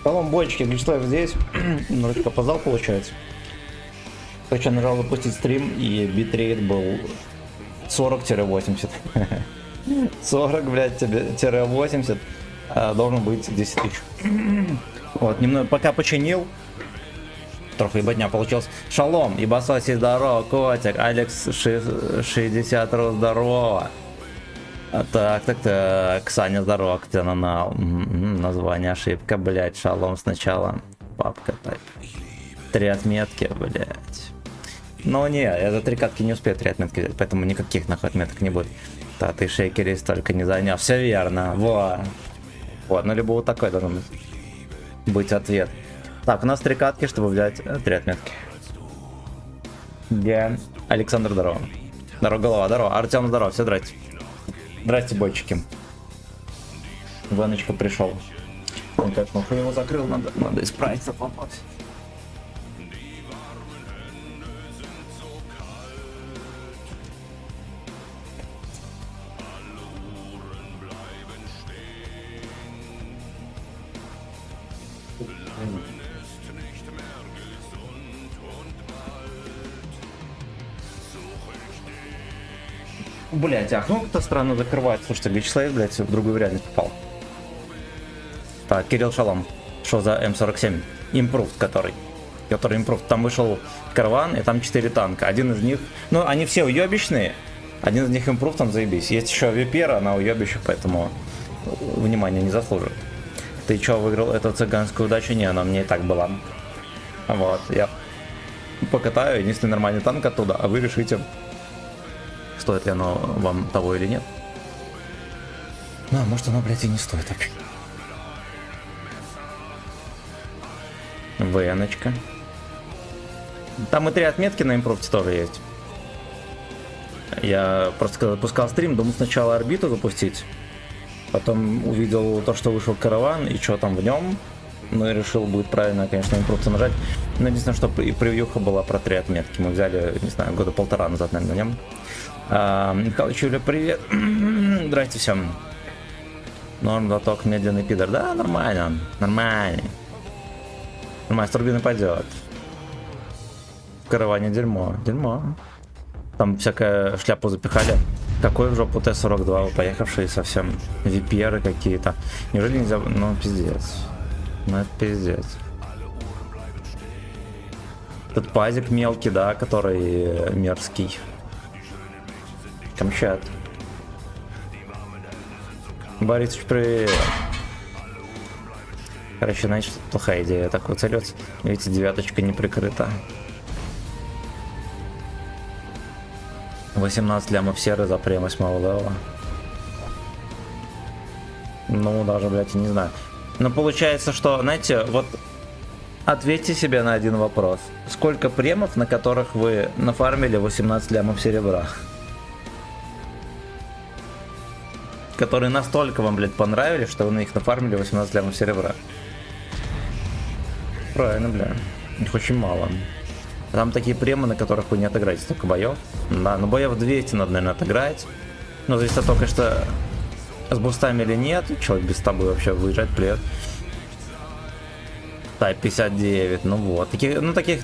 Коломбойчики, Гличлайв здесь. Немножечко опоздал, получается. Короче, нажал запустить стрим, и битрейт был 40-80. 40, блядь, 80. Должен быть 10 тысяч. Вот, немного, пока починил. Трохи ебатня получилось. Шалом, ебасоси, здорово, котик. Алекс 60 ру, здорово. Так. Саня, здорово, Ктенанал. Название ошибка, блядь. Шалом сначала. Папка, так. 3 отметки, блядь. Ну не, я за 3 катки не успею 3 отметки взять, поэтому никаких нахуй отметок не будет. Да, ты шейкерей столько не занял. Все верно. Вот, ну либо вот такой должен быть ответ. Так, у нас 3 катки, чтобы взять 3 отметки. Где? Александр, здорово. Здорово, голова, здорово. Артем, здорово. Все, здрасте. Здрасте, бойчики. Ваночка пришел. Он как нахуй его закрыл, надо исправиться, попасть. Блять, окно как-то странно закрывает. Слушайте, Вячеслав, блять, в другую реальность попал. Так, Кирилл Шалом. Что за М47? Improved, который Improved. Там вышел караван, и там 4 танка. Один из них... Ну, они все уебищные. Один из них Improved, там заебись. Есть еще Випера, она уебища, поэтому внимания не заслужит. Ты что, выиграл эту цыганскую удачу? Не, она мне и так была. Вот, я покатаю, единственный нормальный танк оттуда, а вы решите, стоит ли оно вам того или нет. Ну, а может оно, блядь, и не стоит вообще. ВНочка. Там и 3 отметки на импровте тоже есть. Я просто когда запускал стрим, думал сначала орбиту запустить. Потом увидел то, что вышел караван и что там в нем. Ну и решил, будет правильно, конечно, импровте нажать. Но единственное, что и превьюха была про 3 отметки. Мы взяли, не знаю, года 1,5 назад, наверное, на нем. Михалыч, Юля, привет. Здрасте всем. Норм, лоток, медленный пидор. Да, нормально. Нормально, с турбины пойдет. В караване дерьмо. Там всякая шляпу запихали. Какой в жопу Т-42, поехавшие совсем. Виперы какие-то. Неужели нельзя... Ну, пиздец. Ну, это пиздец. Этот пазик мелкий, да, который мерзкий. Камчат. Борисович, привет. Короче, значит, плохая идея такой целец. Видите, 9 не прикрыта. 18 лямов серы за прем 8 левела. Ну, даже, блядь, я не знаю. Но получается, что, знаете, вот ответьте себе на один вопрос. Сколько премов, на которых вы нафармили 18 лямов серебра? Которые настолько вам, блядь, понравились, что вы на них нафармили 18 лямов серебра. Правильно, бля. Их очень мало. Там такие премы, на которых вы не отыграете столько боев. Да, но боев 200 надо, наверное, отыграть. Но зависит от того, конечно, с бустами или нет. Человек без табы вообще выезжать, привет. Тайп 59, ну вот. Таких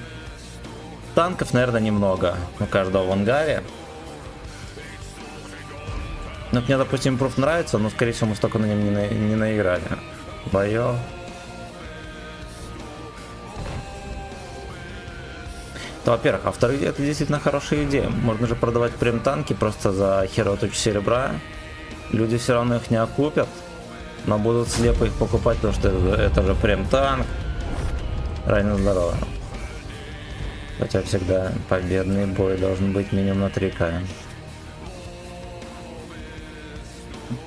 танков, наверное, немного у каждого в ангаре. Ну, мне, допустим, Improve нравится, но, скорее всего, мы столько на нем не наиграли. Боев. То, во-первых, а во-вторых, это действительно хорошая идея. Можно же продавать прем-танки просто за херово тучу серебра. Люди все равно их не окупят, но будут слепо их покупать, потому что это же прем-танк. Ранее здорово. Хотя всегда победный бой должен быть минимум на 3К.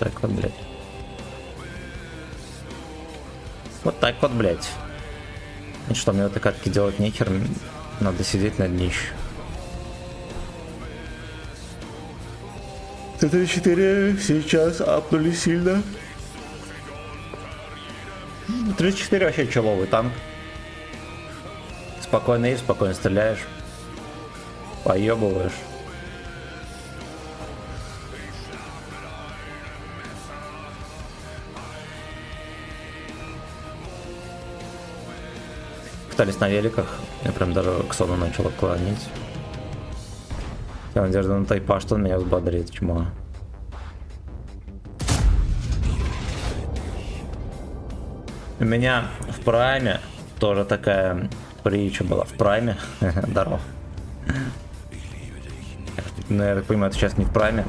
Так вот, блядь. Вот так вот, блядь. И что, мне в этой катке делать нехер. Надо сидеть на днище. Т-34 сейчас апнули сильно. 34 вообще человый танк. Спокойно и спокойно стреляешь. Поебываешь. катались на великах. Я прям даже к сону начал клонить. Я надежда на тайпа, что он меня взбодрит, чмо. У меня в прайме тоже такая притча была. В прайме. Здорово. Ну, я так понимаю, это сейчас не в прайме.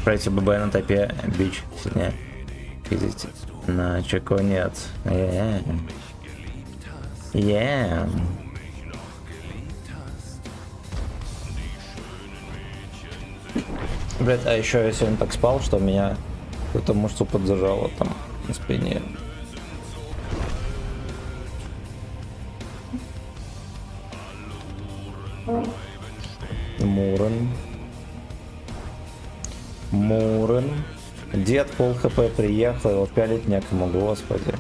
Пройти ББ на топе, бич сильнее. Видите? На чеку нет. Блять, а еще я сегодня так спал, что меня какую-то мышцу подзажало там на спине. Мурен. Дед пол хп приехал, его пялить некому, господи.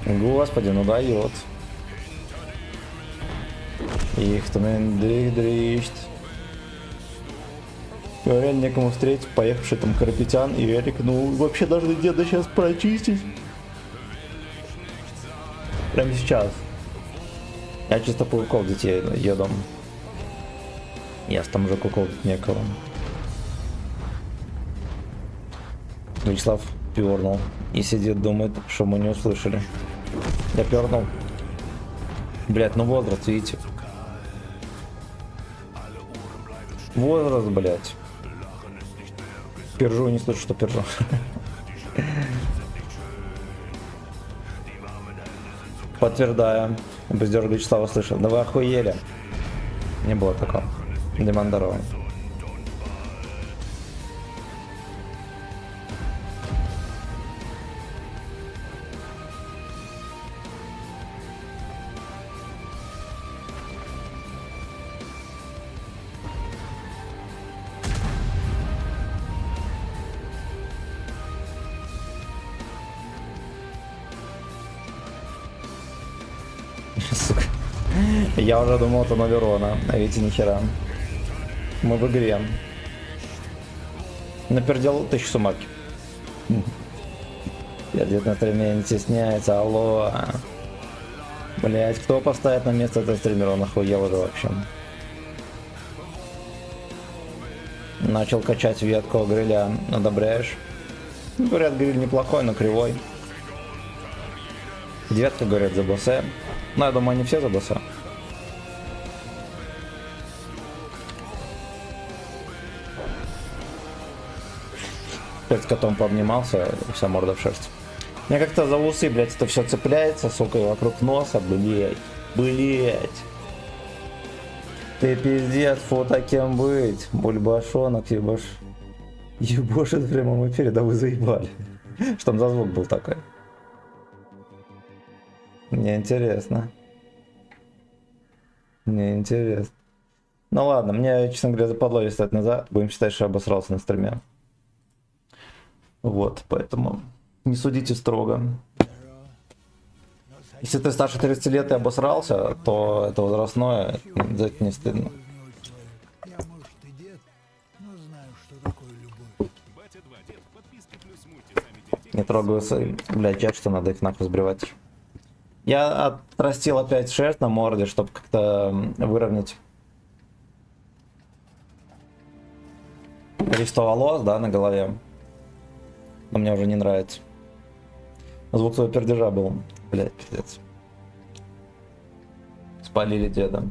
Господи, ну дает. Их-то дрищт. Реально некому встретить, поехавший там Карапетян и Эрик. Ну, вообще должны деда сейчас прочистить. Прямо сейчас. Я чисто пауков детей едом. Я там уже куколдить некого. Вячеслав пернул и сидит, думает, что мы не услышали. Я пернул. Блять, ну возраст, видите. Возраст, блять. Пержу, не слышу, что пержу. Подтверждаю. Бездёрг Вячеслава слышал. Да вы охуели. Не было такого. Диман, здорово. Сука. Я уже думал, это Верона, а ведь и нихера. Мы в игре. Напердел 1000 сумарки. Пердит на стриме, не стесняется, алло. Блять, кто поставит на место этого стримера, он охуел уже вообще. Начал качать ветку гриля, одобряешь? Ну, говорят, гриль неплохой, но кривой. Девятка, говорят, за боссе. Ну, я думаю, они все за босса. Опять с котом пообнимался, вся морда в шерсть. Мне как-то за усы, блядь, это все цепляется, сука, вокруг носа, блядь. Ты пиздец, фу таким быть. Бульбашонок, ебаш. Ебошит в прямом эфире, да вы заебали. Что там за звук был такой? Мне интересно. Ну ладно, мне, честно говоря, западло листать назад. Будем считать, что я обосрался на стриме. Вот, поэтому не судите строго. Если ты старше 30 лет и обосрался, то это возрастное, за это не стыдно. Не трогаю, блядь, чат, что надо их нахуй сбривать. Я отрастил опять шерсть на морде, чтобы как-то выровнять количество волос, да, на голове. Но мне уже не нравится. Звук своего пердежа был. Блять, пиздец. Спалили деда.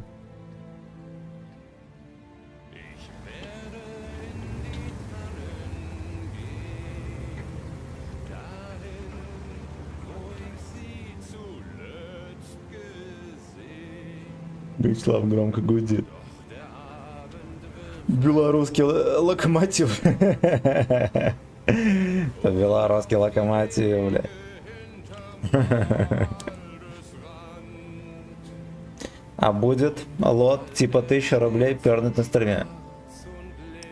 Вячеслав громко гудит. Белорусский локомотив. Белорусский локомотив, бля. А будет лот типа 1000 рублей пернуть на стриме.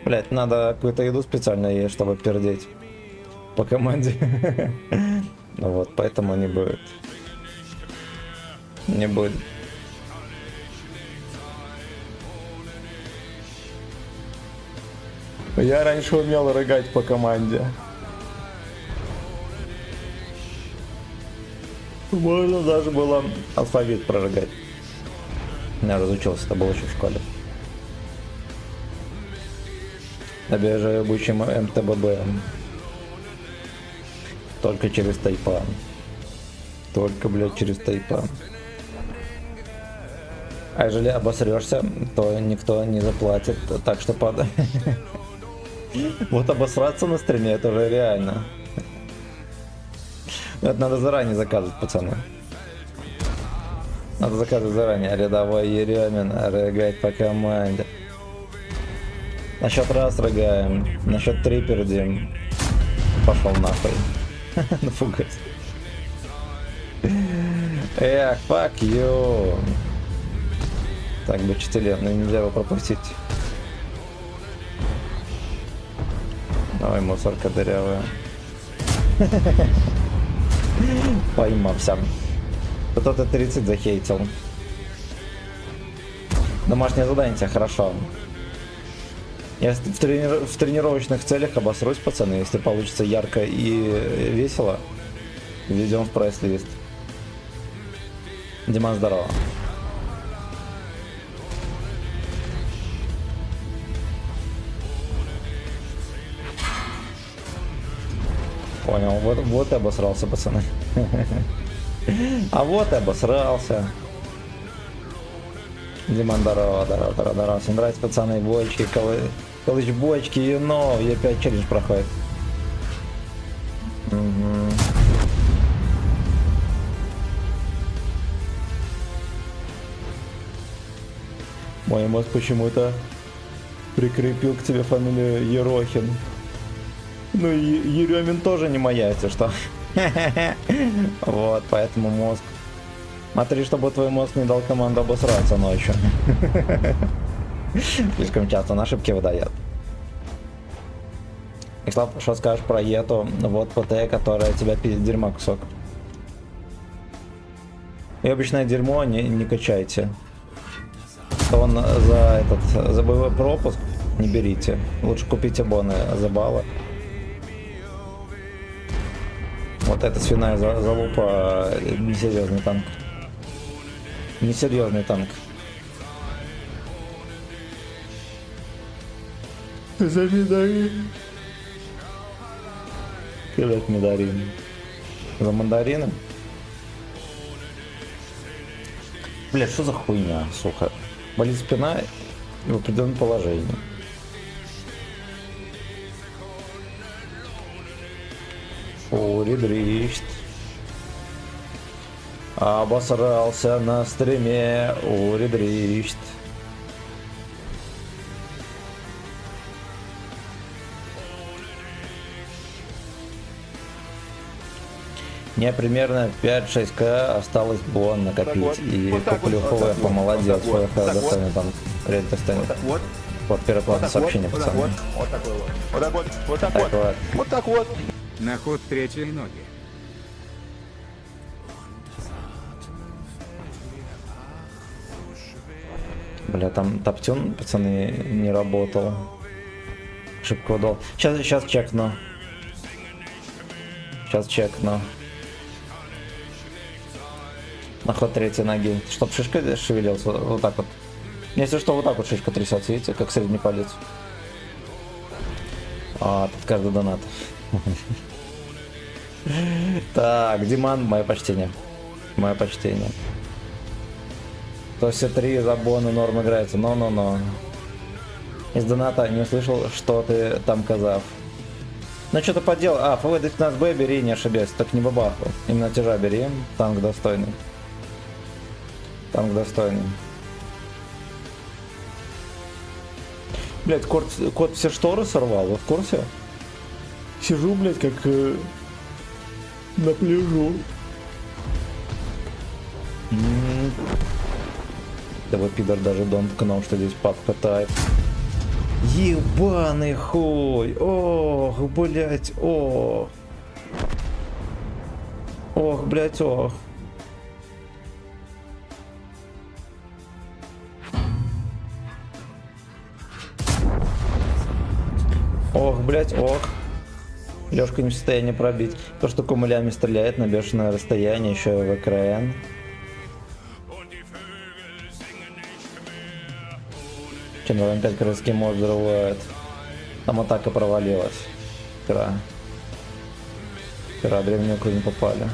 Блять, надо какую-то еду специально есть, чтобы пердеть по команде. Ну вот, поэтому не будет. Не будет. Я раньше умел рыгать по команде. Можно даже было алфавит прожигать. Я разучился, это было еще в школе. Обижаю обучим МТББ. Только через тайпан. Только, блядь, через тайпан. А если обосрешься, то никто не заплатит, так что падай. Вот обосраться на стриме, это уже реально. Это надо заранее заказывать, пацаны. Надо заказывать заранее. Рядовой Еремин, рыгать по команде. На счет раз рыгаем, на счет 3 пердим. Пошел нахуй. Нафугать. Эх, fuck you. Так, бочителенный, нельзя его пропустить. Ой, мусорка дырявая. Поймался. Кто-то 30 захейтил. Домашнее задание, хорошо. Я в тренировочных целях обосрусь, пацаны. Если получится ярко и весело, введем в прайс-лист. Диман, здорово. Понял, вот и обосрался, пацаны. А вот и обосрался. Диман, здорово. Всем нравится, пацаны, бочки, колыч бочки, и 5 челлендж проходит. Угу. Мой мозг почему-то прикрепил к тебе фамилию Ерохин. Ну и Еремин тоже не моя, если что. Вот, поэтому мозг. Смотри, чтобы твой мозг не дал команду обосраться ночью. Слишком часто на ошибки выдает. Ислав, что скажешь про Ету? Вот ПТ, которая тебя пиздит дерьма кусок. И обычное дерьмо не качайте. Он за боевой пропуск не берите. Лучше купите боны за баллы. Вот эта свиная залупа несерьезный танк. Несерьезный танк. За медарин. Кидать медарин. За мандарины? Блять, что за хуйня, сука? Болит спина в определенном положении. Уридрищт. Обосрался на стриме. Уридрищт. Мне примерно 5-6к осталось бон накопить. Вот, и вот куплю ХВ, помолодец, ХВ достанет там, реально достанет. Вот первоплатное сообщение, пацаны. Вот такой вот. Вот так вот. Вот так вот. Вот так вот. На ход третьей ноги. Бля, там топтюн, пацаны, не работал. Ошибку удал. Сейчас чекну. Сейчас чекну. На ход третьей ноги. Чтоб шишка шевелился, вот так вот. Если что, вот так вот шишка трясется, видите, как средний палец. А, тут каждый донат. Так, Диман, мое почтение. Мое почтение. То все 3 за боны норм играется. Но. Из доната не услышал, что ты там казав. Ну что-то поделал. А, ФВ 15Б бери, не ошибаюсь. Так не бабаху. Именно тяжа бери. Танк достойный. Танк достойный. Блять, кот все шторы сорвал, вы в курсе? Сижу, блять, как на пляжу. Да вы, пидор, даже don't know, что здесь папка тайп. Ебаный хуй. Ох, блять, ох. Ох, блять, ох. Ох, блять, ох. Лёшка не в состоянии пробить. То, что кумулями стреляет на бешеное расстояние, еще и ВКН. Чем 5 крыльский мост взрывает. Там атака провалилась. Вчера древнюю не попали.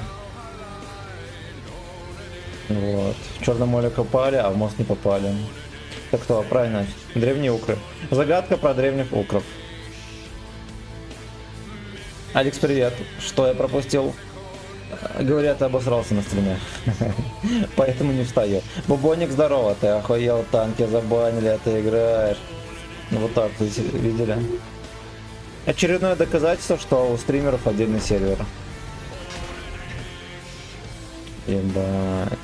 Вот. В Черном море попали, а в мост не попали. Так кто? Правильно. Древние укры. Загадка про древних укров. Алекс, привет. Что я пропустил? Говорят, ты обосрался на стриме. Поэтому не встаю. Бубоник, здорово. Ты охуел, танки забанили, а ты играешь. Ну вот так, вы видели? Очередное доказательство, что у стримеров отдельный сервер. Ебать.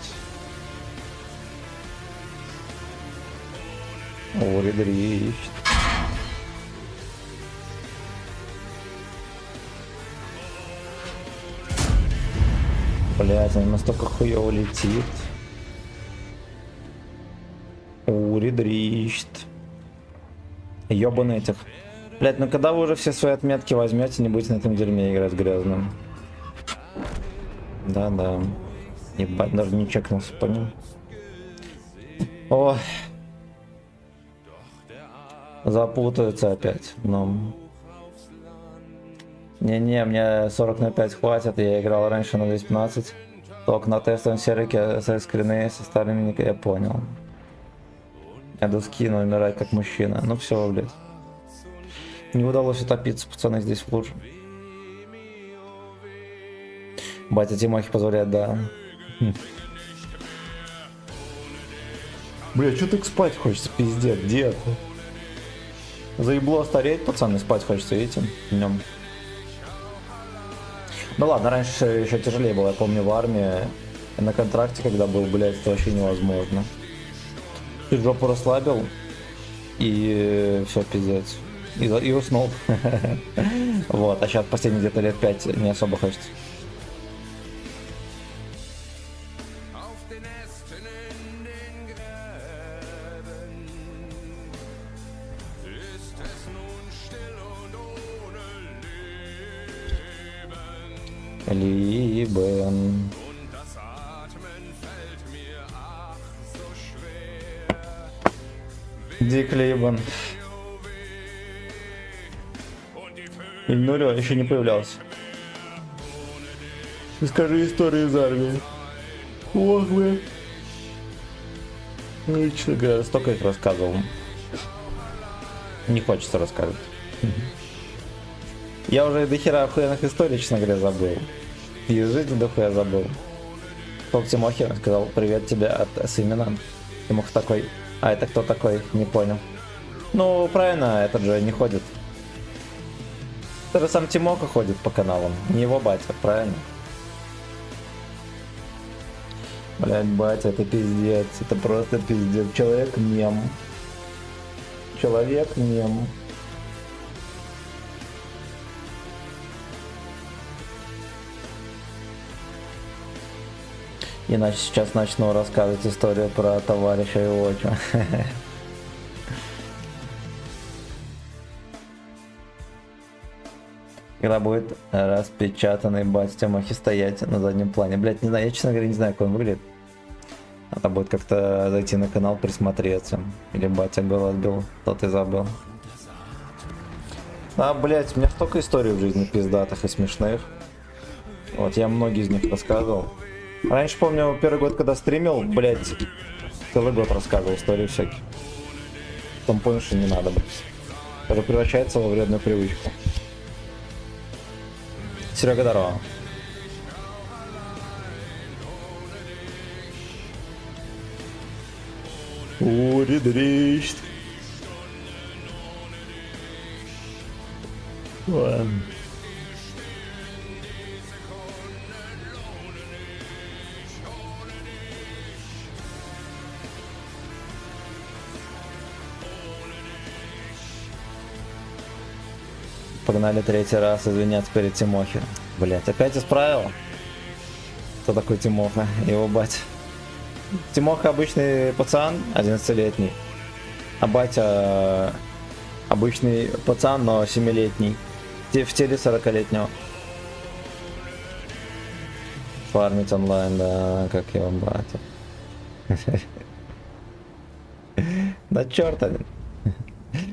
О, редрищ. Блять, он настолько хуёво летит. О, редрищ. Ёбаный этих. Блять, ну когда вы уже все свои отметки возьмете, не будете на этом дерьме играть грязным. Да-да. Ебать, даже не чекнулся по ним. О. Запутаются опять. Но... Не-не, мне 40 на 5 хватит, я играл раньше на 215. Только на тестовом сервике с скрины с остальными я понял. Я до скину умирать как мужчина. Ну все, блядь. Не удалось утопиться, пацаны, здесь в луже. Батя Тимохи позволяет, да. Бля, что так спать хочется, пиздец, дед. Заебло стареть, пацаны, спать хочется, видите, днем. Ну ладно, раньше еще тяжелее было, я помню в армии, на контракте, когда был, блядь, это вообще невозможно. Ты жопу расслабил, и все, пиздец. И уснул. Вот, а сейчас последние где-то лет 5 не особо хочется. Либен. Дик Либен. Ильнурио еще не появлялся. Скажи историю из армии. Ох вы. Ну и честно говоря, столько их рассказывал. Не хочется рассказывать. Я уже до хера охуенных историй, честно говоря, забыл. И из жизни дохуя забыл. Топ Тимохи сказал привет тебе от Симена. Тимоха такой, а это кто такой? Не понял. Ну, правильно, этот же не ходит. Это же сам Тимоха ходит по каналам, не его батя, правильно? Блять, батя, это пиздец, это просто пиздец. Человек-мем. Человек-мем. Иначе сейчас начну рассказывать историю про товарища Иоча. Когда будет распечатанный батя Тимохи стоять на заднем плане. Блять, не знаю, я честно говоря не знаю, как он выглядит. Надо будет как-то зайти на канал, присмотреться. Или батя был отбил, тот и забыл. А, блять, у меня столько историй в жизни пиздатых и смешных. Вот, я многие из них рассказывал. Раньше, помню, первый год, когда стримил, блять, целый год рассказывал истории всякие. Потом понял, что не надо, блять. Это превращается во вредную привычку. Серега, здорово. О, редрищ. Ладно. Погнали третий раз извиняться перед Тимохи. Блять, опять исправил? Кто такой Тимоха? Его батя. Тимоха обычный пацан, 11-летний. А батя обычный пацан, но 7-летний. В теле 40-летнего. Фармить онлайн, да, как его батя. Да черта.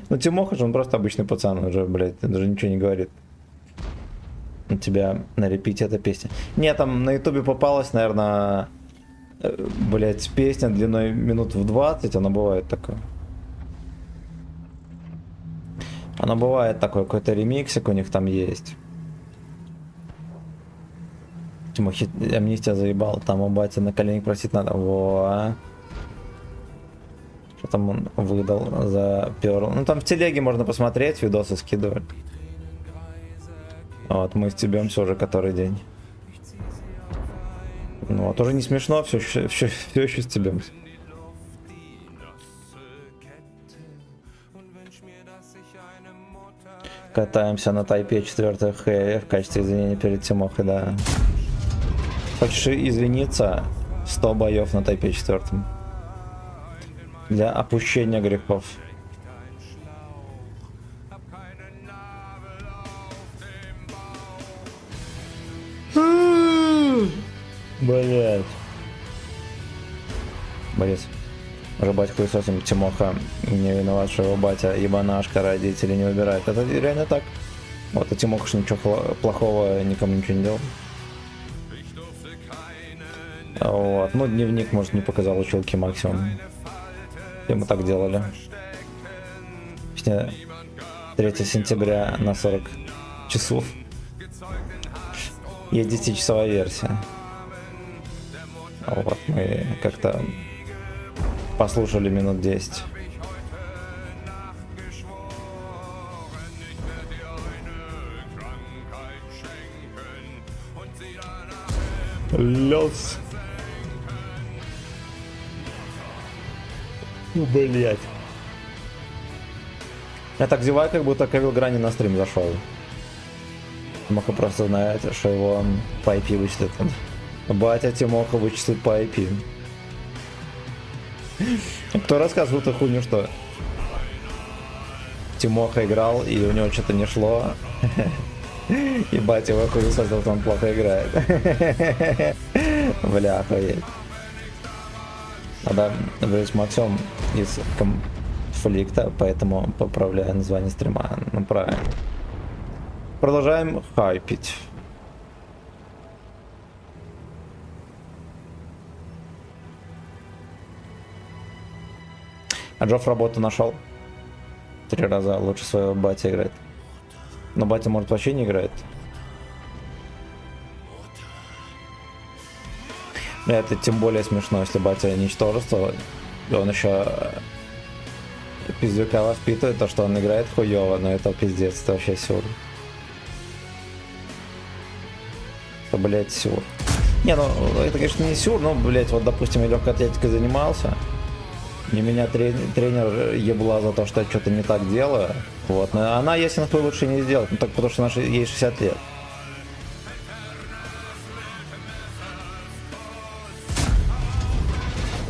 Ну Тимоха же он просто обычный пацан уже, блядь, даже ничего не говорит. У тебя на репите эта песня. Нет, там на ютубе попалась, наверное, блядь, песня длиной минут в 20, она бывает такое. Она бывает такой, какой-то ремиксик у них там есть. Тимохи, амнистия заебал, там у бати на коленник просить надо. Во. Что там он выдал за перл? Ну там в телеге можно посмотреть, видосы скидывать. Вот, мы стебемся уже который день. Ну вот, уже не смешно, все еще стебемся. Катаемся на Тайпе 4 Хэ в качестве извинения перед Тимохой, да. Хочешь извиниться? 100 боев на Тайпе 4. Для опущения грехов. Блять. Борис. Уже батя хуесосим, Тимоха не виноват, что его батя ебанашка, родители не выбирает. Это реально так. Вот, а Тимоха ж ничего плохого никому ничего не делал. Вот, ну дневник, может, не показал училки максимум. И мы так делали. 3 сентября на 40 часов. Есть 10-часовая версия. Вот, мы как-то послушали минут 10. Лёс. Блять. Я так зеваю, как будто Кевил Грани на стрим зашел. Тимоха просто знает, что его по IP вычислит. Батя Тимоха вычислит по IP. Кто рассказывал эту хуйню, что Тимоха играл и у него что-то не шло. И батя его хуй создал, что он плохо играет. Бля, охуеть. Надо выбрать максимум из конфликта, поэтому поправляю название стрима. Ну правильно. Продолжаем хайпить. А Джофф работу нашел. 3 раза лучше своего батя играет. Но батя, может, вообще не играет. Это тем более смешно, если батя ничтожество, и он еще пиздюка воспитывает, то, что он играет хуёво, но это пиздец, это вообще сюр. Это, блядь, сюр. Не, ну, это, конечно, не сюр, но, блядь, вот, допустим, я легкой атлетикой занимался, и меня тренер ебла за то, что я что-то не так делаю, вот, но она, если нахуй лучше не сделать, ну, так потому что ей 60 лет.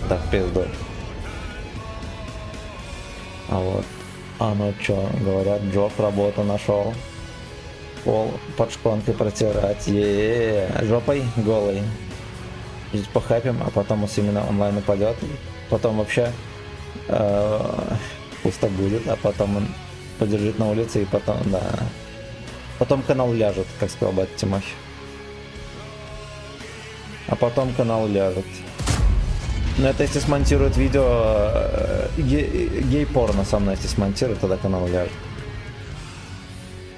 Так, пизду. А вот. А ну чё, говорят, Джофф работу нашел. Пол под шконкой протирать. Жопой голой. Здесь похапим, а потом у именно онлайн упадет. Потом вообще пусто будет, а потом он подержит на улице и потом, да. Потом канал ляжет, как сказал батя Тимохи. А потом канал ляжет. Но это если смонтируют видео гей-порно со мной, если смонтируют, тогда канал ляжет.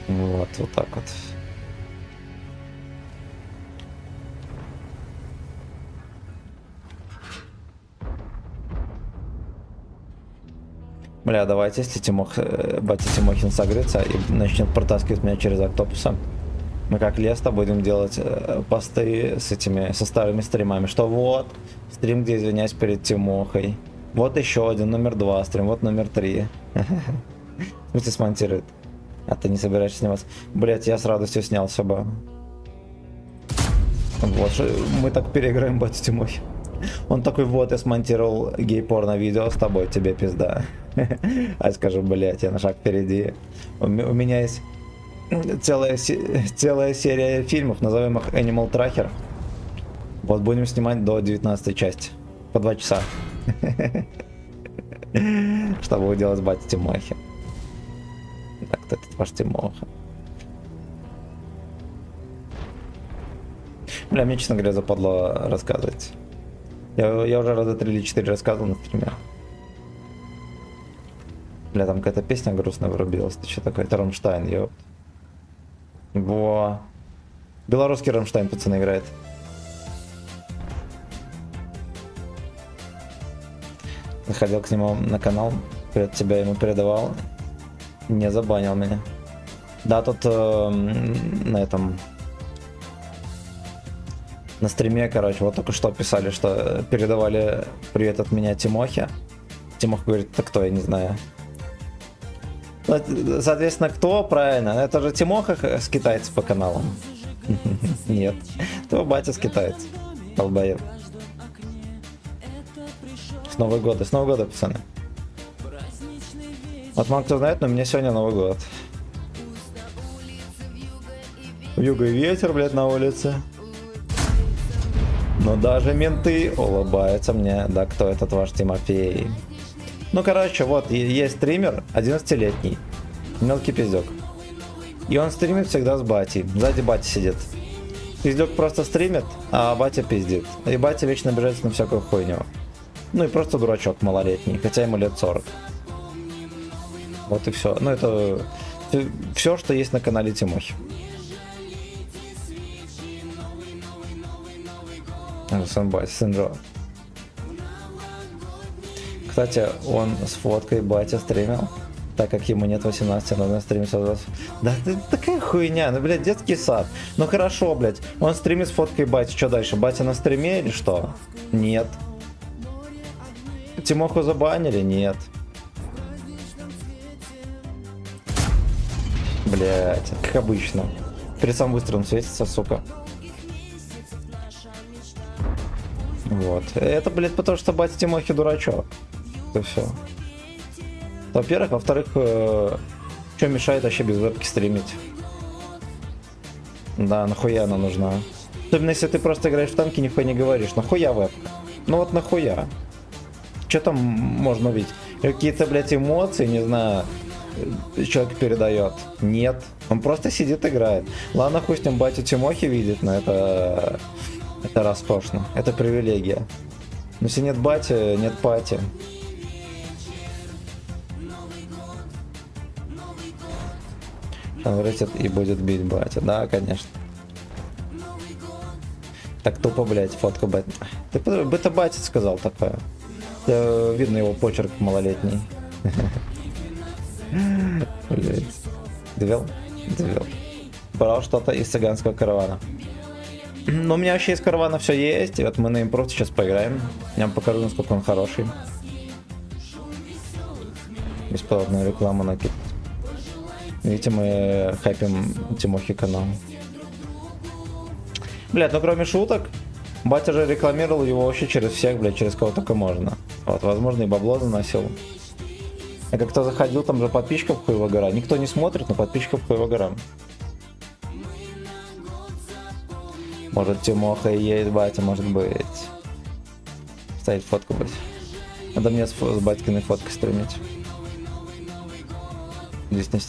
Вот так вот. Бля, давайте, если батя Тимохин согрется и начнет протаскивать меня через Октопуса, мы как Леста будем делать посты со старыми стримами, что вот, стрим, где извиняюсь перед Тимохой, вот еще один, номер 2 стрим, вот номер 3. Смысле смонтирует. А ты не собираешься сниматься? Блять, я с радостью снялся бы. Вот, мы так переиграем батю Тимохи. Он такой, вот, я смонтировал гей-порно видео с тобой, тебе пизда. А я скажу, блять, я на шаг впереди. У меня есть целая серия фильмов, назовем их Animal Tracker. Вот будем снимать до 19 части. По 2 часа. Чтобы уделать батя Тимохи. Так, кто этот ваш Тимоха? Бля, мне, честно говоря, западло рассказывать. Я уже раза 3 или 4 рассказывал на стриме. Бля, там какая-то песня грустная врубилась. Ты что такое? Это Рамштайн, ёпт. Во. Белорусский Рамштайн, пацаны, играет. Заходил к нему на канал, привет тебя ему передавал. Не забанил меня. Да, тут на этом... На стриме, короче, вот только что писали, что передавали привет от меня Тимохе. Тимох говорит, это кто, я не знаю. Соответственно, кто? Правильно, это же Тимоха с китайцев по каналам. Нет, то батя с китайцев. Долбоеб. С Нового года, пацаны. Вот мало кто знает, но у меня сегодня Новый год. Вьюга и ветер, блядь, на улице. Но даже менты улыбаются мне. Да, кто этот ваш Тимофей? Ну, короче, вот, есть стример, 11-летний. Мелкий пиздюк. И он стримит всегда с батей. Сзади батя сидит. Пиздюк просто стримит, а батя пиздит. И батя вечно обижается на всякую хуйню. Ну и просто дурачок малолетний, хотя ему лет 40. Вот и все. Ну это все, что есть на канале Тимохи. Сын Джо. Кстати, он с фоткой батя стримил, так как ему нет 18, но на стриме создался. Да это такая хуйня, ну блядь, детский сад. Ну хорошо, блядь, он стримит с фоткой батя, что дальше? Батя на стриме или что? Нет. Тимоху забанили? Нет. Блядь, как обычно. Перед самым выстрелом светится, сука. Вот. Это, блядь, потому что батя Тимохи дурачок. Это все. Во-первых. Во-вторых, что мешает вообще без вебки стримить? Да, нахуя она нужна? Особенно если ты просто играешь в танки, нихуя не говоришь. Нахуя вебка? Ну вот нахуя? Что там можно увидеть? Какие-то, блядь, эмоции, не знаю, человек передает. Нет. Он просто сидит, играет. Ладно, хуй с ним батю Тимохи видит, но это роскошно. Это привилегия. Но если нет бати, нет пати. Он вырастет и будет бить батя. Да, конечно. Так тупо, блядь, фотка батя. Это батя сказал такое. Видно его почерк малолетний. Блядь. Довел? Довел. Брал что-то из цыганского каравана. Но у меня вообще из каравана все есть. И вот мы на импров сейчас поиграем. Я вам покажу, насколько он хороший. Бесплатную рекламу накид. Видите, мы хайпим Тимохи канал. Блядь, ну кроме шуток, батя же рекламировал его вообще через всех, блядь, через кого только можно. Вот, возможно, и бабло заносил. А как кто заходил, там же подписчиков хуево гора. Никто не смотрит, но подписчиков хуево гора. Может, Тимоха и есть батя, может быть. Ставить фотку, блядь. Надо мне с батькиной фоткой стримить. Здесь не...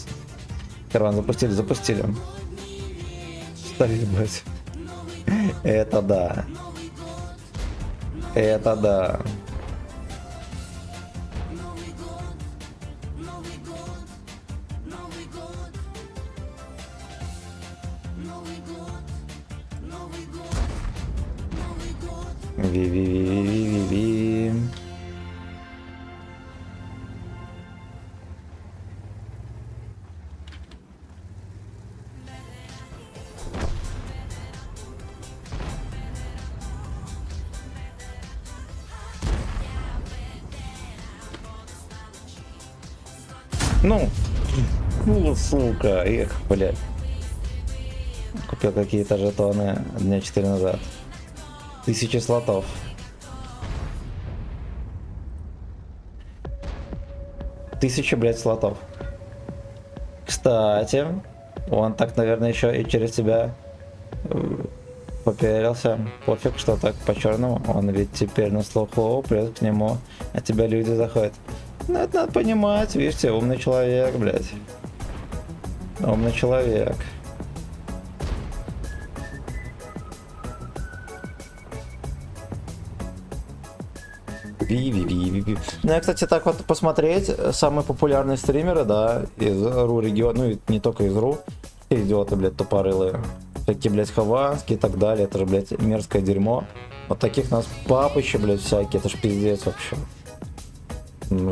Караван запустили. Ставили, блядь. Это да. Это да. Ви-ви-ви-ви-ви-ви. Ну, сука, эх, блядь. Купил какие-то жетоны дня 4 назад. 1000 слотов. Тысяча, блядь, слотов. Кстати, Он так, наверное, еще и через тебя попиарился. Пофиг, что так по-черному. Он ведь теперь на слуху, плюс к нему, а тебя люди заходят. Ну, это надо понимать, видите, умный человек, блядь. Умный человек. Ну, я, кстати, так вот посмотреть, самые популярные стримеры, да, из РУ региона, ну, и не только из РУ, идиоты, блядь, тупорылые, такие, блядь, хованские и так далее, это же, блядь, мерзкое дерьмо. Вот таких нас папычи, блядь, всякие, это ж пиздец вообще.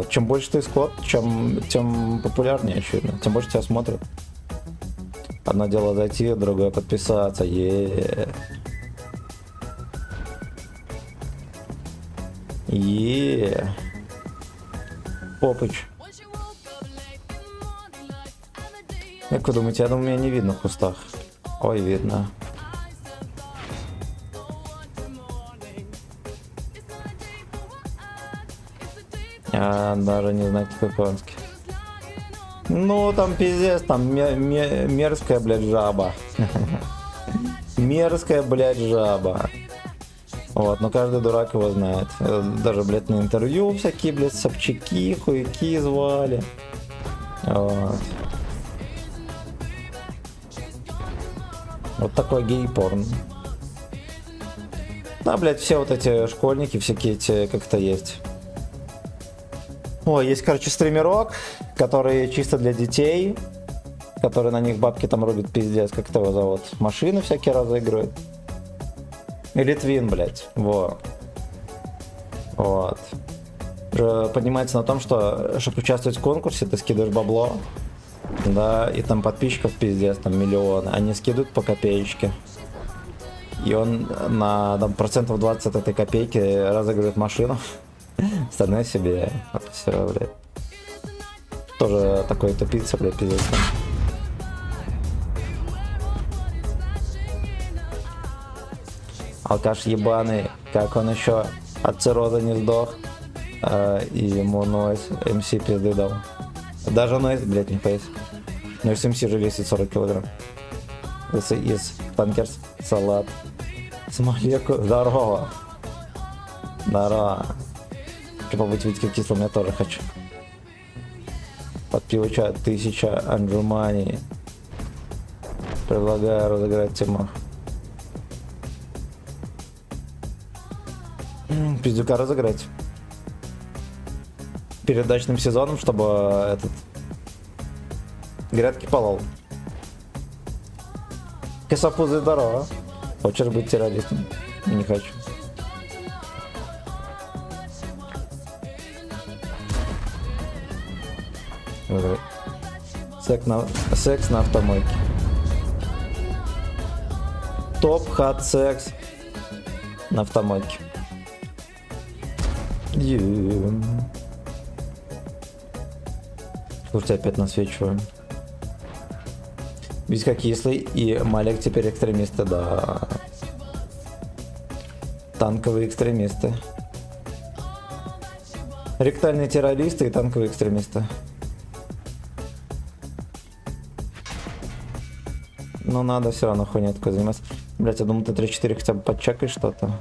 Чем больше ты скот, тем популярнее, очевидно, тем больше тебя смотрят. Одно дело зайти, другое подписаться, Попыч. Как вы думаете, я думаю, меня не видно в кустах. Ой, видно. Даже не знаю, какой хованский. Ну, там пиздец, там мерзкая, блядь, жаба. Мерзкая, блядь, жаба. Вот, но каждый дурак его знает. Даже, блядь, на интервью всякие, блядь, собчаки, хуяки звали. Вот. Вот такой гей-порн. Да, блядь, все вот эти школьники, всякие эти, как-то есть. Ой, есть, короче, стримерок, который чисто для детей, который на них бабки там рубит пиздец, как его зовут. Машины всякие разыгрывают. И Литвин, блядь, вот. Поднимается на том, что, чтобы участвовать в конкурсе, ты скидываешь бабло, да, и там подписчиков пиздец, там миллионы, они скидывают по копеечке. И он на там, процентов 20 от этой копейки разыгрывает машину, остальное себе. Вот все, блядь. Тоже такой тупица, блядь, пиздец. Алкаш ебаный, как он еще от цирроза не сдох, и ему Нойз МС пизды дал. Даже Нойз, блядь, не фейс. Нойз МС же весит 40 килограмм. Из Танкерс салат. Смолеку, здорово. Здорово. Хочу побыть Витьке кислым, я тоже хочу. Под пивоча 1000 анджумани. Предлагаю разыграть тему. Пиздюка разыграть. Перед дачным сезоном, чтобы этот грядки полол. Косопузы здорово. Хочешь быть террористом? Не хочу. Секс на автомойке. Топ хат секс на автомойке. Слушайте, опять насвечиваем. Витька кислый и Малик теперь экстремисты, да. Танковые экстремисты. Ректальные террористы и танковые экстремисты. Но надо все равно хуйней такой заниматься. Блять, я думаю, ты 3-4 хотя бы подчекаешь что-то.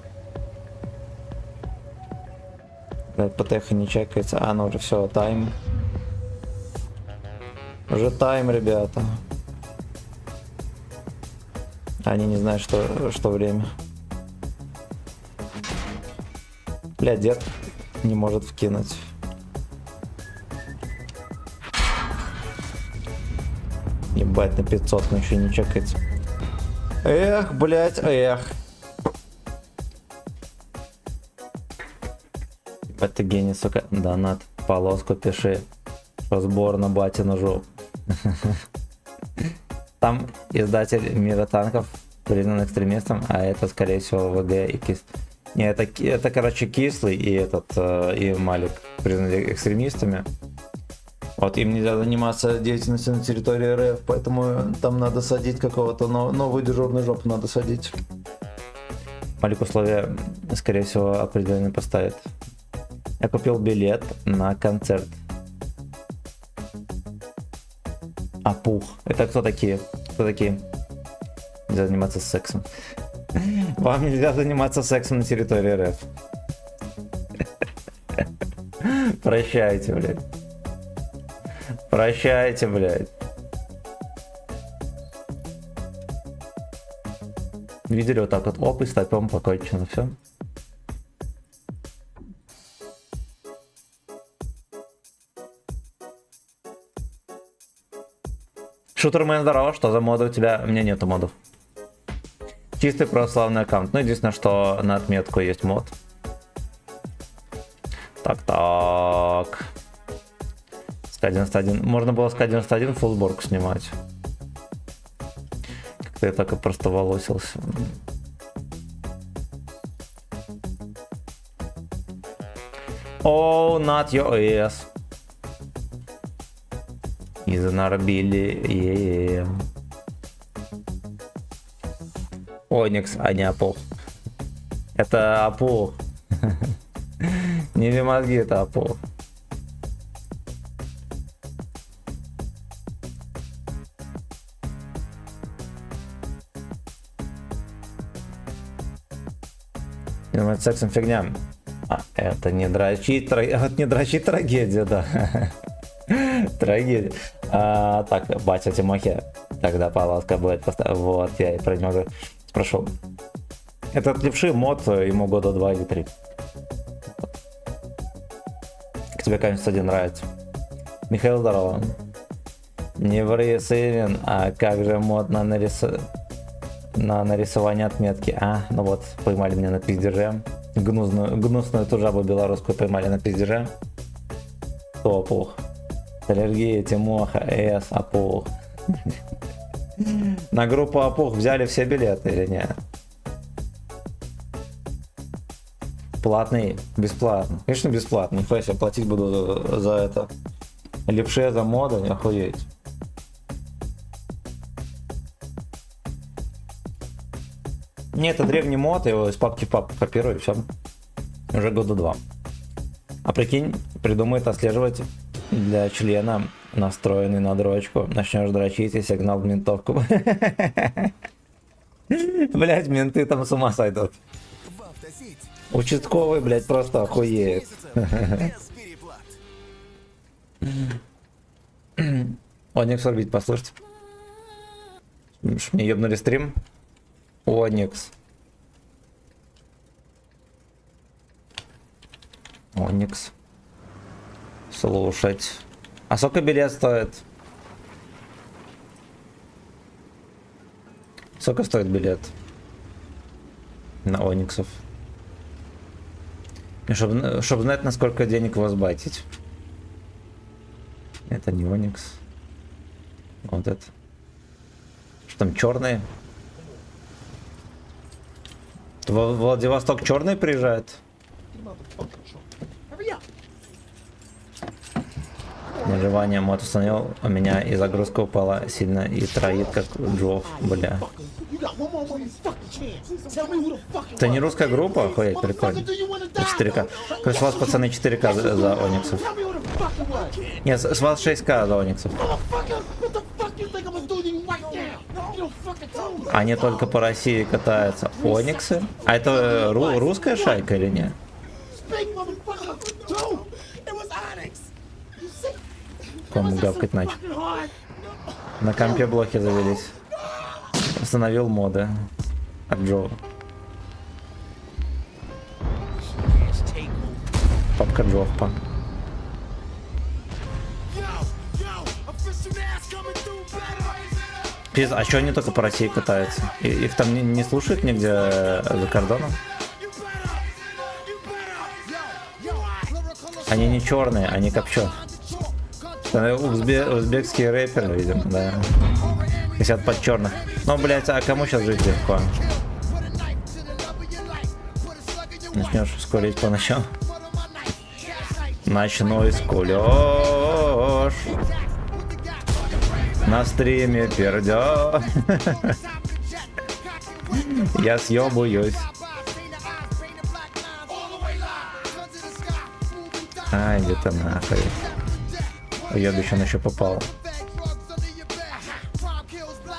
Блять, ПТХ не чекается. А, ну уже все, тайм. Уже тайм, ребята. Они не знают, что время. Бля, дед не может вкинуть. Ебать, на 500, но еще не чекается. Эх, блять, эх. Ебать, ты гений, сука. Донат, полоску пиши. Что сбор на батину жоп. Там издатель Мира танков признан экстремистом, а это, скорее всего, ВГ и Кис. Не, это, короче, Кислый и и Малик признаны экстремистами. Вот им нельзя заниматься деятельностью на территории РФ, поэтому там надо садить какого-то новую дежурную жопу надо садить. Малик условия, скорее всего, определенно поставит. Я купил билет на концерт. Апух. Это кто такие? Кто такие? Нельзя заниматься сексом. Вам нельзя заниматься сексом на территории РФ. Прощайте, блядь. Прощайте, блядь. Видели вот так вот, оп, и стопем покончено, все. Шутермен, здорово, что за моды у тебя? У меня нету модов. Чистый православный аккаунт. Ну, единственное, что на отметку есть мод. Так. СК-91. Можно было СК-91 фуллборг снимать. Как-то я так и просто волосился. Oh, not your ass. Из Нарбили. Оникс, а не Апол. Это Апол. Не мозги, это Апол. Заниматься сексом фигня. А, это не дрочить, не дрочить трагедия, да. Трагедия. Так, батя Тимохи. Тогда палатка будет поставлена. Вот, я и про него спрошу. Этот левший мод, ему года 2 или 3. Как тебе К-91 нравится? Михаил, здорово. Не ври, Сывин, а как же мод на нарисование отметки? А, ну вот, поймали меня на пиздеже. Гнусную ту жабу белорусскую поймали на пиздеже. Кто опух? Аллергия, Тимоха, Апух. На группу Апух взяли все билеты или нет? Платный? Бесплатно. Конечно, бесплатно. Нихуя себе, платить буду за это. Лепше за мода, не охуеть. Не, это древний мод, его из папки в папку копирую, все. Уже года 2. А прикинь, придумает отслеживать для члена, настроенный на дрочку. Начнешь дрочить и сигнал в ментовку. Блять, менты там с ума сойдут. Участковый, блять, просто охуеет. Оникс орбит, послушайте. Мне ебнули стрим. Оникс. Оникс. Слушать. А сколько билет стоит? Сколько стоит билет на Ониксов? Чтобы знать, насколько денег у вас батить. Это не Оникс. Вот это. Что там, черные? В Владивосток черный приезжает? Наживание мод установил, у меня и загрузка упала сильно и троит как Джофф, бля. Это не русская группа? Охуеть, прикольно. 4К. Короче, с вас, пацаны, 4К за Ониксов. Нет, с вас 6К за Ониксов. Они только по России катаются. Ониксы? А это русская шайка или нет? Кому гавкать начал. На компе блоки завелись. Установил моды от Джо. Папка Джоффа. Пиз, а что они только по России катаются? Их там не слушают нигде за кордоном? Они не черные, они копченые. Узбекские рэперы, видимо, да. Сидят под черных. Ну, блять, а кому сейчас жить легко? Начнешь скулить по ночам. Ночной скулёж. На стриме пердё. Я съебуюсь. Ай, где-то нахуй. Уебище он еще попал.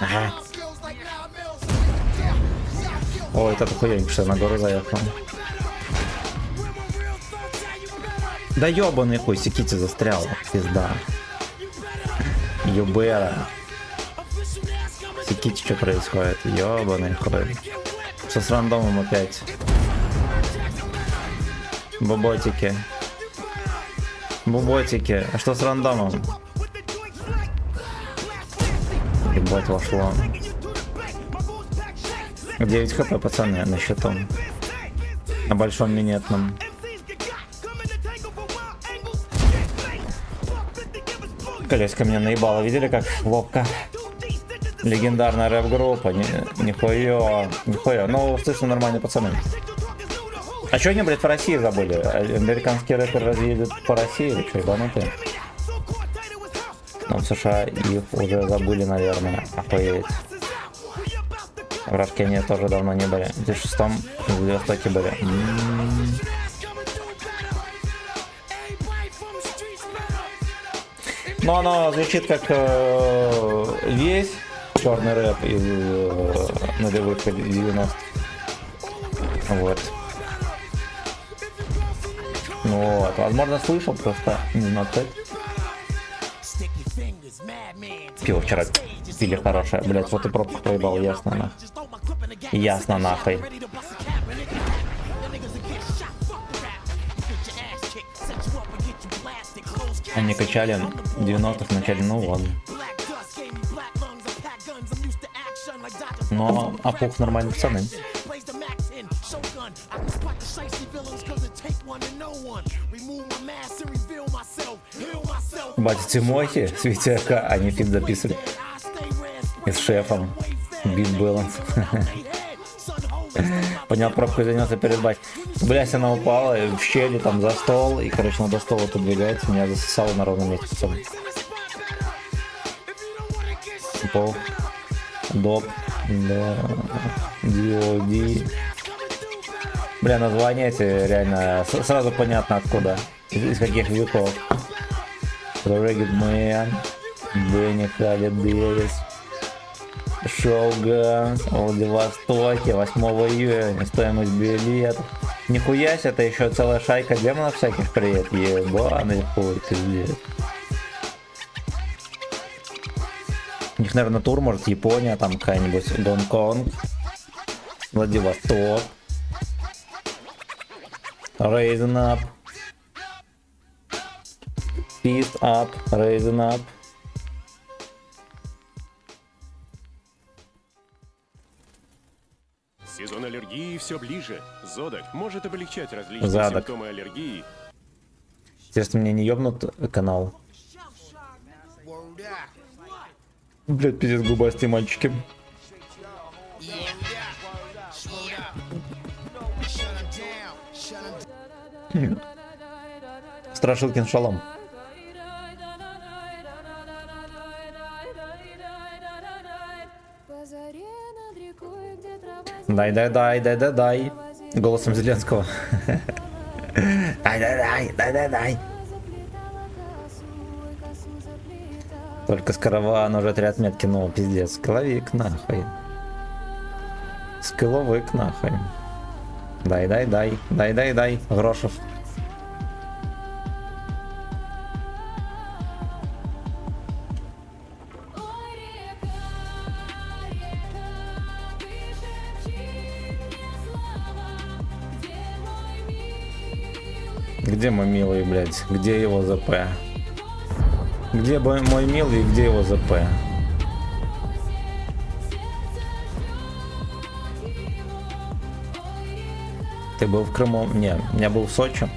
Ага. Ой, этот хуёнький на гору заехал. Да ёбаный хуй, Секити застрял. Пизда. Юбера. Секити, что происходит? Ёбаный хуй. Что с рандомом опять? Буботики. Буботики. А что с рандомом? Ебать, вошло. 9 хп, пацаны, на счету. На большом минетном. Колеска меня наебала. Видели, как ловко? Легендарная рэп-группа. Нихуя. Ну, слышно, нормальные пацаны. А чё они, блядь, по России забыли? Американские рэперы разъедут по России или чё, ебанутые? Ну, в США их уже забыли, наверное. Охуеть. В Рашкене тоже давно не были. В 2006-м в Владивостоке были. Но оно звучит как весь черный рэп из нулевых 90-х. Вот. Ну вот, возможно, слышал, просто не знаю, кто это. Пиво вчера пили хорошее, блять, вот и пробку проебал, ясно нахуй. Ясно нахуй. Они качали в 90-х в начале, ну ладно. Но опух нормальные пацаны. Батя Тимохи, Светяка, они фит записывали. И с шефом. Бит баланс. Понял, пробкой занялся перед батей. Блять, она упала в щели там за стол. И, короче, надо стол отодвигается. Меня засосало на ровном месте. Пацаны. Пол. Доп. Да. Диоди. Бля, название эти реально сразу понятно откуда. Из каких веков. Рэггет Мэн, Бенни Халли Дэвис, Шоуган, в Владивостоке, 8 июня, стоимость билетов. Нихуя себе, это еще целая шайка демонов всяких приедет, ебаный хуй, пиздец. У них, наверное, тур, может, Япония, там какая-нибудь, Гонконг, Владивосток, Raising Up. Fist up, raising up. Сезон аллергии все ближе. Зодак может облегчать различные Задок. симптомы аллергии. Интересно, мне не ёбнут канал? Блять, пиздец, губастые мальчики. Страшилкин шалом. Дай. Голосом Зеленского. Дай. Только с каравана уже 3 отметки, ну, пиздец. Скиловик, нахуй. Скиловик, нахуй. Дай. Грошев. Где мой милый, блядь? Где его ЗП? Где мой милый и где его ЗП? Ты был в Крыму? Не, я был в Сочи.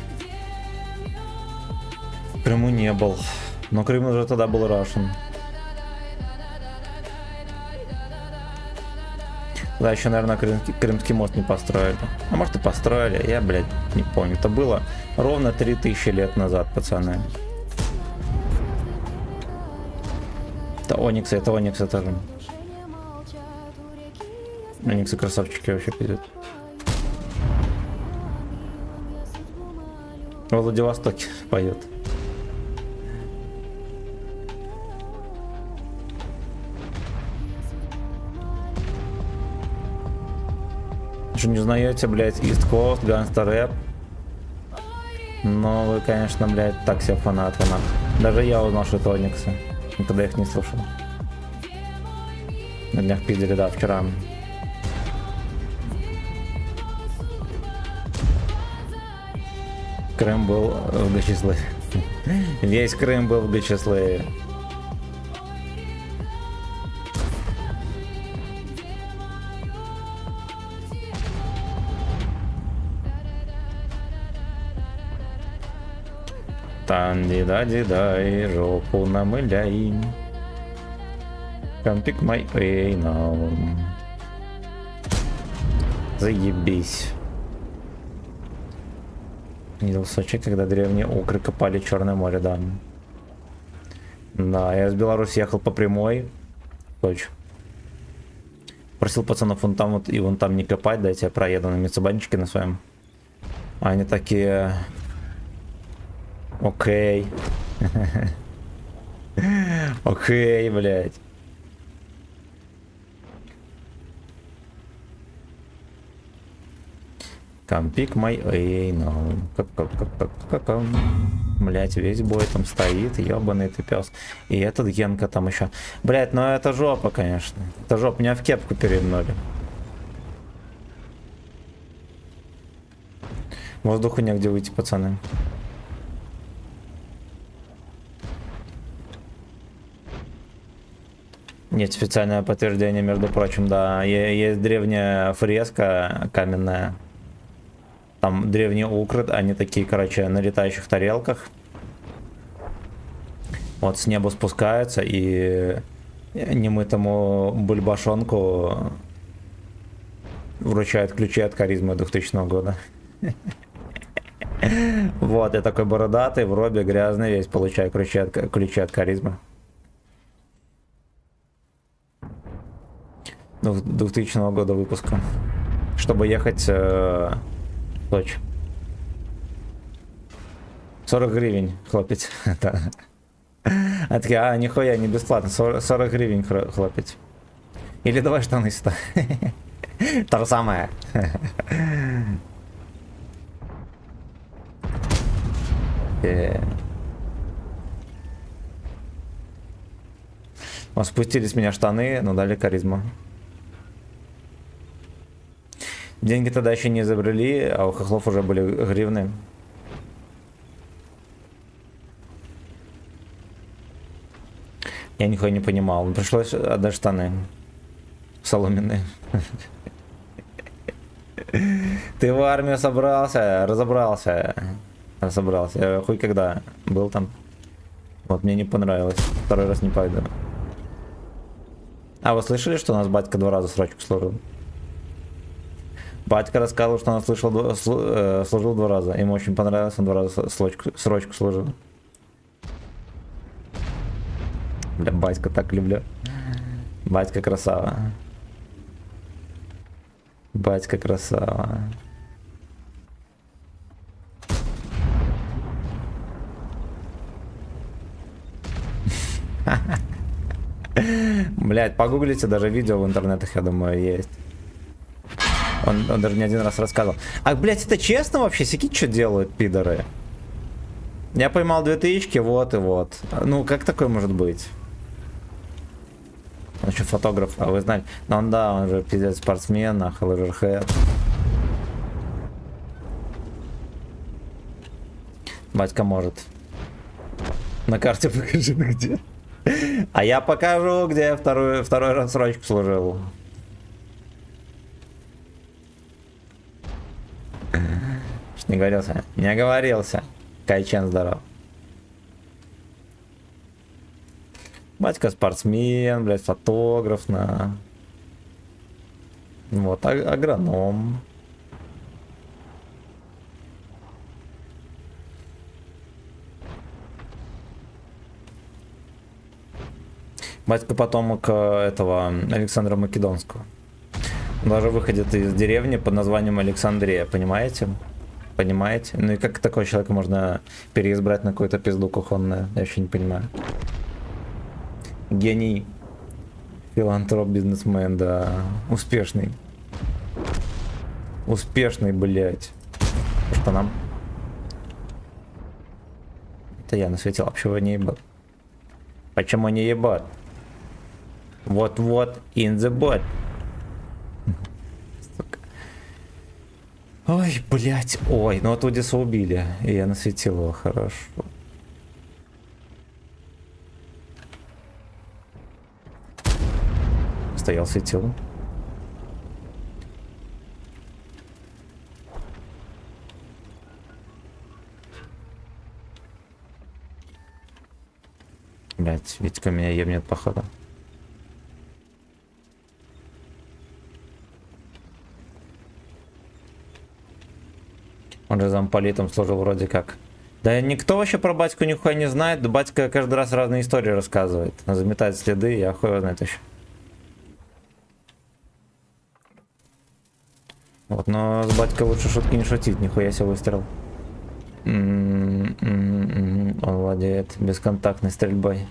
В Крыму не был. Но Крым уже тогда был Russian. Да, еще, наверное, Крымский мост не построили. А может и построили, я, блядь, не помню. Это было ровно 3000 лет назад, пацаны. Это Ониксы тоже. Ониксы красавчики вообще пиздят. Во Владивостоке поет. Что не узнаете, блядь, East Coast, Gangsta Rap? Но вы, конечно, блядь, так себе фанаты, нахуй. Даже я узнал, что это Ониксы, когда их не слушал. На днях в Питере, да, вчера. Крым был в Гачеславе. Весь Крым был в Гачеславе. Тан-ди-да-ди-дай, жопу намыляй. Come pick my way now. Заебись. Видел в Сочи, когда древние укры копали Черное море, да. Да, я из Беларуси ехал по прямой. Сочи. Просил пацанов вон там вот и вон там не копать, дайте я проеду на Митсубанчике на своем. А они такие... Окей. Окей, блядь. Come pick my way now. Как. Блять, весь бой там стоит, ебаный ты пес. И этот Генка там еще. Блять, ну это жопа, конечно. Это жопа, меня в кепку перевернули. Воздуху негде выйти, пацаны. Нет специального подтверждения, между прочим, да. Есть древняя фреска каменная. Там древние укры, они такие, короче, на летающих тарелках. Вот с неба спускаются и немытому бульбашонку вручают ключи от Каризмы 2000 года. Вот, я такой бородатый, в робе, грязный весь, получаю ключи от Каризмы. 2000 года выпуска. Чтобы ехать в Сочи. 40 гривен, хлопец. А такие, нихуя, не бесплатно. 40 гривен хлопец. Или давай штаны сюда. То же самое. Спустили с меня штаны, но дали Каризму. Деньги тогда еще не изобрели, а у хохлов уже были гривны. Я нихуя не понимал. Пришлось отдать штаны. Соломенные. Ты в армию собрался? Разобрался. Я хуй когда был там. Вот мне не понравилось. Второй раз не пойду. А вы слышали, что у нас батька 2 раза срочку служил? Батька рассказывал, что он служил 2 раза. Ему очень понравилось, он 2 раза срочку служил. Бля, батька так люблю. Батька красава. Батька красава. Блять, погуглите, даже видео в интернетах, я думаю, есть. Он даже не один раз рассказывал. А, блять, это честно вообще? Сики что делают, пидоры? Я поймал 2000, вот и вот. Ну, как такое может быть? Он еще фотограф, а вы знаете? Ну, он же пиздец спортсмен, лыжерхед. Батька может. На карте покажи, где. А я покажу, где я второй раз срочку служил. Не говорился? Не оговорился. Кайчен здоров. Батька спортсмен, блядь, фотограф, на. Вот, агроном. Батька потомок этого Александра Македонского. Он даже выходит из деревни под названием Александрия, понимаете? Понимаете? Ну и как такого человека можно переизбрать на какую-то пизду кухонную? Я вообще не понимаю. Гений. Филантроп, бизнесмен, да. Успешный. Успешный, блядь. Что нам? Это я насветил, почему не ебал? Почему не ебал? Вот-вот, in the bot. Сука. Ой, блядь. Ой, ну вот Одиса убили. И я насветил его, хорошо. Стоял, светил. Блять, Витька меня ебнет, походу. Он же замполитом служил вроде как. Да никто вообще про батьку нихуя не знает. Да батька каждый раз разные истории рассказывает. Заметает следы, я хуй его знает еще. Вот, но с батькой лучше шутки не шутить, нихуя себе выстрел. Он владеет бесконтактной стрельбой.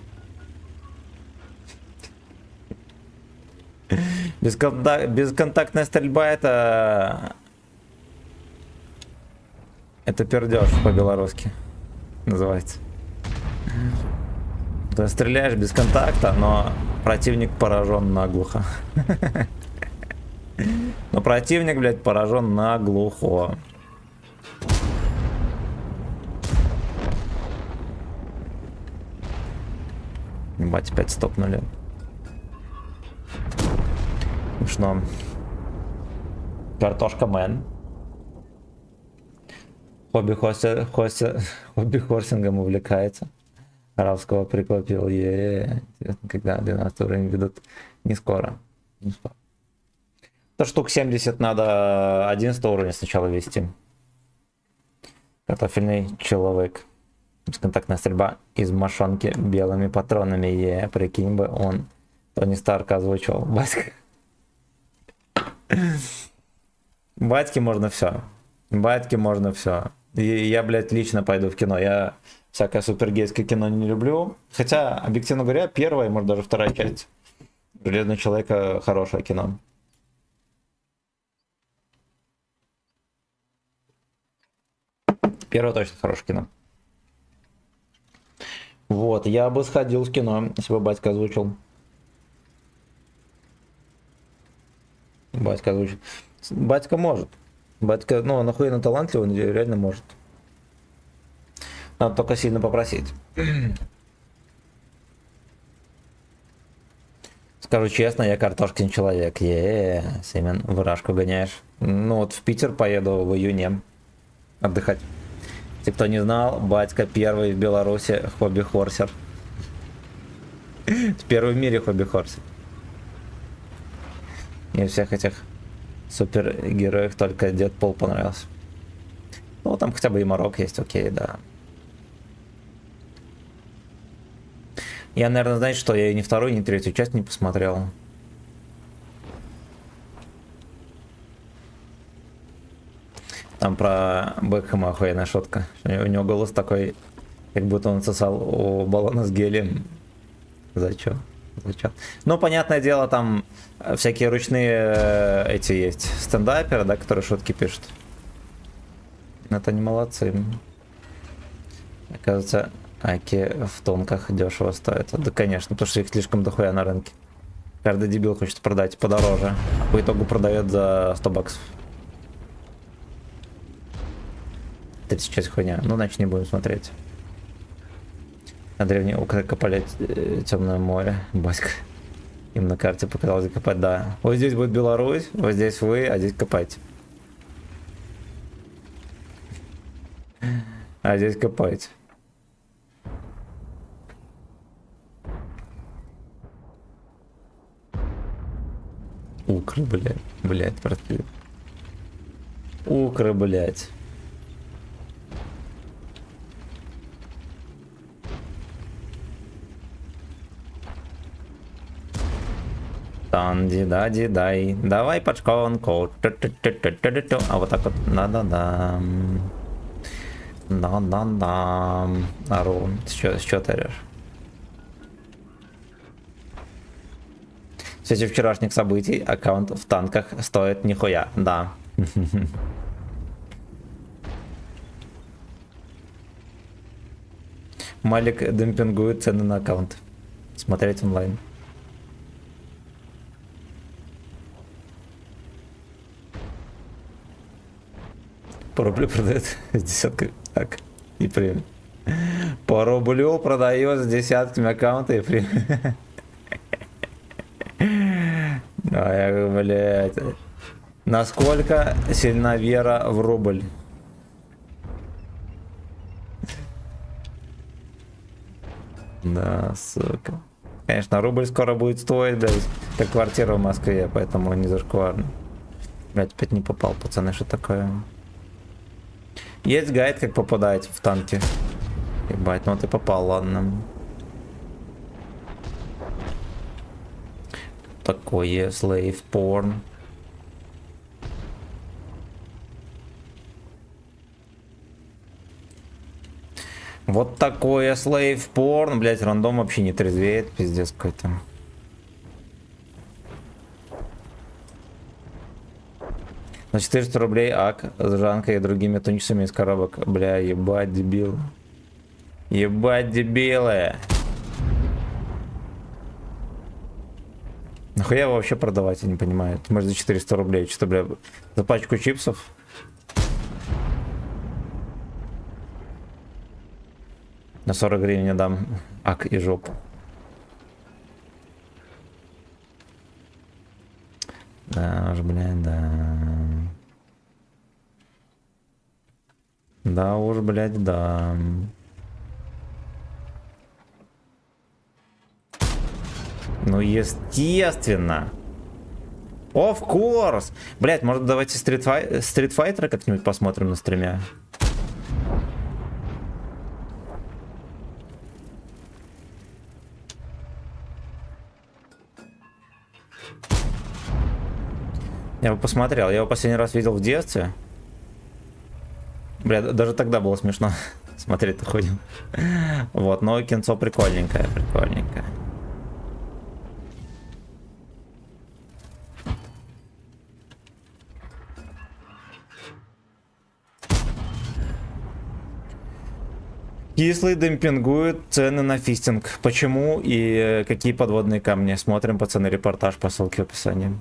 Бесконтактная стрельба это пердеж по-белорусски называется. Ты стреляешь без контакта, но противник поражен наглухо. Но противник, блядь, поражен наглухо. Ебать, опять стопнули. Смешно. Картошка мэн. Хобби-хорсингом увлекается. Арабского прикупил. Когда 12 уровень ведут. Не скоро. Не скоро. То штук 70 надо 11 уровня сначала вести. Картофельный человек. Бесконтактная стрельба из мошонки белыми патронами. Прикинь бы, он Тони Старка озвучивал. Батьке можно все. Батьке можно все. И я, блядь, лично пойду в кино. Я всякое супергейское кино не люблю. Хотя, объективно говоря, первая, может даже вторая часть Железного человека хорошее кино. Первое точно хорошее кино. Вот, я бы сходил в кино, если бы батька озвучил. Батька озвучил. Батька может. Батька, ну, он охуенно талантливый, он реально может. Надо только сильно попросить. Скажу честно, я картошкин человек. Семен, вражку гоняешь. Ну вот в Питер поеду в июне отдыхать. Если кто не знал, батька первый в Беларуси хобби-хорсер. Первый в мире хобби-хорсер. Мне всех этих супергероев только Дэдпул понравился. Ну там хотя бы и Марок есть, окей, да. Я, наверное, знаете что, я и ни вторую, ни третью часть не посмотрел. Там про Бекхэма охуенная шутка. У него голос такой, как будто он сосал у баллона с гелием. Зачем? Зачем? Ну, понятное дело, там всякие ручные эти есть стендаперы, да, которые шутки пишут. Это не молодцы. Оказывается, аки в тонках дешево стоят. Да, конечно, потому что их слишком дохуя на рынке. Каждый дебил хочет продать подороже, а по итогу продает за 100 баксов. 30 часть хуйня. Ну, значит, не будем смотреть. На древней копали темное море. Баська. Им на карте показалось копать, да. Вот здесь будет Беларусь, вот здесь вы, а здесь копайте. А здесь копайте. Укры, блядь, просто. Укры, блядь. Дай. Давай пачконку. А вот так вот. Да. Ару, с чего ты орешь? В свете вчерашних событий аккаунт в танках стоит нихуя. Да. Малик демпингует цены на аккаунт. Смотреть онлайн. По рублю продает с десятками. Так, и премиум. По рублю продает с десятками аккаунта и премиум. Ай, блядь. Насколько сильна вера в рубль? Да, сука. Конечно, рубль скоро будет стоить, блядь, как квартира в Москве, поэтому не зашкварно. Блядь, опять не попал, пацаны, что такое? Есть гайд, как попадать в танки. Ебать, ну ты попал, ладно. Такое slave porn. Вот такое slave porn. Блять, рандом вообще не трезвеет, пиздец какой-то. На 400 рублей ак с Жанкой и другими тунчиками из коробок. Бля, ебать, дебил. Ебать, дебилы. Нахуя его вообще продавать, я не понимаю. Может за 400 рублей, что, бля, за пачку чипсов? На 40 гривен я дам ак и жопу. Да уж, блядь, да. Да уж, блядь, да. Ну, естественно. Of course. Блядь, может давайте стритфайтера как-нибудь посмотрим на стриме? Я бы посмотрел, я его последний раз видел в детстве. Бля, даже тогда было смешно смотреть-то ходил. Вот, но кинцо прикольненькое, прикольненькое. Кислый демпингует цены на фистинг. Почему и какие подводные камни? Смотрим, пацаны, репортаж по ссылке в описании.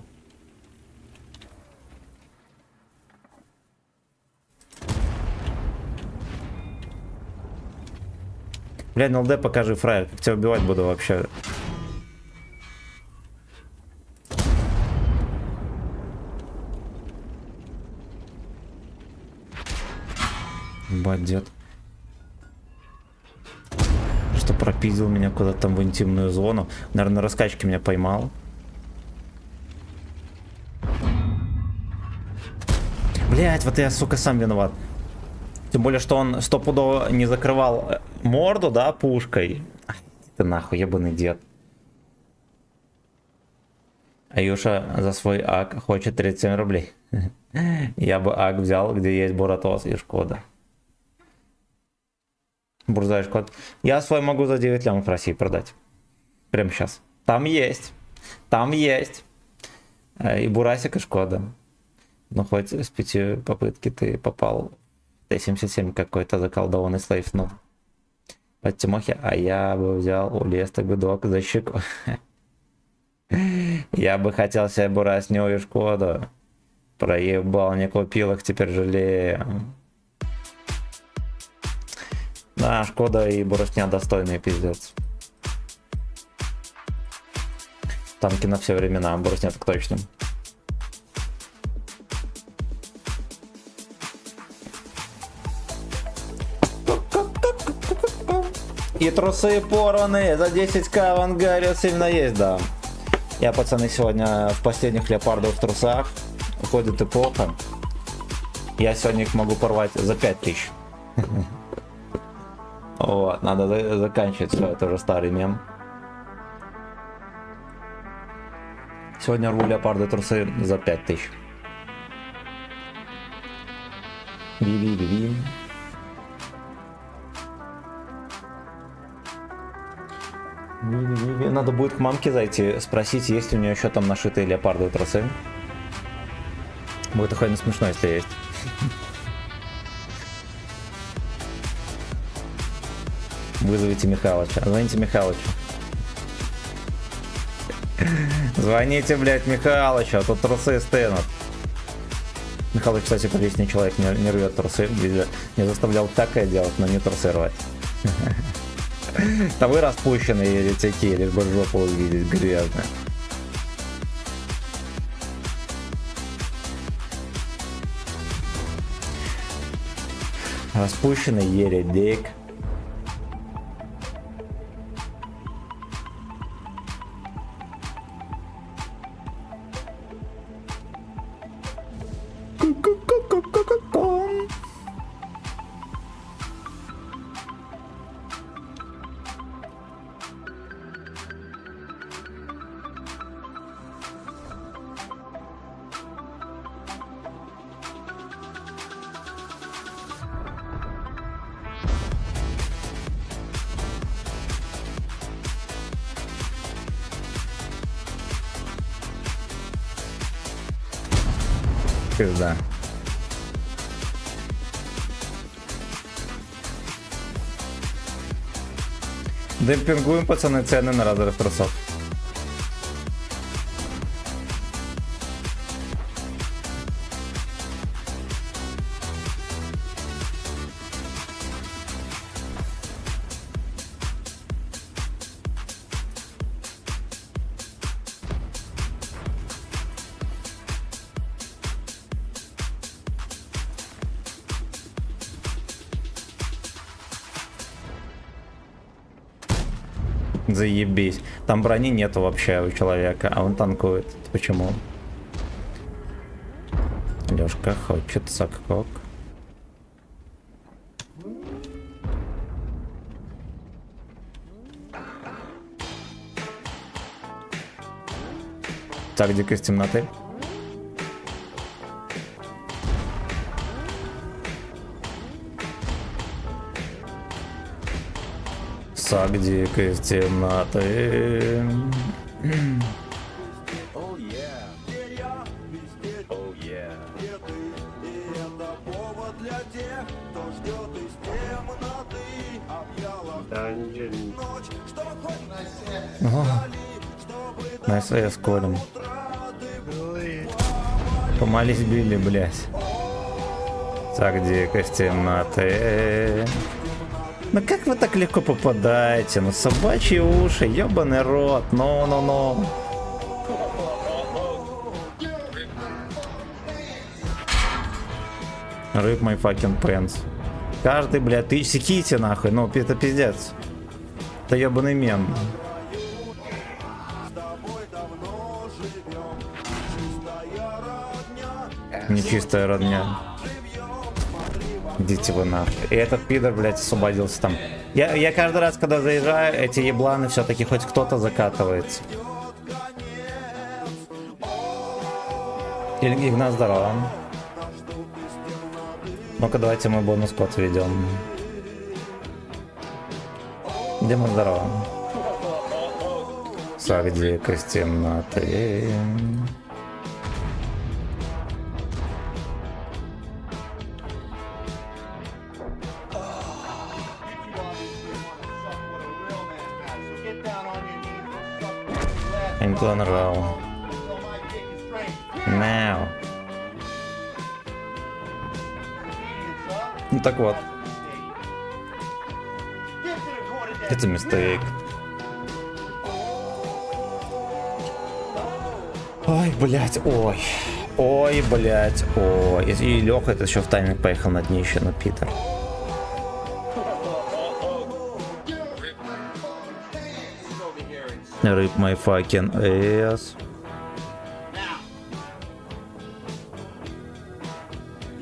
Блядь, на ЛД покажи, фраер, как тебя убивать буду вообще. Ебать, дед. Что пропиздил меня куда-то там в интимную зону. Наверное, на раскачке меня поймал. Блядь, вот я, сука, сам виноват. Тем более, что он стопудово не закрывал морду, да, пушкой. Ай, ты нахуй, ебаный дед. Аюша за свой ак хочет 37 рублей. Я бы ак взял, где есть Буратос и Шкода. Бурза и Шкода. Я свой могу за 9 лямов в России продать. Прямо сейчас. Там есть. Там есть. И Бурасик, и Шкода. Ну, хоть с 5 попытки ты попал. Т-77 какой-то заколдованный слейв, ну. Под Тимохи, а я бы взял у Леста гудок за щеку. Я бы хотел себе Бурасню и Шкоду. Проебал, не купил их, теперь жалею. Да, Шкода и Бурасня достойные, пиздец. Танки на все времена, Бурасня так точно. И трусы порванные за 10к в ангаре сильно есть, да. Я, пацаны, сегодня в последних леопардовых трусах. Уходит эпоха. Я сегодня их могу порвать за 5000. Вот, надо заканчивать все, это уже старый мем. Сегодня рву леопарды трусы за 5000. Ви-ви-ви-ви. Надо будет к мамке зайти, спросить, есть ли у нее еще там нашитые леопардовые трусы. Будет хоть не смешно, если есть. Вызовите Михалыча. Звоните Михалычу. Звоните, блядь, Михалычу, а то трусы стынут. Михалыч, кстати, приличный человек, не рвет трусы. Не заставлял такое делать, но не трусы рвать. Да вы распущенные еретики, лишь бы жопу увидеть грязно. Распущенный еретик. Пизда. Демпингуем, пацаны, цены на разрыв трусов. Заебись. Там брони нету вообще у человека, а он танкует. Почему? Лёшка хочет сокок. Тактика из темноты. Сагдик из темноты. Oh yeah. Где я? Везде. Oh yeah. Где ты? И это повод для тех, кто ждет из темноты. Объяла ночь, что хоть чтобы На СС колем. Помолись, Билли, блядь. Сагдик из темноты. Ну как вы так легко попадаете? Ну собачьи уши, ебаный рот, ну. Rip my fucking pants. Каждый, блядь, ты секите нахуй, ну это пиздец. Это ебаный мем. Нечистая родня. Идите вы нахуй. И этот пидор, блядь, освободился там. Я каждый раз, когда заезжаю, эти ебланы все-таки хоть кто-то закатывается. Игнат, здорово. Ну-ка, давайте мы бонус-код введем. Дима, здорово. Сагдик из темноты. I'm gonna roll. Now. Ну так вот. Это мистейк. Ой, блять, ой. Ой, блять, ой. И Леха это еще в тайминг поехал на днище, ну Питер. Rip my fucking ass.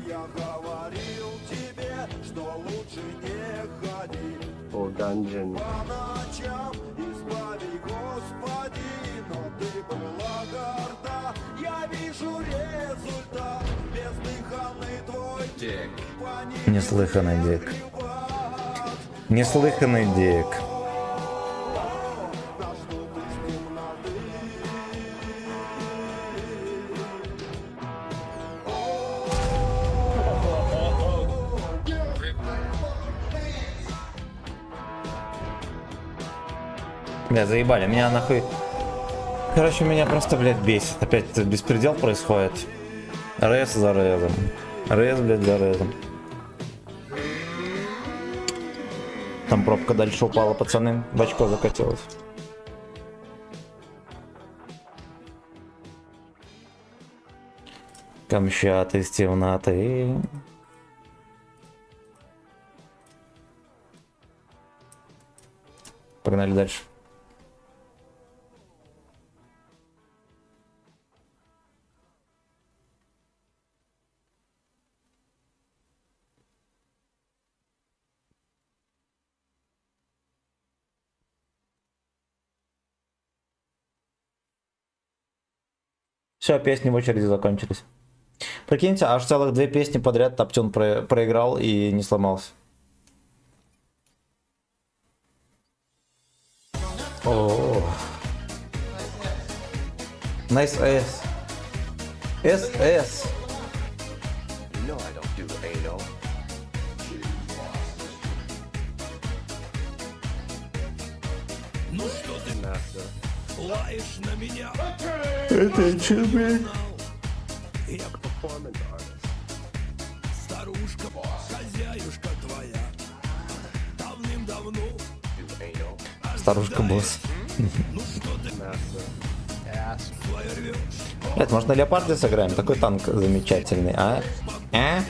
я говорил тебе, что лучше не ходи О, Ганджин. по ночам, избави, Господи, но ты была горда. Я вижу результат, бездыханный твой тик. Неслыханный дик. Неслыханный дик. Бля, заебали, меня нахуй... Короче, меня просто, блядь, бесит. Опять беспредел происходит. РС за РСом. РС, блядь, за РСом. Там пробка дальше упала, пацаны. В очко закатилась. Камщат из темноты. Погнали дальше. Все, песни в очереди закончились. Прикиньте, аж целых 2 песни подряд Топтюн проиграл и не сломался. О, Найс С. СС. No, I don't do anal. Ну что ты нахуй? Лаешь на меня? Это че, блядь? Я performance artist. Старушка, хозяюшка твоя. Давным-давно. Do anal. Старушка босс. Ну что ты нахуй? Свое рвешь. Блядь, можно Леопарда сыграем? Такой танк замечательный, а? А?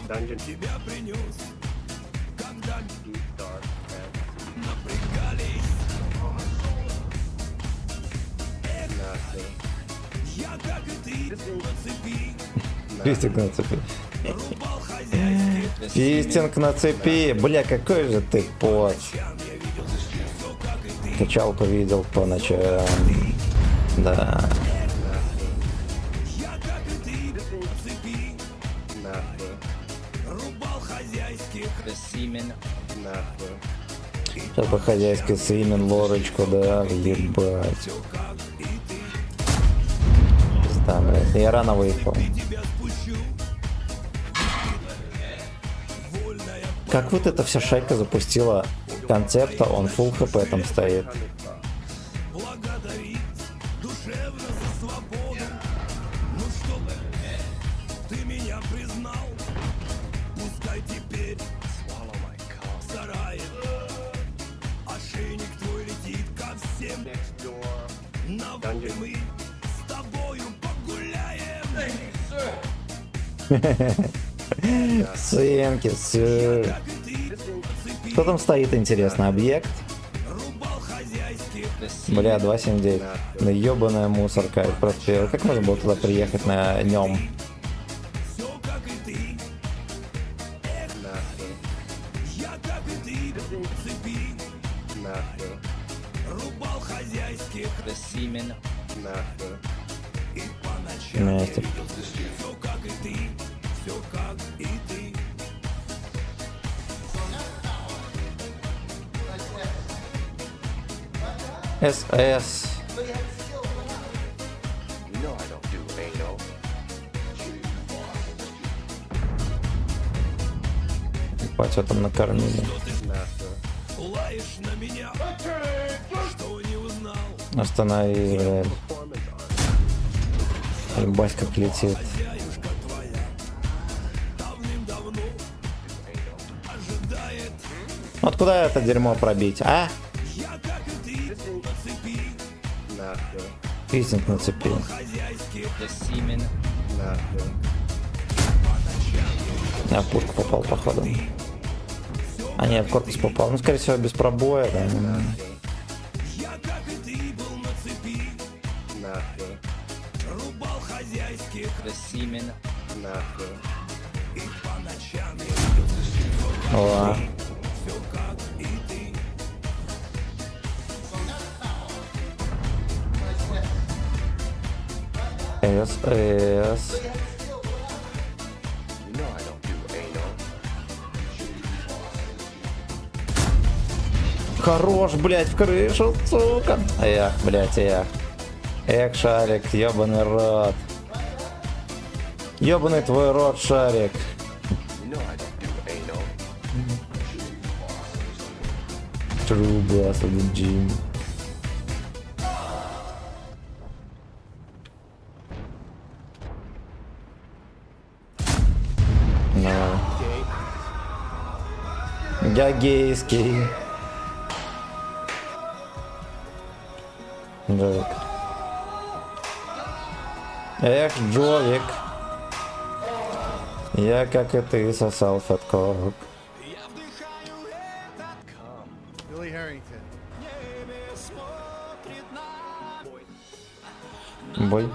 Dungeon. Тебя принес. Когда напрягались. Нахуй. Я как и ты на цепи. Фистинг на цепи. Рубал хозяйских. Фистинг на цепи. Бля, какой же ты пот. Качалку видел по ночам. Да. Я как и ты на цепи. Нахуй. Рубал хозяйских. Нахуй. Сейчас по хозяйски свимен лорочку, да, ебать. Да, блядь, я рано выехал. Как вот эта вся шайка запустила концепта, он full хп там стоит. Благодарить душевно за свободу. Ну что ты меня признал. Пускай теперь в сарае ошейник твой летит ко всем. На воле мы с тобою погуляем. Свинки, все. Кто там стоит, интересно, объект? Бля, 279. Ну ебаная мусорка. Просто как можно было туда приехать на нем? Рубал хозяйских. Нахуй. Настя. Все как и ты, все как и ты. СС. No, I don't do anal. Ебать, что там накормили. Нахуй. Лаешь на меня, что не узнал. Останови, блядь. Ебать, как летит. Хозяюшка твоя давным-давно ожидает. Вот куда это дерьмо пробить, а? Я как и ты на цепи. Нахуй. Фистинг на цепи. Хозяйских. Нахуй. Я в пушку попал, походу. А нет, в корпус попал. Ну, скорее всего, без пробоя, да. Я как и ты был на цепи. Нахуй. Рубал хозяйских. Нахуй. И по ночам я видел О, все как и ты. СС. No, I don't do anal. Хорош, блядь, в крышу, сука. Эх, блядь, эх. Эх, шарик, ебаный рот. Ебаный твой рот, шарик. No, I don't do anal. True Blast of the Gym. Давай. Я гейский. Джовик. Эх, Джовик. Я, как и ты, сосал фэткок. Billy Harrington. Бой.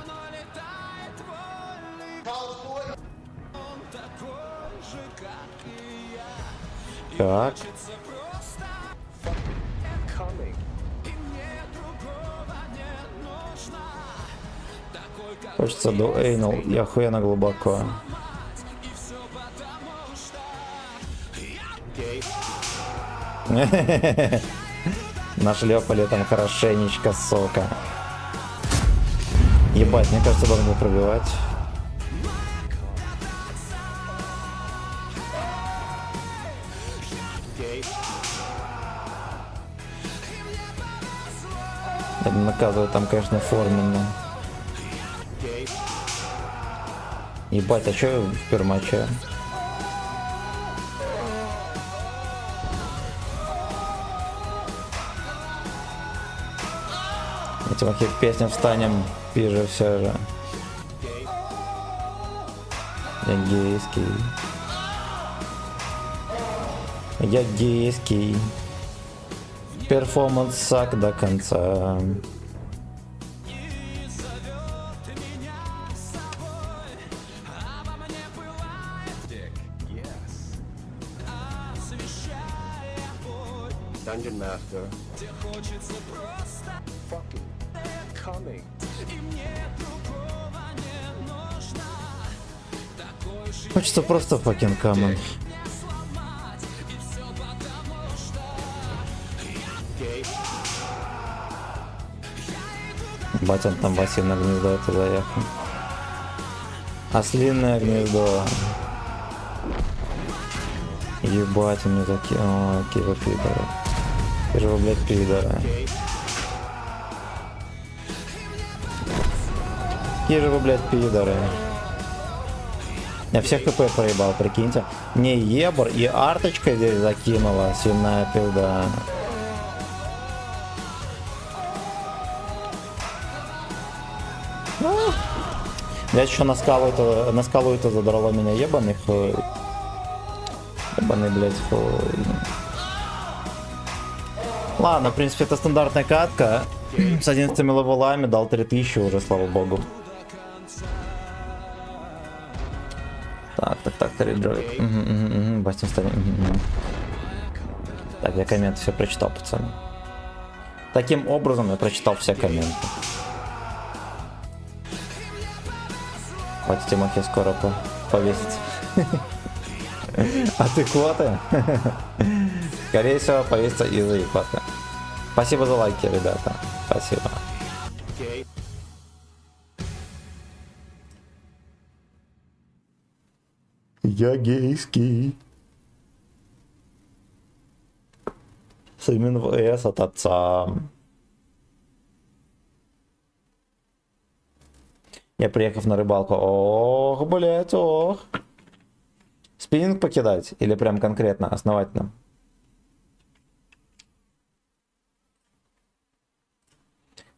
Так. Хочется до Эйнл и охуенно глубоко. Нашлепали там хорошенечко сока. Ебать, мне кажется, должен был пробивать. Наказывают там, конечно, форменно. Ебать, а чё в пермаче? Этим к песням встанем, пиже все же. Я гейский. Я гейский. Перформанс сак до конца. Dungeon Master. Fucking coming. Хочется просто fucking камон. Бать, он там в осиное гнездо это заехал. Ослиное гнездо. Ебать, он мне такие... Ой, какие вы пидоры. Первый, блядь, пидоры. Какие же вы, блядь, пидоры. Я всех КП проебал, прикиньте. Мне ебр и арточка здесь закинула. Свиная пизда. Я еще на скалу это задрало меня ебаный хуй. Ебаный, блядь, хуй. Ладно, в принципе, это стандартная катка. С 11 левелами дал 3000 уже, слава богу. Так, Джовик. Бастин станет. Так, я комменты все прочитал, пацаны. Таким образом я прочитал все комменты. Хватит Тимохе скоро повесить. А ты квоты? Скорее всего, повесится из-за икоты. Спасибо за лайки, ребята. Спасибо. Я гейский. Сын ВС от отца. Я приехав на рыбалку. Ох, блять, ох. Спиннинг покидать? Или прям конкретно, основательно?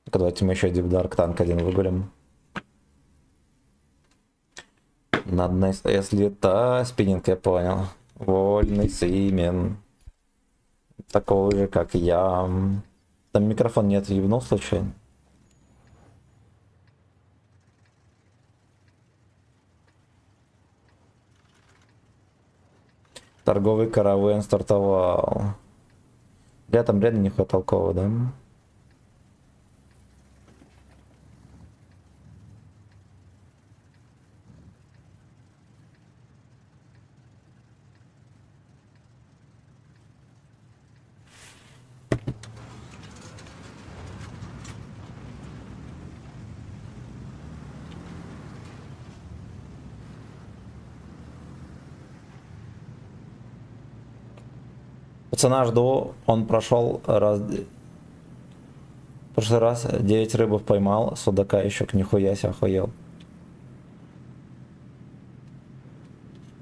Так, давайте мы еще Deep Dark Tank один выгулим. Надо, если это спиннинг, я понял. Вольный Симен. Такого же, как я. Там микрофон не отъебнул случайно? Торговый караван стартовал. Я там реально нихуя толкового, да? Пацана жду, он прошел раз... В прошлый раз 9 рыбов поймал, судака еще к нихуя себе охуел.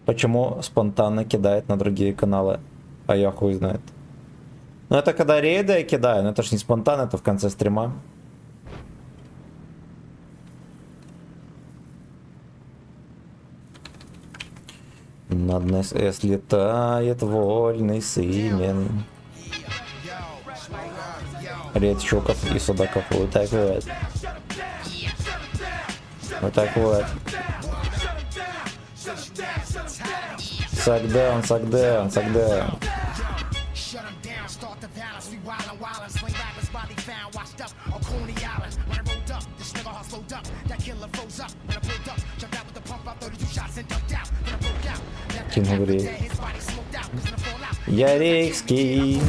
Почему спонтанно кидает на другие каналы? А я хуй знает. Ну это когда рейды я кидаю, но это ж не спонтанно, это в конце стрима. Над НСС летает вольный сымен. Рейд щуков и судаков. Вот так вот. Вот так вот. Сакдаун, сакдаун, сакдаун. Кингурей. Я рейкский.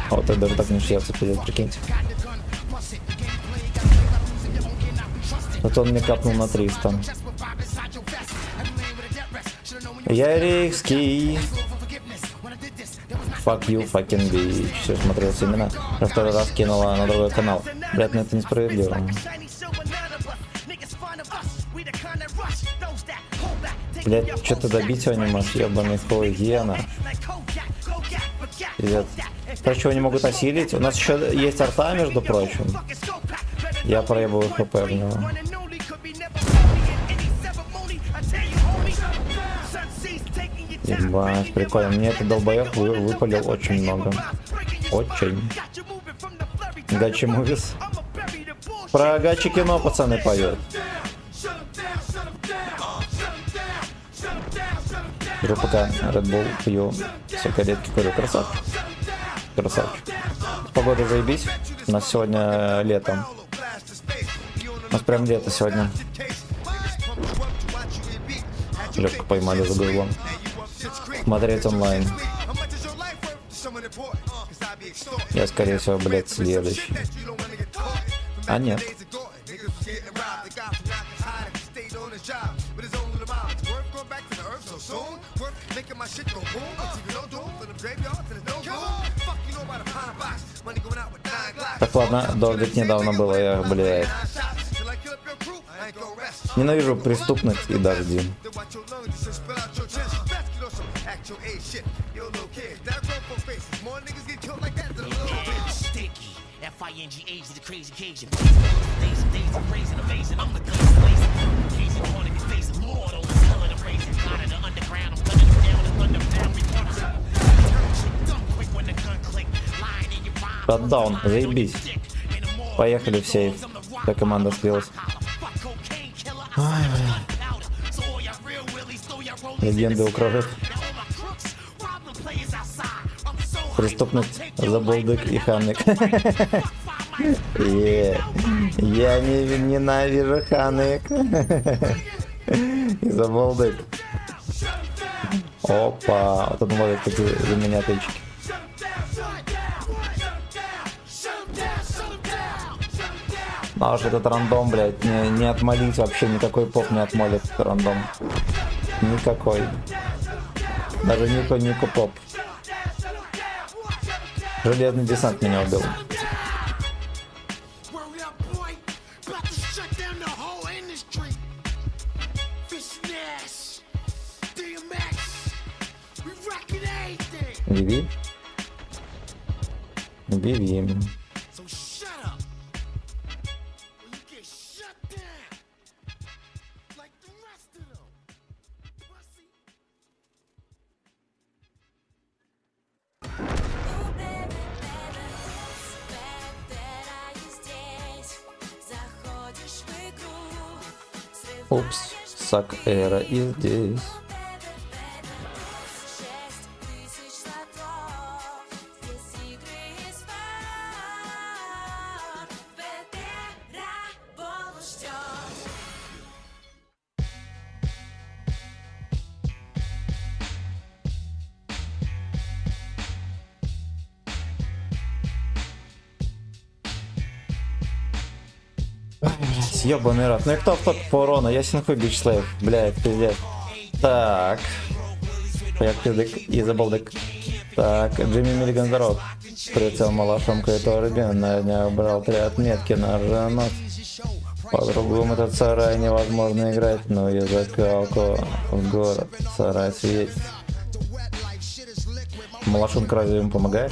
А вот это даже так не шьется, прикиньте. Вот он мне капнул на 300. Я рейкский. Fuck you, fucking bitch. Все, смотрел семена. Я второй раз кинула на другой канал. Блядь, ну это несправедливо. Блядь, что-то добить его не можешь, ебаный хуй, гена. Пиздец. Короче, его не могут осилить. У нас еще есть арта, между прочим. Я проебываю хп в него. Ебать, прикольно. Мне этот долбоёб выпалил очень много. Очень. Гачи мувис. Про гачи кино пацаны поют. Беру пока Red Bull, пью сигаретки, курю. Красавчик. Красавчик. Погода заебись. У нас сегодня лето. У нас прям лето сегодня. Лёгко поймали за углом. Смотреть онлайн. Я, скорее всего, блядь, следующий. А нет. Так, ладно, дождик недавно было, я, блядь. Ненавижу преступность и дожди. Шатдаун, заебись. Поехали в сейф. Вся команда слилась. Ай, легенды укроют. Преступность, забулдык и хамник. Я не ненавижу хамник. И забулдык. Опа, вот он ловит такие за меня тычки. Наш этот рандом, блядь, не отмолить вообще, никакой поп не отмолит этот рандом. Никакой. Даже Нико поп. Железный десант меня убил. Биби? Биби. Упс, сак эра и здесь. Ёбаный рад. Ну и кто в топ по урону? Я синхуй бич слейв. Блядь, пиздец. Так. Пояк пиздык и забалдык. Так, Джимми Миллиган, здоров. Прицел малашомка и Торбин. На днях брал 3 отметки на ржанок. По-другому этот сарай невозможно играть, но я закалку в город. Сарай светит. Малашонка разве ему помогает?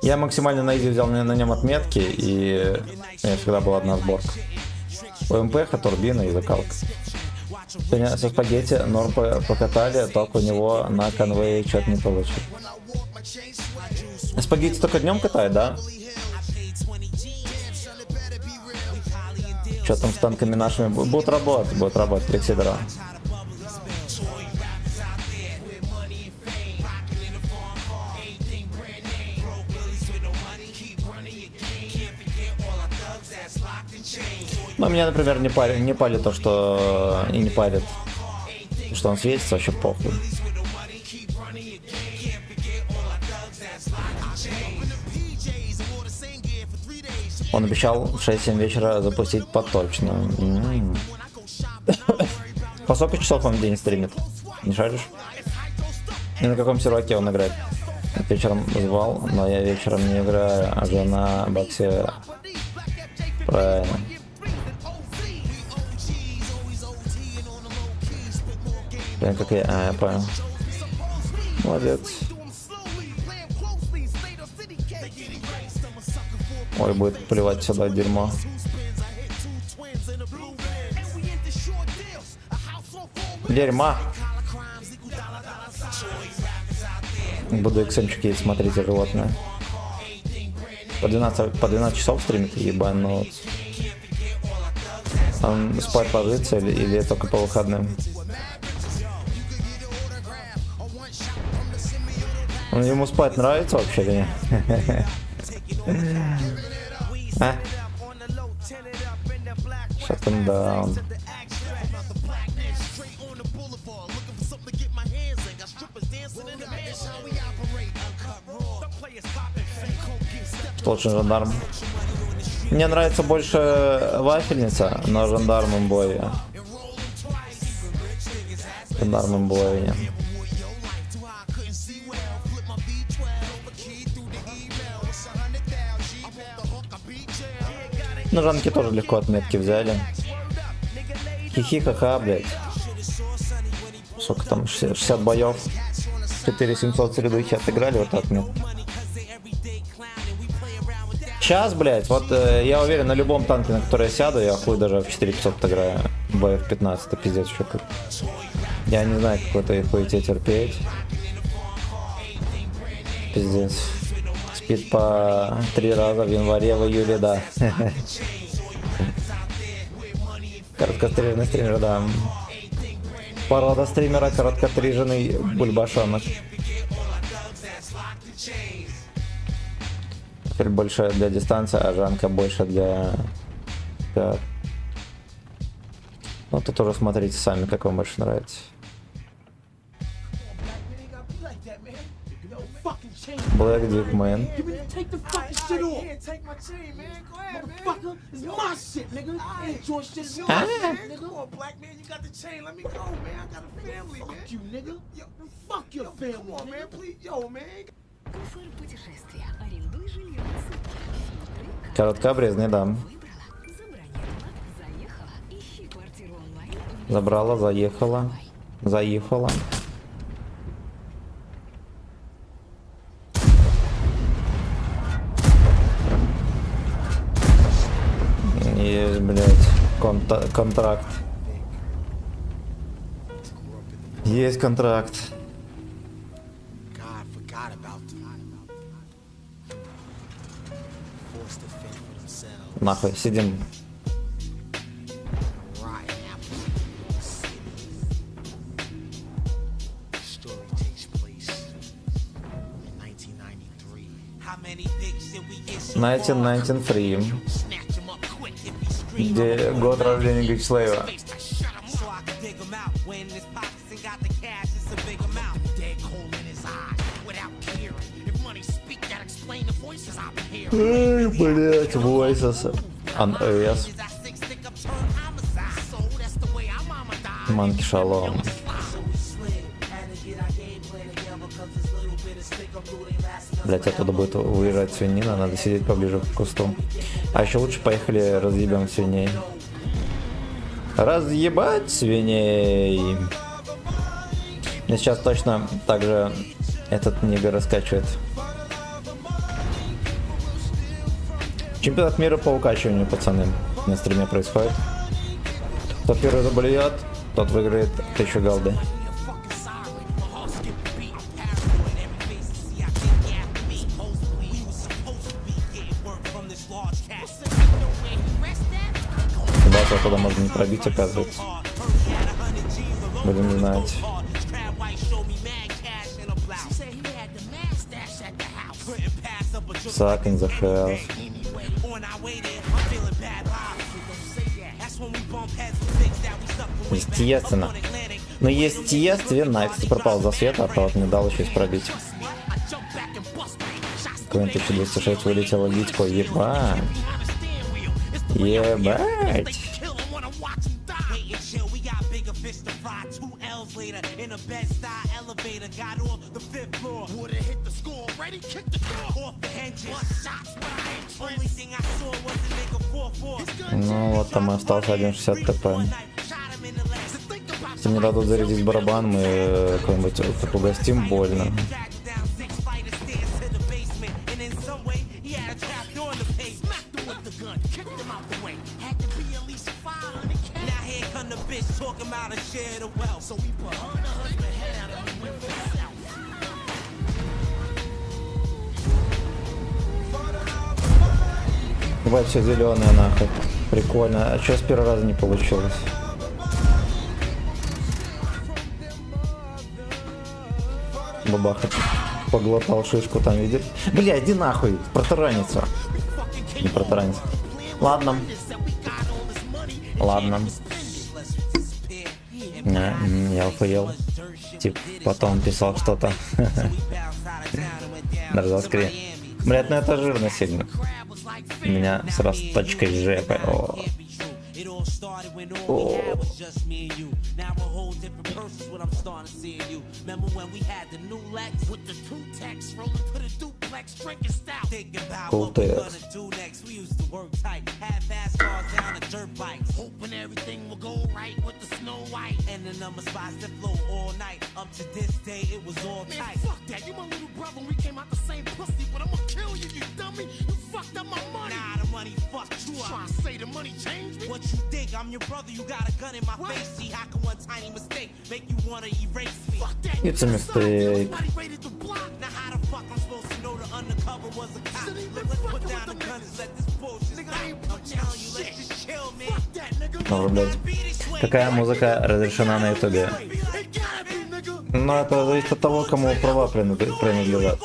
Я максимально на изи взял на нем отметки, и у меня всегда была одна сборка. ОМП, турбина и закалка. Сегодня со спагетти норм покатали, только у него на конвее что-то не получил. Спагетти только днем катает, да? Что там с танками нашими? Будут работать, Алексей, здорово. Но меня, например, не палит то, что... И не парит, что он светится, вообще похуй. Он обещал в 6-7 вечера запустить поточно. По сколько часов он в день стримит? Не шаришь? И на каком серваке он играет? Вечером звал, но я вечером не играю, а жена в боксе. Правильно. Блин, как я понял. Молодец. Ой, будет плевать сюда дерьмо. Дерьма. Буду XM-чики смотреть, животное. По 12 часов стримит, ебануть. Он спать ложится или только по выходным? Ему спать нравится вообще или нет? А? Shut him down. Что лучше, жандарм? Мне нравится больше вафельница, но жандармом бой. Жандармом бой. На жанке тоже легко отметки взяли. Хихи-ха-ха, блядь. Сколько там, 60 боев. 4700 средухи отыграли, вот так мне. Сейчас, блядь, вот я уверен, на любом танке, на который я сяду, я хуй даже в 4500 отыграю. Боев 15, это пиздец еще как. Я не знаю, какой-то их хуете терпеть. Пиздец. Спит по 3 раза в январе, в июле, да. Короткостриженный стример, да. Порода стримера, короткостриженный бульбашонок. Теперь больше для дистанции, а жанка больше для... Так. Ну, тут тоже смотрите сами, как вам больше нравится. Black Dick Man. Take the fucking shit off. Take my chain, man. Go ahead, motherfucker. It's my shit, nigga. I ain't your shit. It's yours, man. Come on, black man. You got the chain. Let me go, man. I got a family, man. Fuck you, nigga. Yo, fuck your family. Come on, man. Please, yo, man. Комфорт путешествия. Арендуй жилье на сутки. Фильтры, Короткообрезный, да. забронировала, заехала. Ищи квартиру онлайн. Забрала, заехала. Заехала. Есть, блядь, контракт. Есть контракт. Нахуй, сидим. Nineteen 93. Где год рождения Гречслейва. Эй, блять, Voices. Unus. Манки Шалом. Блять, оттуда будет выезжать свинина, надо сидеть поближе к кусту. А еще лучше поехали разъебем свиней. Разъебать свиней! Мне сейчас точно также этот нигер раскачивает. Чемпионат мира по укачиванию, пацаны, на стриме происходит. Кто первый заболеет, тот выиграет 1000 голды. Ребята, туда можно не пробить, оказывается. Будем знать. Suck in the shells. Естественно. Ну, естественно, я, кстати, пропал за света, а тот не дал еще пробить. Коин 1206 вылетела Витько, ебать. Ебать. Ну вот там и остался 1.60 ТП. Если не дадут зарядить барабан, мы кого-нибудь так угостим больно. Бывает все зеленое нахуй. Прикольно. А что с первого раза не получилось? Бабаха поглотал шишку, там видит. Бля, иди нахуй, протаранится. Не протаранится. Ладно. Ладно. Я охуел. Типа, потом писал что-то. Даже заскрин. Блядь, ну это жирно сильно. У меня с расточкой жепы. Cool text. Hoping everything will go right with the Snow White. And the number spots that flow all night. Up to this day, it was all tight. Man, fuck that. You my little brother. We came out the same pussy, but I'ma kill you, you dummy. You fucked up my money. Nah, the money fucked you up. Try to say the money changed me? What you think? I'm your brother. You got a gun in my face. See, how can one tiny mistake make you wanna erase me? Fuck that. It's a mistake. Now how the fuck I'm supposed to know the undercover was a cop? Let's put down the guns and let this bullshit stop. I'm telling you, let's just chill, man. Ну, блядь. Какая музыка разрешена на ютубе? Ну, это зависит от того, кому права принадлежат.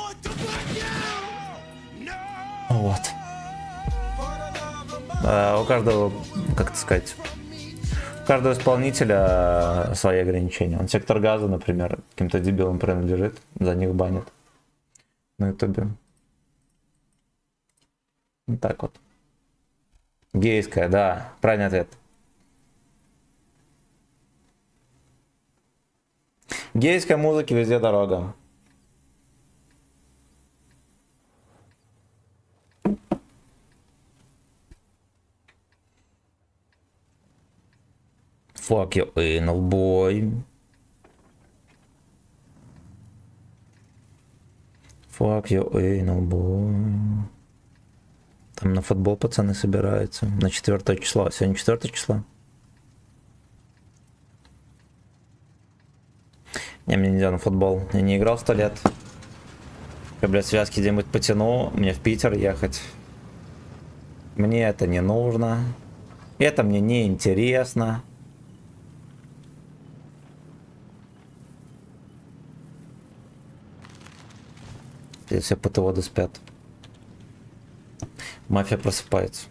Вот. У каждого, как это сказать, у каждого исполнителя свои ограничения. Он Сектор Газа, например, каким-то дебилам принадлежит, за них банят на ютубе. Вот так вот. Гейская, да, правильный ответ. Гейской музыки везде дорога. Fuck your anal boy. Fuck your anal boy. Там на футбол пацаны собираются. На 4 число. Сегодня 4 число. Не, мне нельзя на футбол. Я не играл 100 лет. Я, блядь, связки где-нибудь потяну. Мне в Питер ехать. Мне это не нужно. Это мне не интересно. Здесь все ПТО спят. Мафия просыпается.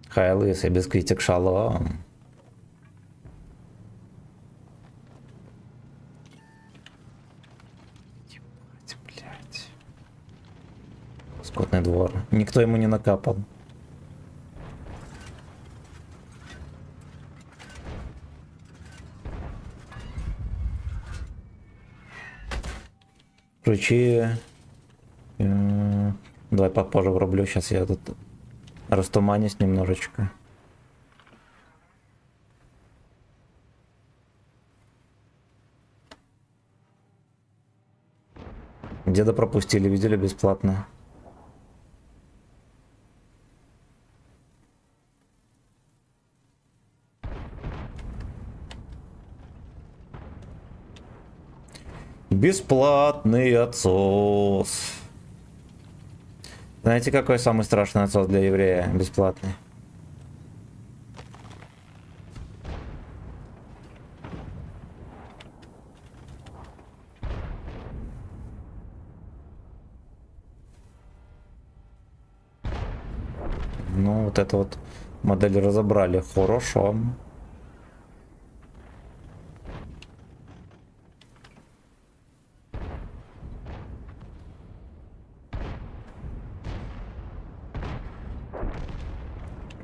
Хай, лысый, без критик шалом. Блять. Скотный двор. Никто ему не накапал. Ключи. Давай попозже врублю. Сейчас я тут растуманюсь немножечко. Деда пропустили, видели бесплатно. Бесплатный отсос. Знаете, какой самый страшный отсос для еврея? Бесплатный. Ну, вот эту вот модель разобрали. Хорошо.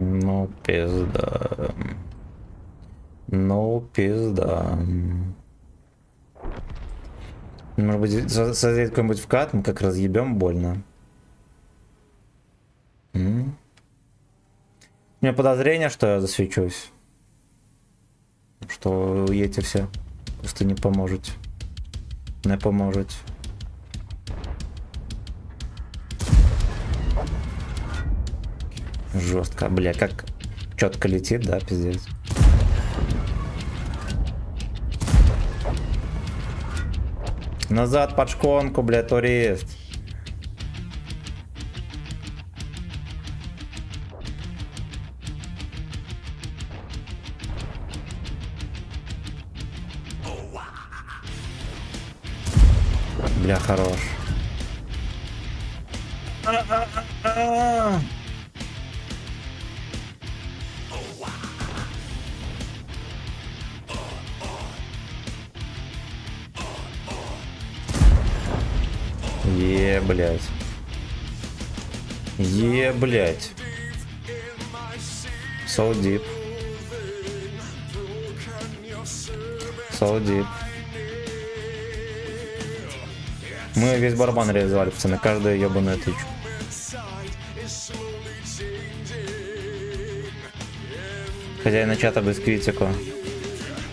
Ну, пизда. Ну, пизда. Может быть, создать какой-нибудь вкат, мы как разъебем больно. У меня подозрение, что я засвечусь. Что эти все просто не поможете. Не поможете. Жестко, бля, как четко летит, да, пиздец. Назад под шконку, бля, турист. Бля, хорош. Блять. Блять. So deep. So deep. Мы весь барабан реализовали, пацаны, каждую ебаную тычу. Хозяина чата без критику.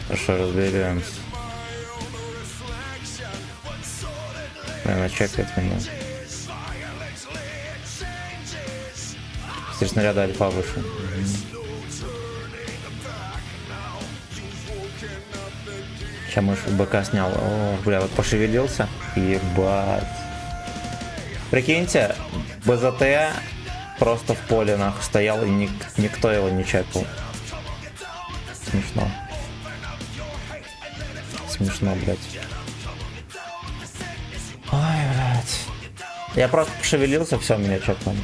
Хорошо, разберемся. Наверное, чекает меня. Стиль снаряда альфа выше. Сейчас мышь БК снял. О, бля, вот пошевелился. Ебать. Прикиньте, БЗТ просто в поле нахуй стоял и никто его не чекал. Смешно. Смешно, блядь. Ой, блядь. Я просто пошевелился, все, меня чекнули.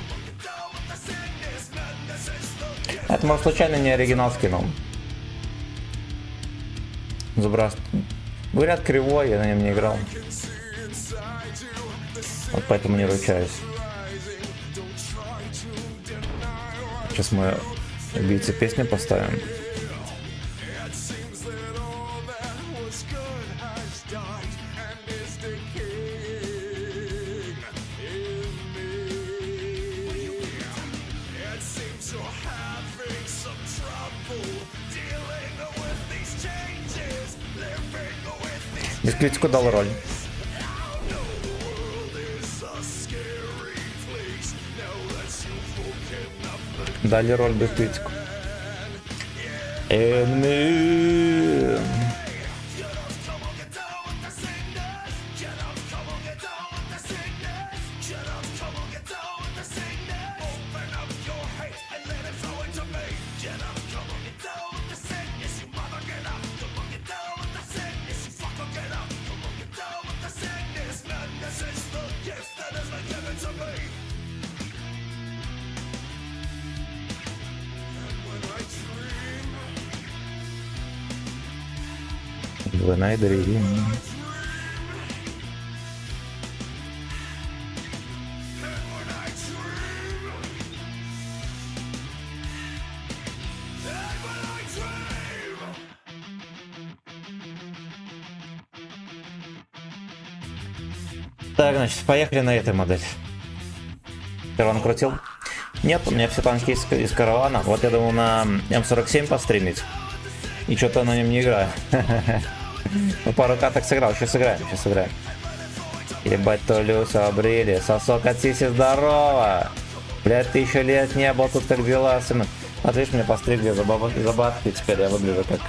Это, может, случайно не оригинал скинул. Забрас. Говорят, кривой, я на нем не играл. Вот поэтому не ручаюсь. Сейчас мы убийцы песню поставим. Без критику дал роль. Дали роль без критику. Enemy. When I dream. Так, значит, поехали на этой модели. Караван крутил? Нет, у меня все танки из каравана. Вот я думал на М47 постримить. И что-то на нем не играю. Ну, пару каток сыграл, сейчас сыграем. Ебать, Толюсю обрили. Сосок от сиси, здорово. Блядь, 1000 лет не был тут как дела. Вот видишь, меня постригли за бабки, теперь я выгляжу как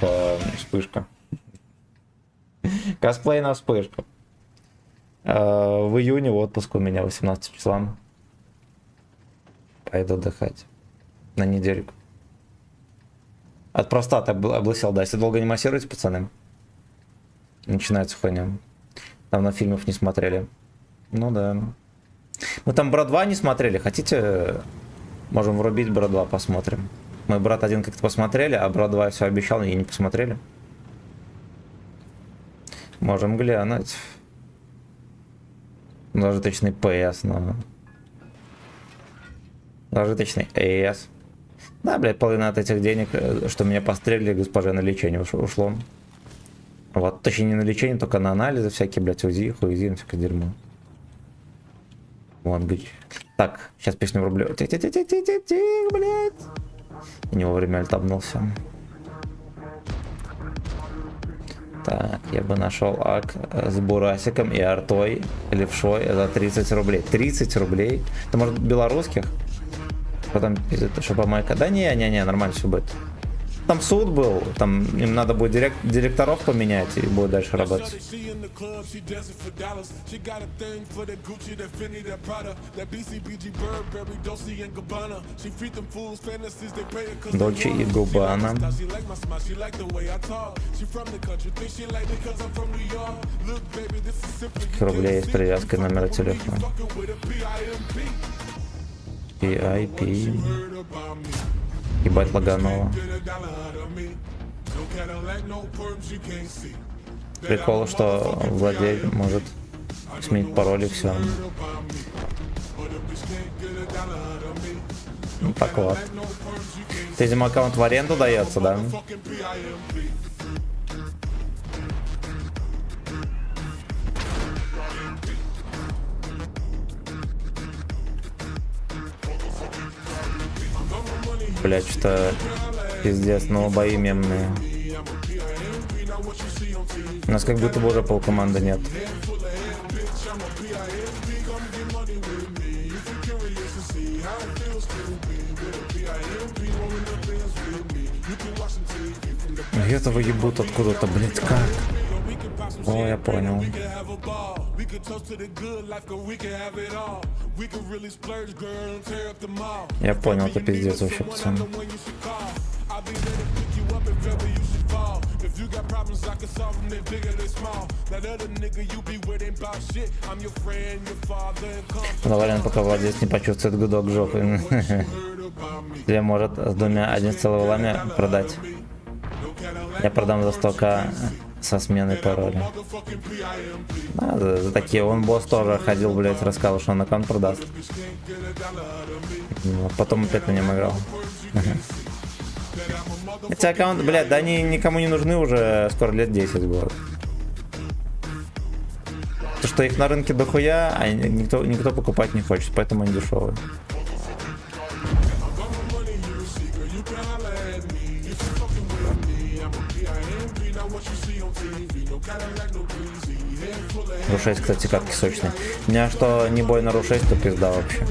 вспышка. Косплей на вспышку. В июне отпуск у меня 18 числа. Пойду отдыхать. На недельку. От простаты облысел, да. Если долго не массируете, пацаны, начинается хуйня. Давно фильмов не смотрели. Ну да. Мы там Брат 2 не смотрели. Хотите, можем врубить Брат 2, посмотрим. Мы Брат 1 как-то посмотрели, а Брат 2 я все обещал и не посмотрели. Можем глянуть. Зажиточный PS, но... Зажиточный AS. Да, блядь, половина от этих денег, что меня пострелили, госпожа, на лечение ушло. Вот, точнее не на лечение, только на анализы всякие, блядь, УЗИ, хуизи, всякое дерьмо. Вот, быть. Так, сейчас песню врублю. Тих, блядь. Не вовремя альтабнулся. Так, я бы нашел ак с бурасиком и артой, левшой за 30 рублей. 30 рублей? Это может белорусских? Потом пиздит, что помайка. Да не, нормально все будет. Там суд был, там им надо будет директоров поменять и будет дальше работать. Дольче и Губана. Рублей с привязкой номера телефона. PIP. Ебать Лаганова. Прикол, что владелец может сменить пароль и все. Ну, так вот. Видимо, аккаунт в аренду дается, да? Блять, что пиздец, но бои мемные. У нас как будто бы уже полкоманды нет. Этого ебут откуда-то, блять, как? О, я понял. Я понял, это пиздец вообще, пацаны. Навален, пока владелец не почувствует гудок жопы. Или может с 2 лами продать. Я продам за 100к со сменой пароля. А, за такие. Он босс тоже ходил, блять, рассказал, что он аккаунт продаст. Вот, потом опять на нем играл. Эти аккаунты, блядь, да они никому не нужны уже скоро лет 10 будет. То, что их на рынке дохуя, а никто покупать не хочет, поэтому они дешевые. Ру-6, кстати, катки сочные. У меня что не бой на Ру-6, то пизда вообще.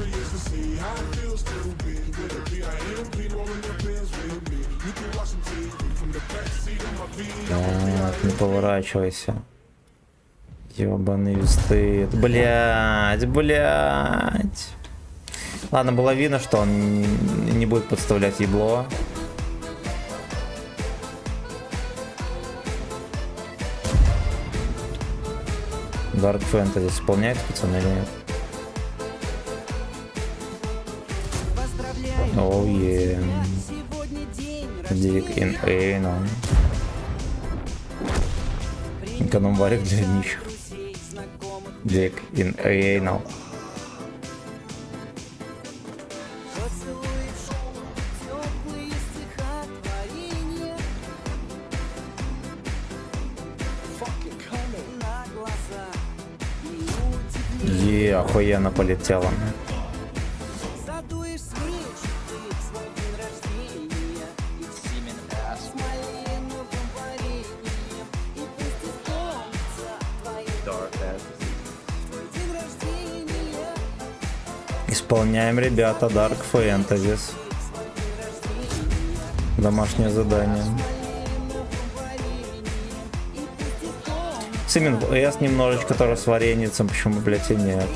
Так, не поворачивайся. Ёбаный стыд. Блять. Ладно, было видно, что он не будет подставлять ебло. Dark Fantasy исполняет, пацаны, или нет? Оу, е. Dick in Anal. Эконом-варик для нищих. Dick in Anal. Охуенно полетело. Исполняем, ребята, Dark Fantasy. Домашнее задание. Симин ВС немножечко тоже с вареницем, почему, блять, и нет.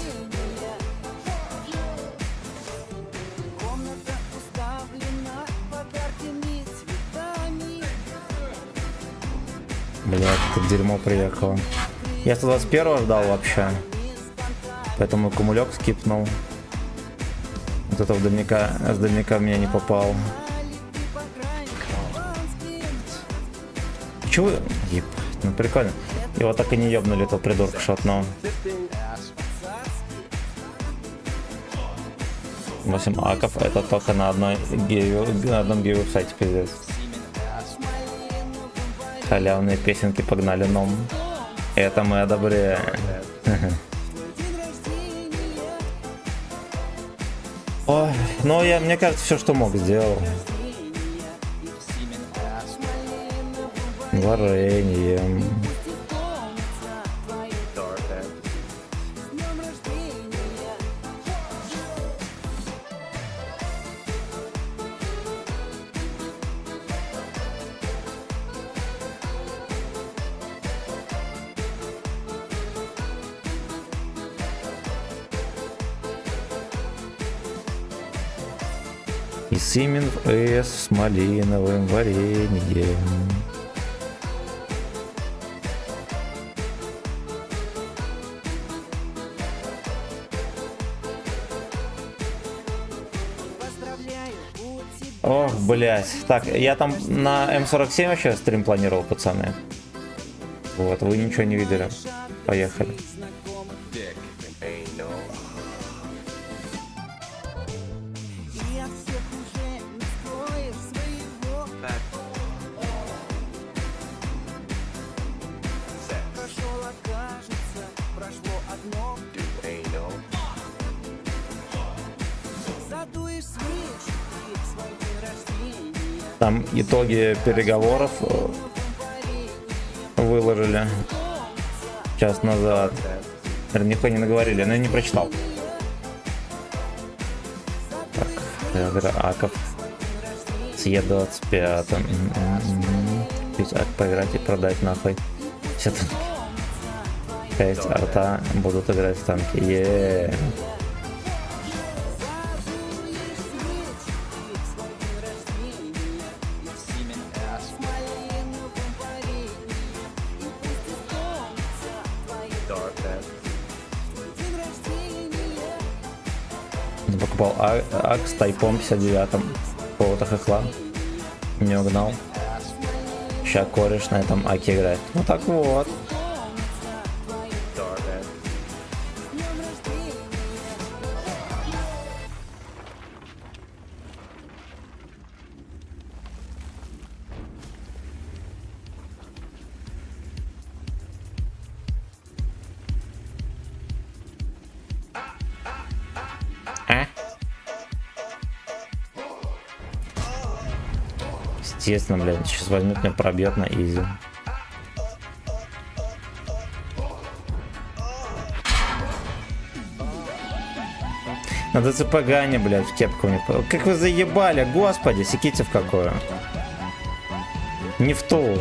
Блять, тут дерьмо приехало. Я 121 ждал вообще. Поэтому кумулек скипнул. Вот это с дальника в меня не попал. Чего? Ебать, ну прикольно. Его так и не ебнули, то придурка шотнул. 8 аков, это только на одном гей-веб-сайте, пиздец. Халявные песенки погнали ном. Это мы одобряем. Ой, ну мне кажется, все, что мог, сделал. Варенье. И Симин с малиновым вареньем. Ох, блять. Так, я там на М47 вообще стрим планировал, пацаны. Вот, вы ничего не видели. Поехали. Там итоги переговоров выложили час назад. Нихуя не наговорили, но я не прочитал. Так, я говорю, Аков с Е25. Купить Ак, поиграть и продать нахуй. Все танки. 6 арта будут играть в танки. Покупал Ак с тайпом 59-м. Какого-то хохла. Не угнал. Ща кореш на этом Аке играет. Ну так вот. Естественно, блядь, сейчас возьмет меня, пробьет на изи. На ДЦП Гане, блядь, в кепку не... Как вы заебали, господи, секите в какую. Не в ту.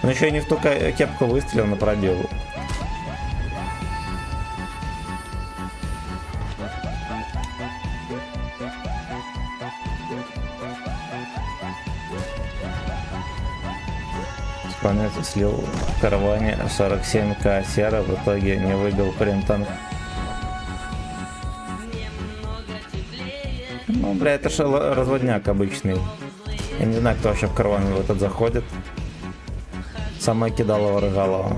Он еще и не в ту кепку выстрелил на пробел. Исполнитель слил в караване 47к сера, в итоге не выбил прем-танк. Ну, бля, это же разводняк обычный. Я не знаю, кто вообще в караван в этот заходит. Самое кидалово рыгало.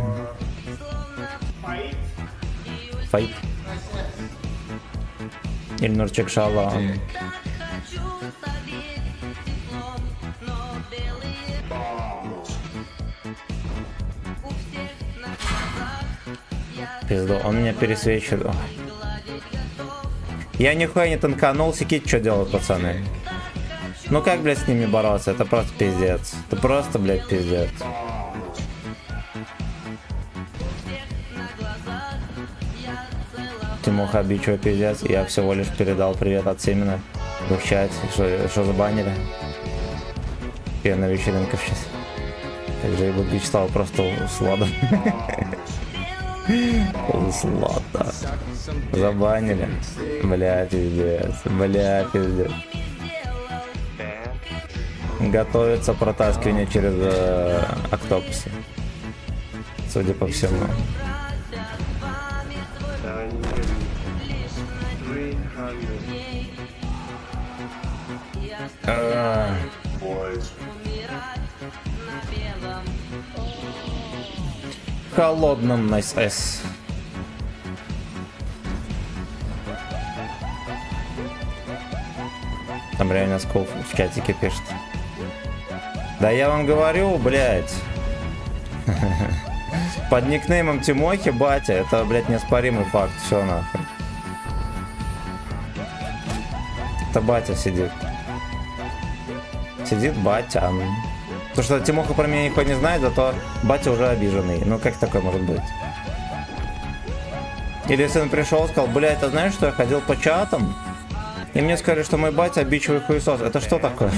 Файт. Или Нурчик Шала. У всех на глазах я Пизду, он меня пересвечивает. Ой. Я нихуя не танканул, Секит что делают, пацаны? Ну как, блядь, с ними бороться? Это просто пиздец. Это просто, блядь, пиздец. Тимоха Бичева пиздец. Я всего лишь передал привет от Семена в чате. Что забанили? Я на вечеринках сейчас. Как же ебут Вячеслава просто услада. Услада. Забанили. Бля, пиздец. Бля, пиздец. Готовится протаскивание через Октопуси. Судя по всему. Холодным на СС. Там реально Скул в чатике пишет. Да я вам говорю, блядь. Под никнеймом Тимохи батя, это, блядь, неоспоримый факт. Все нахуй. Это батя сидит. Сидит батя. То, что Тимоха про меня никто не знает, зато батя уже обиженный. Ну как такое может быть? Или сын пришел, сказал, блядь, ты знаешь, что я ходил по чатам? И мне сказали, что мой батя обидчивый хуесос. Это что такое?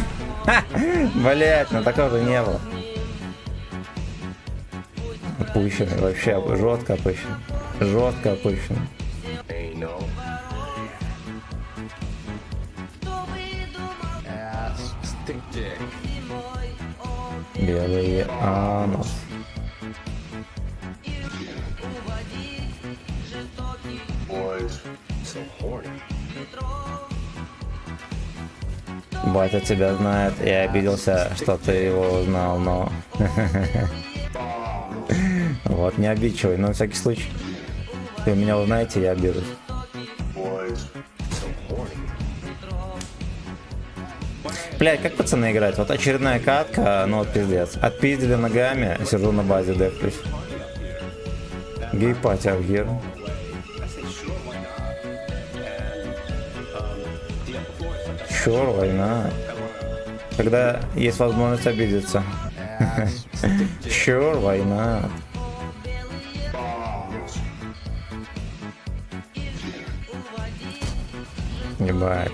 Блять, ну такого же не было. Опущенный, вообще жестко опущенный. Жестко опущенный. Белый анус. Батя тебя знает, я обиделся, что ты его узнал, но... Вот, не обидчивый, но на всякий случай. Вы меня узнаете, я обижусь. Блядь, как пацаны играть? Вот очередная катка, ну вот пиздец. Отпиздили ногами, сижу на базе, дефлюсь. Гей-пати Авгир. Чёр, война. Когда есть возможность обидеться. Чёр, война. Ебать.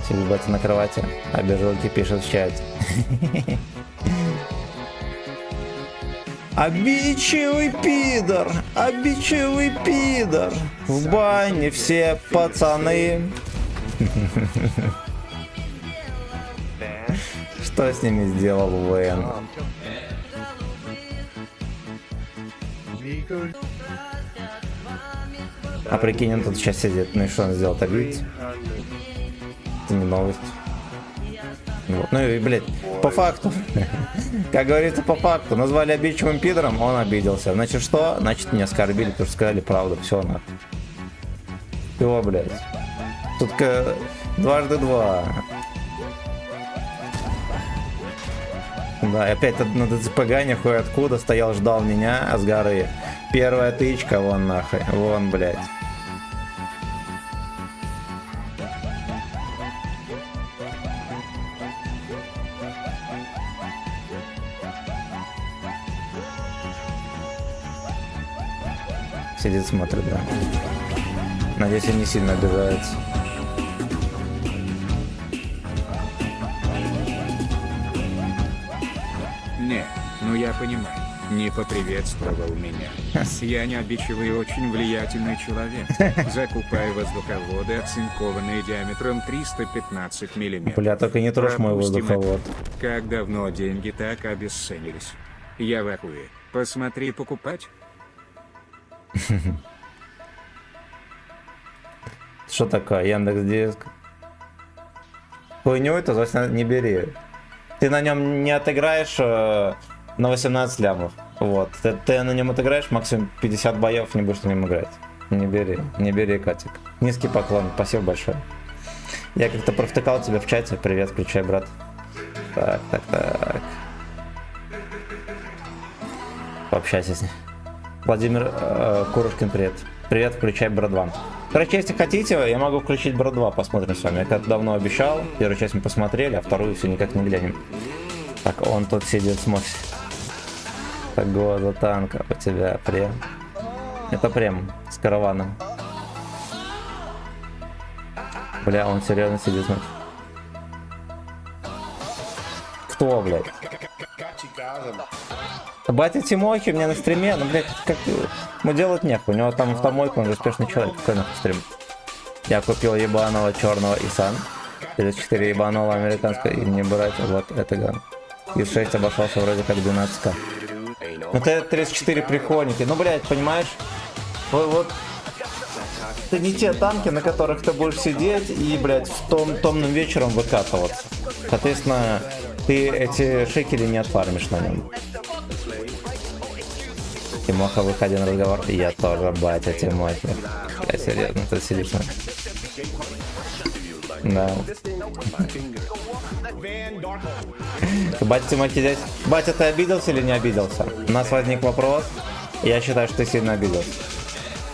Сидит батя на кровати, а бежалки пишет в чате. Обидчивый пидор, обидчивый пидор. В бане все пацаны. Что с ними сделал ВН? А прикинь, он тут сейчас сидит. Ну и что он сделал? Так видите? Это не новость. Вот. Ну и, блядь, по факту. Как говорится, по факту. Назвали обидчивым пидором, он обиделся. Значит, что? Значит, меня оскорбили, потому что сказали правду. Все, нахуй. Его, блядь. Тут дважды два. Да, и опять на ДЦПГ нихуя откуда стоял, ждал меня с горы. Первая тычка, вон нахуй. Вон, блядь. Сидит, смотрит, да. Надеюсь, он не сильно обижается. Не, ну я понимаю, не поприветствовал меня. Я не обидчивый и очень влиятельный человек. Закупаю воздуховоды, оцинкованные диаметром 315 миллиметров. Бля, только не трожь мой Пропустим воздуховод. это. Как давно деньги так обесценились. Я в ахуе. Посмотри, покупать. Что такое? Яндекс.Диск. Хуйню эту, значит, не бери. Ты на нем не отыграешь на 18 лямов. Вот. Ты на нем отыграешь максимум 50 боев, не будешь на нем играть. Не бери, Катик. Низкий поклон, спасибо большое. Я как-то провтыкал тебя в чате. Привет, включай, брат. Так. пообщайся с ней. Владимир Курушкин, привет. Привет, включай Брат 2. Короче, если хотите, я могу включить Брат 2, посмотрим с вами. Я как давно обещал, первую часть мы посмотрели, а вторую все никак не глянем. Так, он тут сидит, смотрит. Погода танка у тебя, прем. Это прем с караваном. Бля, он серьезно сидит, смотрит. Кто, блядь? Батя Тимохи у меня на стриме, ну, блядь, как ему делать нехуй, у него там автомойка, он же успешный человек, какой нахуй стрим? Я купил ебаного черного Исан, 34 ебаного американского, и не брать вот этого. И6 обошелся вроде как 12к. Ну Т-34 прикольники, ну, блядь, понимаешь? Вот это не те танки, на которых ты будешь сидеть и, блядь, томным вечером выкатываться. Соответственно, ты эти шекели не отфармишь на нем. Тимоха, выходи на разговор. Я тоже, батя Тимохи. Я серьезно, тут сидит. Да. Батя Тимохи здесь. Батя, ты обиделся или не обиделся? У нас возник вопрос. Я считаю, что ты сильно обиделся.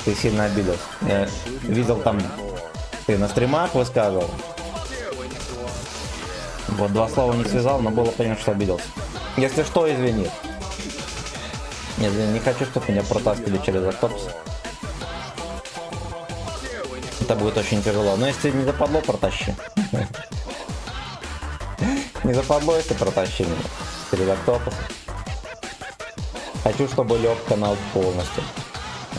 Ты сильно обиделся. Я видел там, ты на стримах высказывал. Вот, два слова не связал, но было понятно, что обиделся. Если что, извини. Нет, я не хочу, чтобы меня протаскивали через автобус. Это будет очень тяжело. Но если не западло, протащи. Не западло, если протащи меня через автобус. Хочу, чтобы лег канал полностью.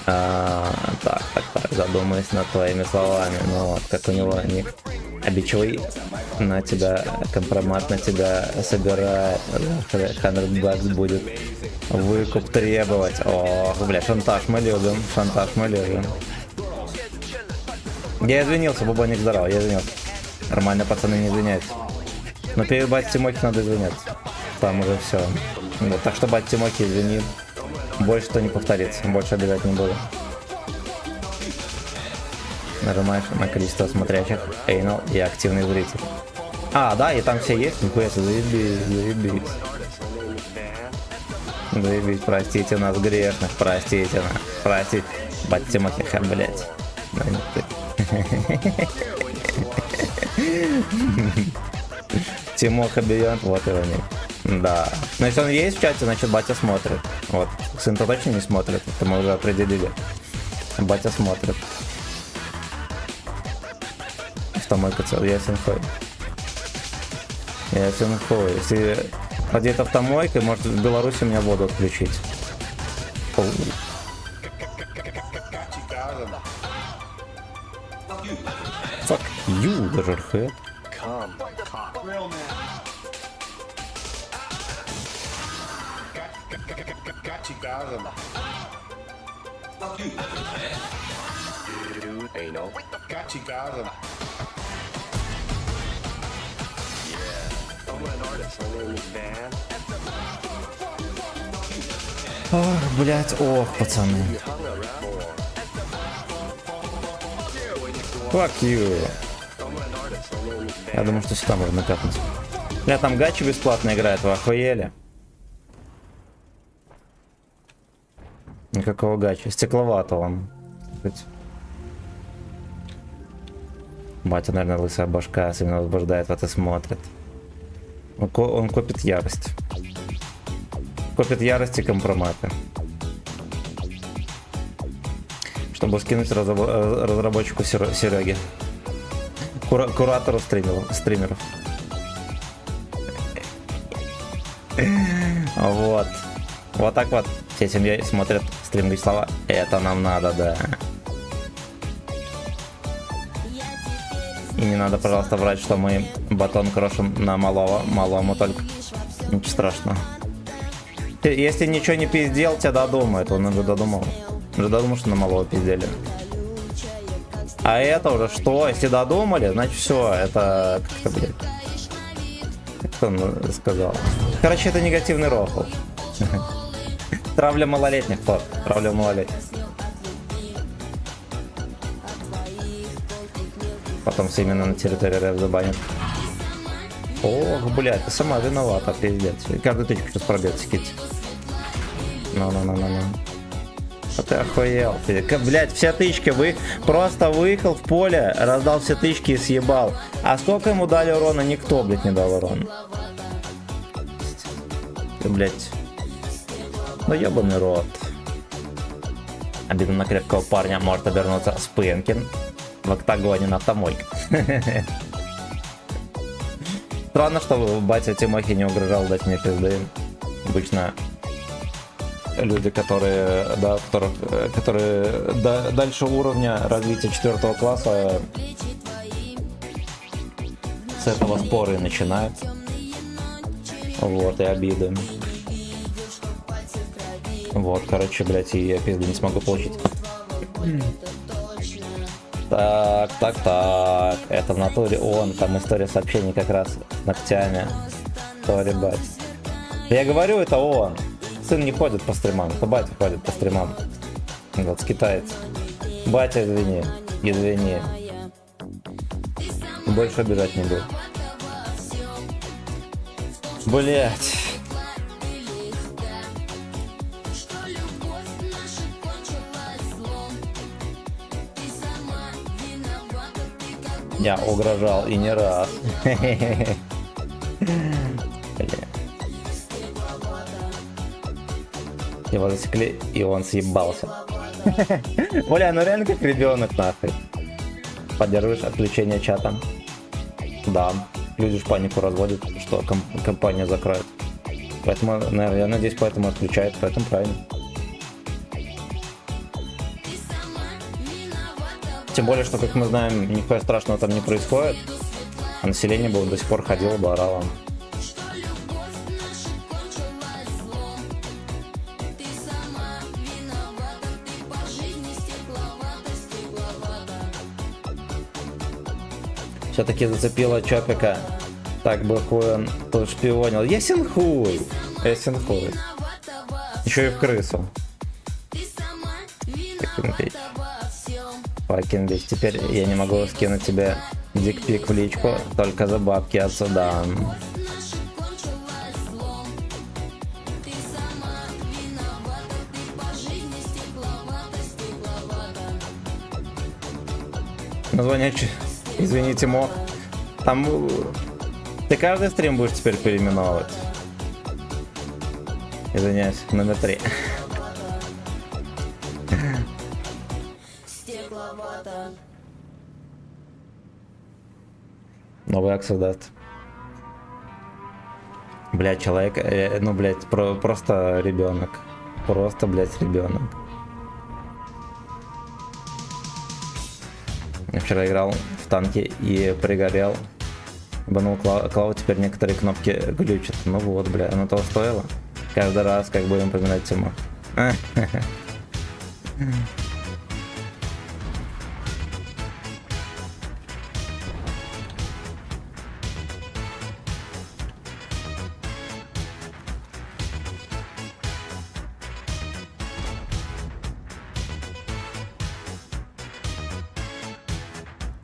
Так, задумаюсь над твоими словами. Ну вот, как у него ник. Обичевый на тебя, компромат на тебя собирает. 100 бакс будет. Выкуп требовать. Ох, бля, шантаж мы любим. Шантаж мы любим. Я извинился, Бубоник здоров, я извинился. Нормально, пацаны, не извиняются. Но перед батей Тимохи надо извиняться. Там уже все. Да, так что, батя Тимохи, извини. Больше что не повторится. Больше обижать не буду. Нажимаешь на количество смотрящих, Эйнал и активный зритель. А, да, и там все есть, нихуя себе, заебись. Заебись, простите нас, грешных, простите нас, простите. Батя Тимохи, блядь. Да нет ты. Тимоха Бионд, вот его нет. Да. Но если он есть в чате, значит батя смотрит. Вот. Сын-то точно не смотрит, это мы уже определили. Батя смотрит. Автомойка целый, ясен хуй. Ясен хуй. Если владеет автомойкой, может в Беларуси меня воду отключить. Оу. Fuck you, даже РХ. Ох, блять, ох, пацаны. Fuck you. Я думаю, что сюда можно капнуть. Бля, там гачи бесплатно играет, вы охуели? Никакого гачи. Стекловато он. Батя, наверное, лысая башка, особенно возбуждает, вот и смотрит. Он копит ярость. Копит ярость и компроматы. Чтобы скинуть разработчику Сереге. Куратору стримеров. Вот. Вот так вот. Все семьей смотрят стрим Вячеслава. Это нам надо, да. И не надо, пожалуйста, врать, что мы батон крошим на малого. Малому только. Ничего страшного. Если ничего не пиздел, тебя додумает. Он уже додумал. Уже додумал, что на малого пиздели. А это уже что? Если додумали, значит все. Это как-то, блядь. Кто он сказал? Короче, это негативный рофл. Травля малолетних, вот. Травля малолетних. Потом все именно на территории РФ забанят. Ох, блядь, ты сама виновата, пиздец. Каждую тычку сейчас пробьет скидь. Ну. А ты охуел. Блять, все тычки. Вы просто выехал в поле, раздал все тычки и съебал. А сколько ему дали урона? Никто, блядь, не дал урона. Ты, блядь. Ну ебаный рот. Обидно на крепкого парня может обернуться Спенкин в октагоне на автомойке. Странно, что батя Тимохи не угрожал дать мне пизды. Обычно люди, которые дальше уровня развития 4 класса с этого споры начинают. Вот, и обиды. Вот, короче, блять, и я пизды не смогу получить. Так. Это в натуре он, там история сообщений как раз с ногтями. Сори, бать. Я говорю, это он. Сын не ходит по стримам, это батя ходит по стримам. Вот, китаец. Батя, извини. Больше обижать не буду. Блять. Я угрожал и не раз. Его засекли, и он съебался. Бля, ну реально как ребенок, нахуй. Поддерживаешь отключение чата? Да. Люди ж панику разводят, что компания закроет. Поэтому, наверное, я надеюсь, поэтому отключают, поэтому правильно. Тем более, что, как мы знаем, нихуя страшного там не происходит. А население бы до сих пор ходило бы, орало. Все-таки зацепила Чопика. Так бы хуй он тут шпионил. Ясен хуй. Еще и в крысу. Факин бич. Теперь я не могу скинуть тебе дикпик в личку, только за бабки отсюда. Название... Извините, Мо. Там... Ты каждый стрим будешь теперь переименовывать? Извиняюсь, номер 3. Новый аксов даст. Блять, человек... ну, блять, просто ребенок. Просто, блять, ребенок. Я вчера играл в танки и пригорел. Банул Клау, теперь некоторые кнопки глючат. Ну вот, бля, оно того стоило. Каждый раз, как будем упоминать тему.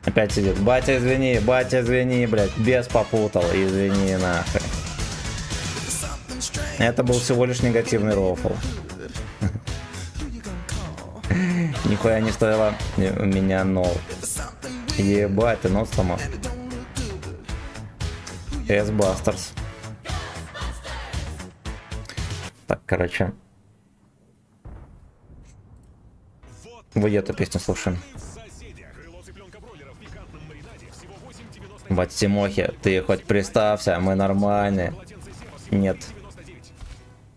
Опять сидит. Батя, извини, блядь. Бес попутал. Извини, нахуй. Это был всего лишь негативный рофл. Нихуя не стоило у меня нол. Ебать, ты нос сломал. S-Busters. Так, короче. Вы эту песню слушаем. Бать, Тимохи, ты хоть приставься, мы нормальные. Нет.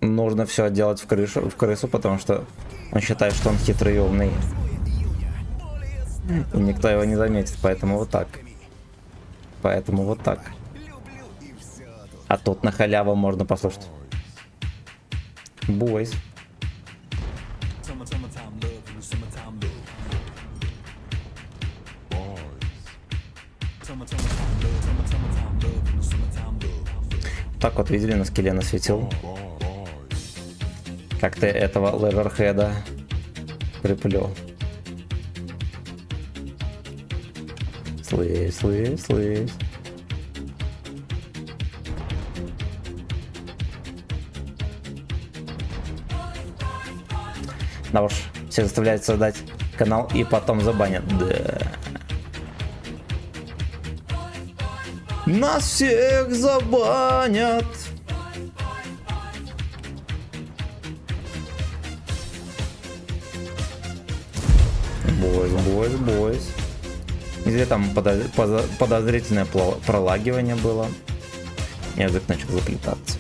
Нужно все делать в крысу, потому что он считает, что он хитрый и умный. И никто его не заметит, поэтому вот так. А тут на халяву можно послушать. Бойс. Так вот, видели, на скилле насветил. Как ты этого леверхеда приплел. Слышь. Да уж, все заставляют создать канал и потом забанят. Да. Нас всех забанят. Бойс. Где там подозрительное пролагивание было. Язык начал заплетаться.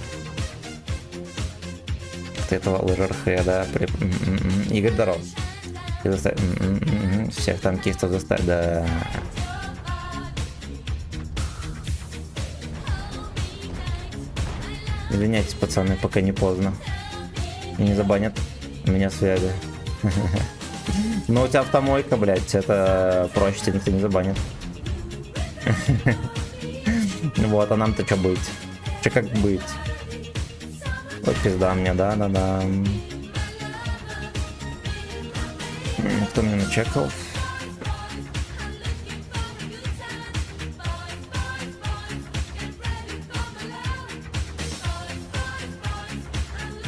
От этого лжерхеда. Игорь, здоров. Всех танкистов заставить. Да. Извиняйтесь, пацаны, пока не поздно. И не забанят меня связи. Но у тебя автомойка, блядь, это проще, тебя никто не забанит. Вот, а нам-то что быть? Че как быть? Вот пизда мне, да. Кто меня начекал?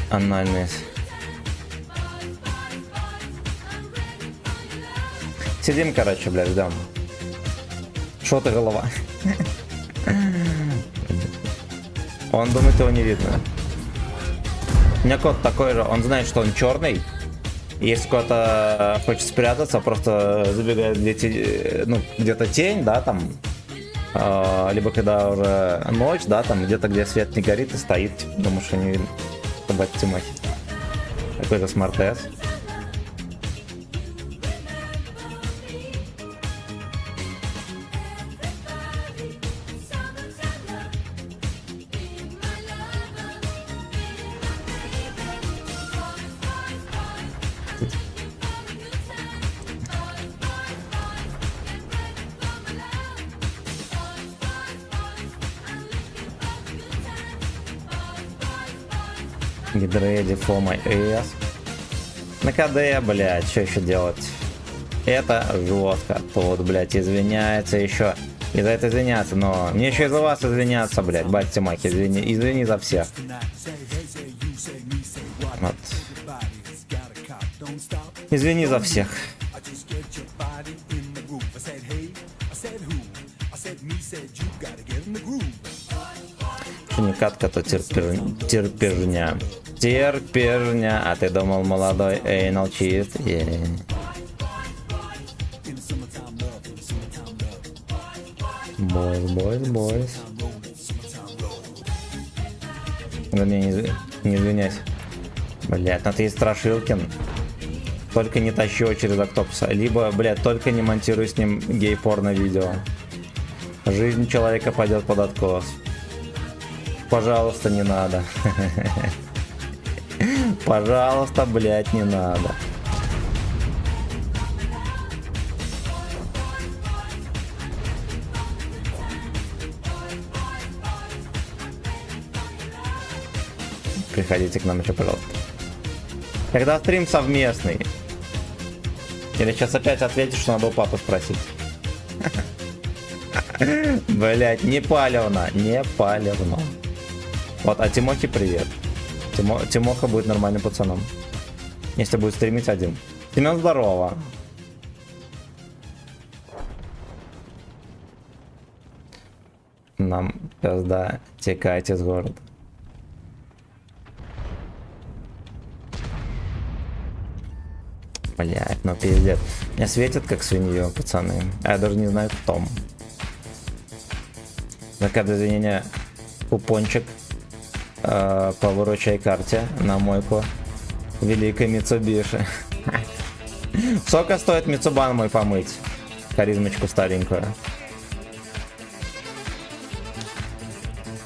Анальный. Сидим, короче, блядь, ждем. Шо ты, голова? Он думает, его не видно. У меня кот такой же, он знает, что он черный. Если кто-то хочет спрятаться, просто забегает где-то тень, да, там. Либо когда уже ночь, да, там где-то, где свет не горит и стоит, потому что не видно. Бать Тимохи. Такой же смарт-эс. Get ready for my ass. На КД, блядь, что еще делать? Это жестко. Тут, блядь, извиняется еще. И за это извиняться, но мне еще и за вас извиняться, блядь, батя Маки, извини за всех. Вот. Извини за всех. Не катка, то терпежня. Терпежня. А ты думал, молодой эйнал чист? Бойс. Да не извиняйся. Блядь, ну ты и Страшилкин. Только не тащи его через Октопуса. Либо, блядь, только не монтируй с ним гей-порно видео. Жизнь человека пойдет под откос. Пожалуйста, не надо. Пожалуйста, блядь, не надо. Приходите к нам еще, пожалуйста. Когда стрим совместный? Или сейчас опять ответишь, что надо у папы спросить? Блять, не палевно. Вот, а Тимохе привет. Тимоха будет нормальным пацаном. Если будет стримить один. Семен, здорово. Нам пизда, текайте с города. Блять, ну пиздец. Меня светит как свинью, пацаны. А я даже не знаю, кто. За каждое извинение купончик по выручай карте на мойку великой Митсубиши. Сколько стоит Митсубан мой помыть? Харизмочку старенькую.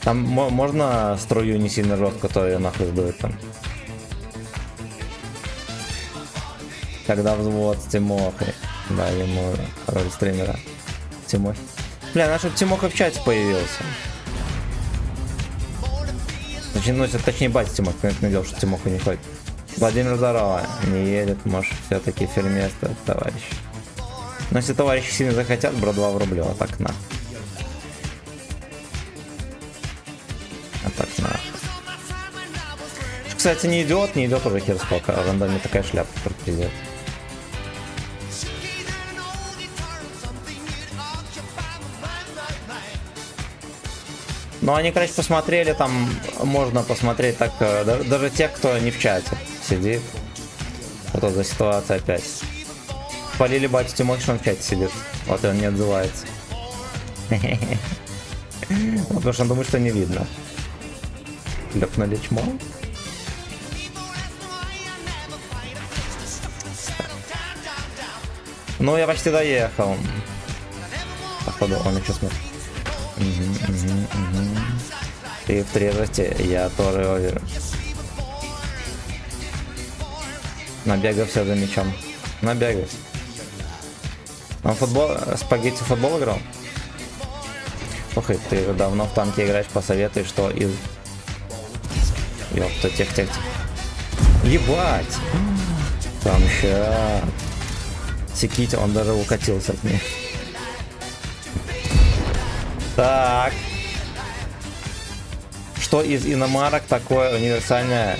Там можно струю не сильно жестко, то ее нахуй сдует там. Когда взвод с Тимохой. Да, ему роль стримера. Тимохи. Бля, наш Тимоха в чате появился. Точнее, батя Тимоха, понятное дело, что Тимоха не ходит. Владимир, здорово. Не едет, может, все-таки ферместа, товарищ. Но если товарищи сильно захотят, бро, 2 в рублю, а так на. кстати, не идет уже хер сколько, а в рандоме такая шляпа, пиздец. Ну, они, короче, посмотрели, там можно посмотреть так, даже те, кто не в чате сидит. Что за ситуация опять? Полили батю Тимохи, что он в чате сидит. Вот и он не отзывается. Потому что он думает, что не видно. Лепнули чмо. Ну, я почти доехал. Походу, он еще смотрит. Ты в трезвости, я тоже уверен. Набегался за мячом. Набегался. Он спагетти в футбол играл? Слушай, ты давно в танке играешь, посоветуй, что из... Ёпта, тех. Ебать! Там ща... Секите, он даже укатился от меня. Так. Что из иномарок такое универсальное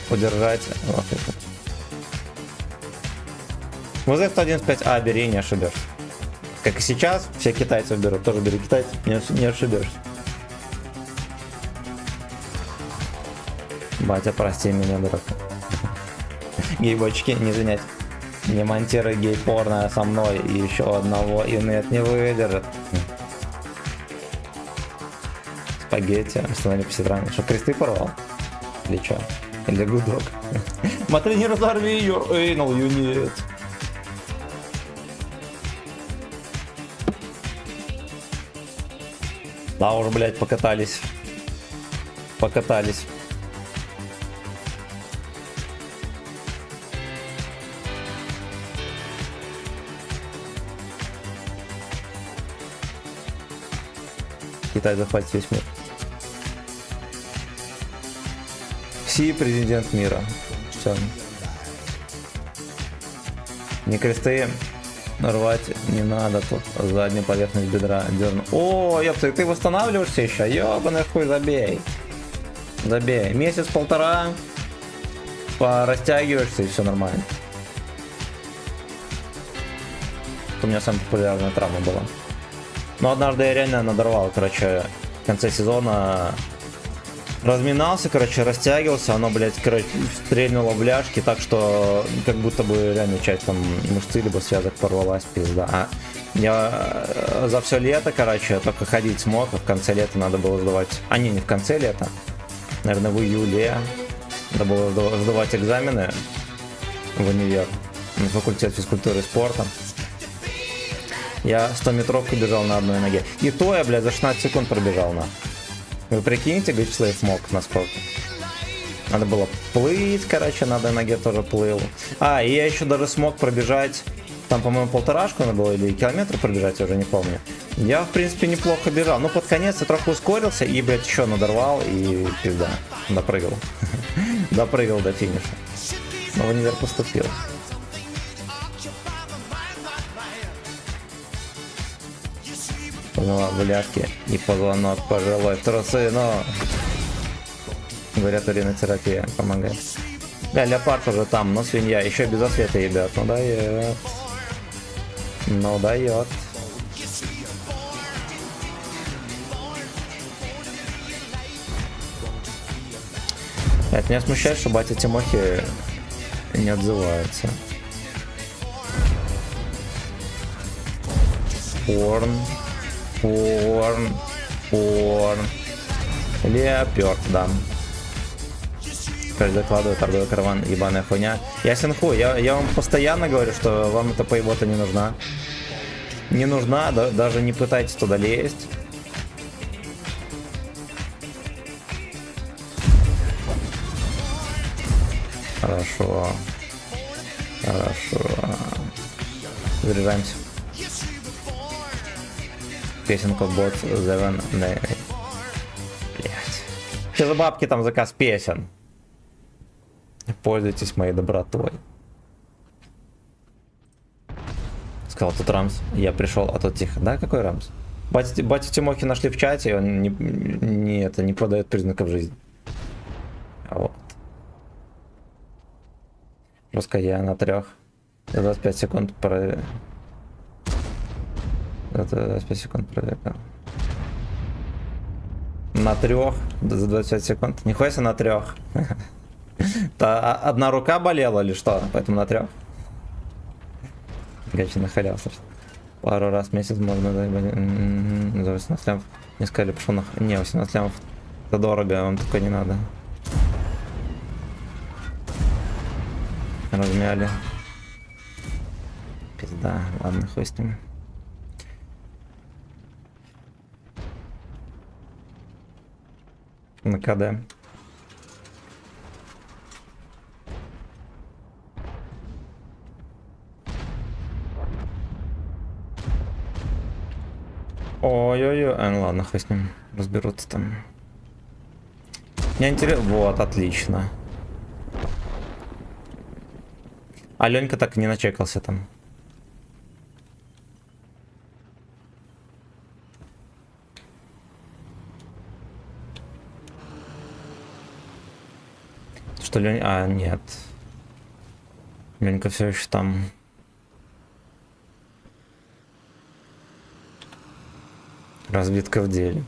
удержать? ВЗ-115А бери, не ошибешься. Как и сейчас, все китайцев берут. Тоже бери китайцев, не ошибешься. Батя, прости меня, дурак. Гейбочки, не извиняйте. Не монтируй гей-порно со мной и еще одного, и нет, не выдержит. Спагетти, что не посетране. Что, кресты порвал? Или что? Или гудок? Смотри, не разорви ее. Эй, ну ее нет. Да уж, блядь, покатались. Покатались. Китай захватит весь мир. Си президент мира. Все. Не кресты рвать не надо, тут заднюю поверхность бедра дерну. О, ёпта, ты восстанавливаешься еще? Ёбаный хуй, забей. Забей. Месяц-полтора порастягиваешься и все нормально. Это у меня самая популярная травма была. Но однажды я реально надорвал, короче, в конце сезона разминался, короче, растягивался, оно, блядь, короче, стрельнуло в ляжки, так что как будто бы реально часть там мышцы либо связок порвалась, пизда. А я за все лето, короче, только ходить смог, а в конце лета надо было сдавать, не в конце лета, наверное, в июле надо было сдавать экзамены в универ, на факультет физкультуры и спорта. Я 100-метровку бежал на одной ноге. И то я, блядь, за 16 секунд пробежал, на. Вы прикиньте, Гачслейв мог насколько. Надо было плыть, короче, на одной ноге тоже плыл. И я еще даже смог пробежать, там, по-моему, полторашку надо было, или километр пробежать, я уже не помню. Я, в принципе, неплохо бежал. Ну, под конец я трохи ускорился и, блядь, еще надорвал и пизда. Допрыгал. Допрыгал до финиша. Но в универ поступил. В ляжке и позвонок пожилой в трусы, но говорят, уринотерапия помогает. Да, леопард уже там, но свинья, еще без освета, ребят, ну дает. Ну дает. Это меня смущает, что батя Тимохи не отзывается. Порн. Леопард, да. Короче, закладываю торговый караван, ебаная хуйня. Ясен хуй, я вам постоянно говорю, что вам эта поебота не нужна. Не нужна, даже не пытайтесь туда лезть. Хорошо. Заряжаемся. Песенка бот Зевен. Блять. Что за бабки там заказ песен? Пользуйтесь моей добротой. Сказал тут Рамс. Я пришел, а тут тихо. Да, какой Рамс? Батю Тимохи нашли в чате, и он не подает признаков жизни. Вот. Жестко я на 3. За 25 секунд проверил. За 25 секунд проверил. На 3 за 25 секунд. Нихуя себе на 3. Одна рука болела или что? Поэтому на 3. Гачи нахалялся. Пару раз в месяц можно за 18 лямов. Не сказали, пошел нахуй. Не, 18 лямов это дорого, вам такое не надо. Размяли. Пизда, ладно, хуй с ним. На КД. Ой-ой-ой, ладно, хуй с ним, разберутся там. Мне интересно, вот, отлично. Аленька так и не начекался там. Что Лень... А, нет. Ленька все еще там. Разбитка в деле.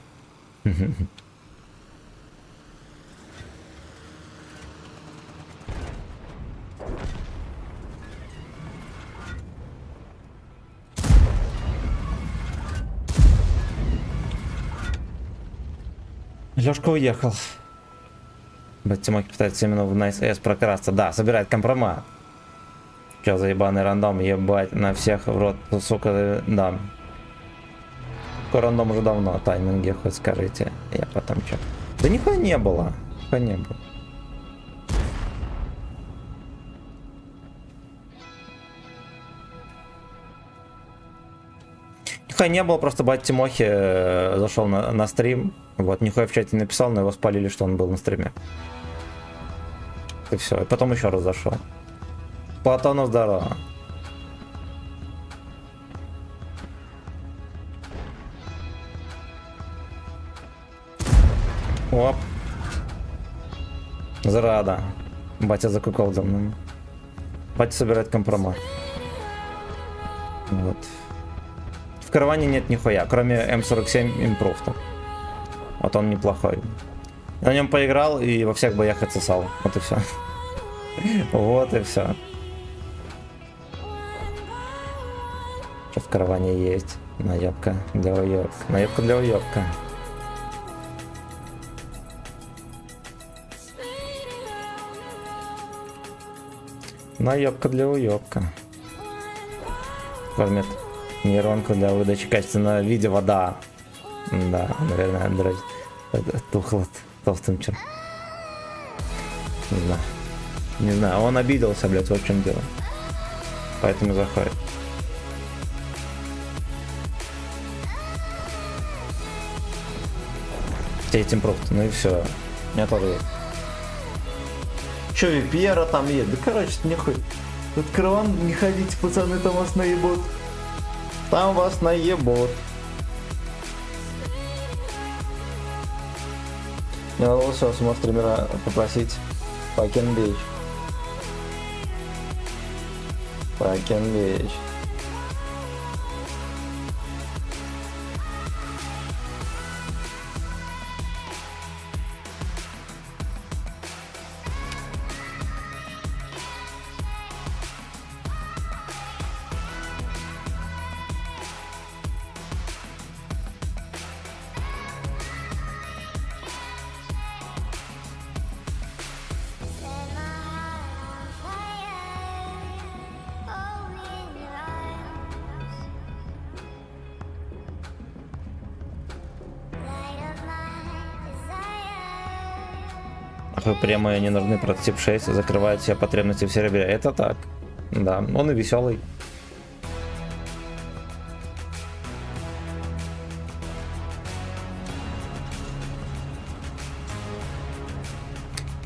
Лёшка уехал. Тимоки пытается именно в НСС прокрасться. Да, собирает компромат. Чё за ебаный рандом, ебать, на всех в рот, сука, да. Такой рандом уже давно, тайминге хоть скажите. Я потом чё. Да нихуя не было. Нихуя не было. Нихуя не было, просто бать Тимохи зашел на стрим. Вот, нихуя в чате написал, но его спалили, что он был на стриме. И все, и потом еще раз зашел. Платону здорово. Оп. Зрада. Батя закукал за мной. Батя собирает компромат. Вот. В караване нет нихуя, кроме М47 Improved. Вот он неплохой. На нем поиграл и во всех боях отсосал. Вот и все. Вот и все. Что в караване есть? Наебка для уебка. Наебка для уебка. Наебка для уебка. Кормит нейронку для выдачи качественного видео, да. Да, наверное, дрочит. Тухло толстым чем. Не знаю. Не знаю, он обиделся, блядь, вот в чем дело. Поэтому заходит. Этим просто, ну и все. У меня тоже есть. Че, Випьера там есть? Да короче, нихуй. Тут караван не ходите, пацаны, там вас наебут. Там вас наебут. Мне надо было все самого стримера попросить Fucking Beach. Fucking Beach. Прямо не нужны, прототип 6 закрывает все потребности в сервере. Это так. Да, он и веселый.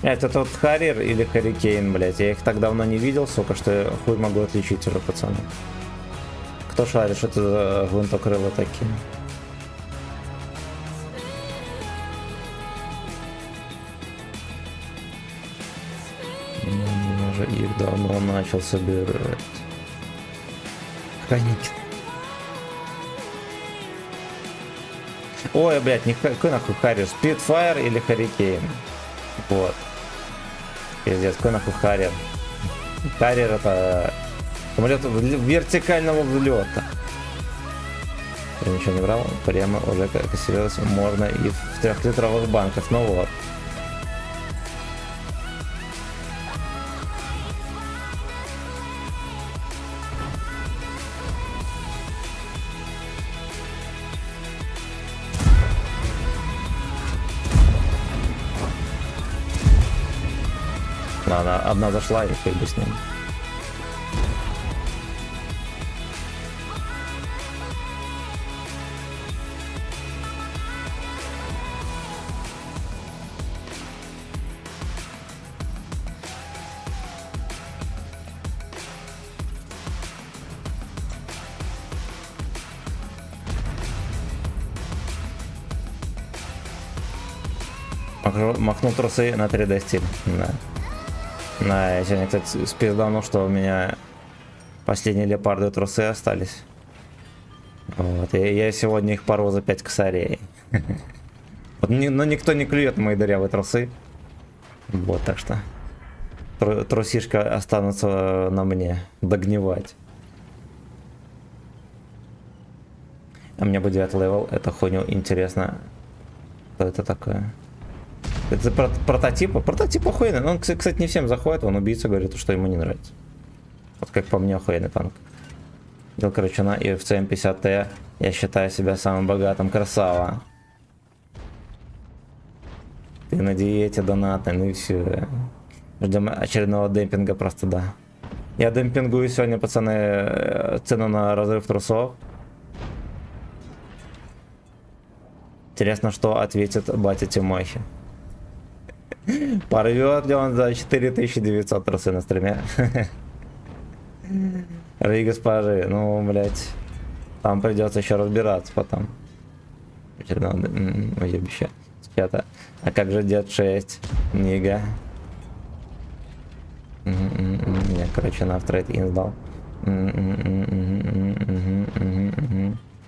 Это тот Харрир или Харрикейн, блять. Я их так давно не видел, сука, что я хуй могу отличить уже, пацаны. Кто шарит, что это за гвинтокрылы такие? уже их давно начал собирать. Хранитель. Ой, блядь, какой нахуй Харрис? Спитфайр или Харрикейн? Вот. Пиздец, какой нахуй Харрер? Харрер это самолет вертикального взлета. Я ничего не брал, прямо уже как серьезно можно и в 3-литровых банках. Ну вот. Она одна зашла и хоть бы с ним. Махнул трусы на 3D стиль. Да. Я сегодня, кстати, спизданул, что у меня последние леопарды трусы остались. Вот. Я сегодня их порву за 5 косарей. Вот, но никто не клюет мои дырявые трусы. Вот, так что трусишка останутся на мне догнивать. А мне бы 9 левел, это хуйню интересно. Что это такое? Это прототип? Прототип охуенный. Он, кстати, не всем заходит. Он убийца говорит, что ему не нравится. Вот как по мне, охуенный танк. Дел, короче, на UFC М50Т. Я считаю себя самым богатым. Красава. Ты на диете донатный, ну и все. Ждем очередного демпинга, просто да. Я демпингую сегодня, пацаны, цену на разрыв трусов. Интересно, что ответит батя Тимохи. Порвет ли он за 4900 трусы на стриме? Рэй, госпожи, ну, блять, там придется еще разбираться потом. Уебище. А как же дед 6? Нига. Я, короче, на автрейд индал.